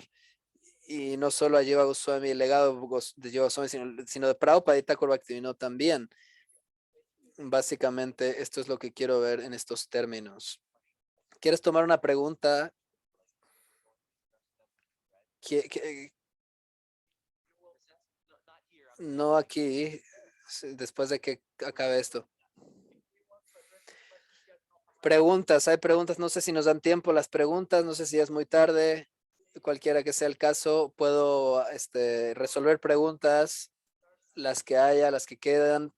y no solo a Jiva Goswami, el legado de Jiva Goswami, sino de Prabhupada y Thakur Bhaktivinoda también. Básicamente, esto es lo que quiero ver en estos términos. ¿Quieres tomar una pregunta? No aquí, después de que acabe esto. Preguntas, hay preguntas, no sé si nos dan tiempo las preguntas, no sé si es muy tarde, cualquiera que sea el caso, puedo resolver preguntas, las que haya, las que quedan,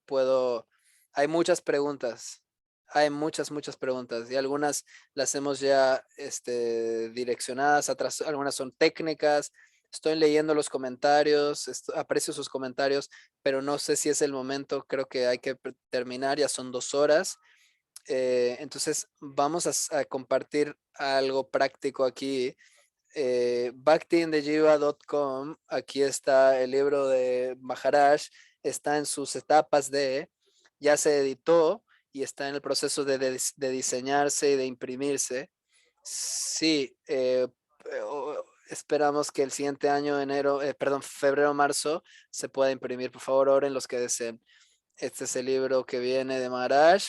hay muchas preguntas, hay muchas preguntas y algunas las hemos ya direccionadas, algunas son técnicas. Estoy leyendo los comentarios, aprecio sus comentarios, pero no sé si es el momento, creo que hay que terminar, ya son 2 horas. Entonces vamos a compartir algo práctico aquí. Bhaktiinthejiva.com, aquí está el libro de Maharaj, está en sus etapas ya se editó y está en el proceso de diseñarse y de imprimirse. Sí, esperamos que el siguiente año, febrero, marzo, se pueda imprimir. Por favor, oren los que deseen. Este es el libro que viene de Maharaj.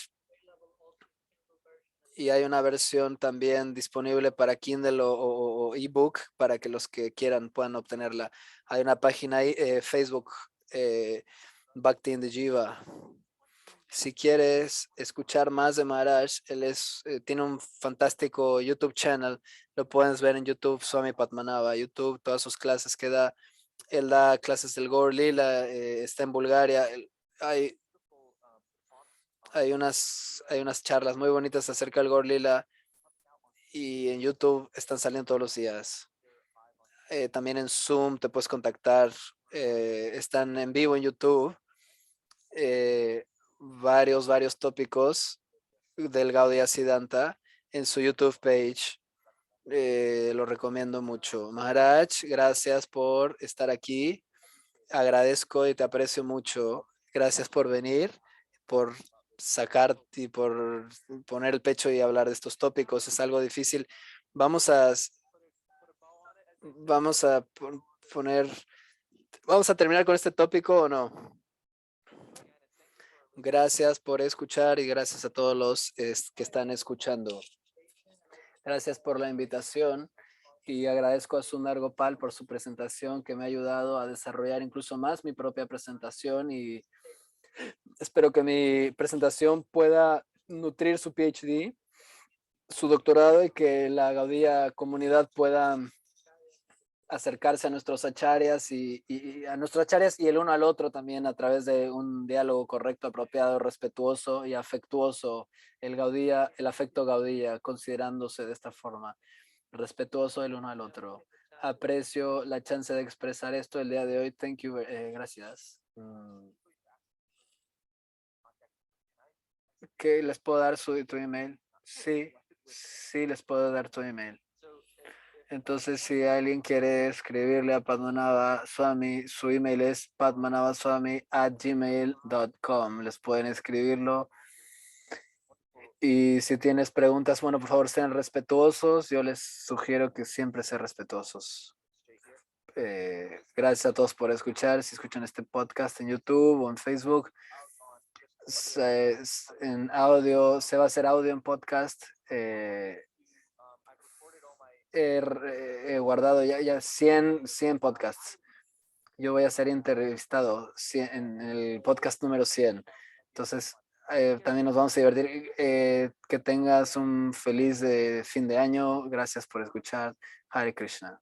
Y hay una versión también disponible para Kindle o ebook para que los que quieran puedan obtenerla. Hay una página ahí, Facebook, Bhakti in the Jiva. Si quieres escuchar más de Maharaj, tiene un fantástico YouTube channel. Lo puedes ver en YouTube, Swami Padmanabha. YouTube, todas sus clases que da. Él da clases del Gaur Lila, está en Bulgaria. Hay hay unas charlas muy bonitas acerca del Gaur Lila y en YouTube están saliendo todos los días. También en Zoom te puedes contactar. Están en vivo en YouTube. Varios tópicos del Gaudiya Siddhanta en su YouTube page. Lo recomiendo mucho. Maharaj, gracias por estar aquí. Agradezco y te aprecio mucho. Gracias por venir, por sacar y por poner el pecho y hablar de estos tópicos. Es algo difícil. Vamos a, vamos a poner, vamos a terminar con este tópico o no. Gracias por escuchar y gracias a todos los que están escuchando. Gracias por la invitación y agradezco a Sundar Gopal por su presentación que me ha ayudado a desarrollar incluso más mi propia presentación, y espero que mi presentación pueda nutrir su PhD, su doctorado, y que la Gaudiya comunidad pueda acercarse a nuestros acharyas y a nuestros acharyas y el uno al otro también a través de un diálogo correcto, apropiado, respetuoso y afectuoso. El afecto Gaudiya, considerándose de esta forma, respetuoso el uno al otro. Aprecio la chance de expresar esto el día de hoy. Thank you. Gracias. ¿Qué les puedo dar tu email? Sí, sí les puedo dar tu email. Entonces, si alguien quiere escribirle a Padmanabha Swami, su email es padmanabhaswami@gmail.com. Les pueden escribirlo Y si tienes preguntas, bueno, por favor sean respetuosos. Yo les sugiero que siempre sean respetuosos. Gracias a todos por escuchar. Si escuchan este podcast en YouTube o en Facebook, en audio, se va a hacer audio en podcast. He guardado ya 100 podcasts. Yo voy a ser entrevistado en el podcast número 100. Entonces, también nos vamos a divertir. Que tengas un feliz fin de año. Gracias por escuchar. Hare Krishna.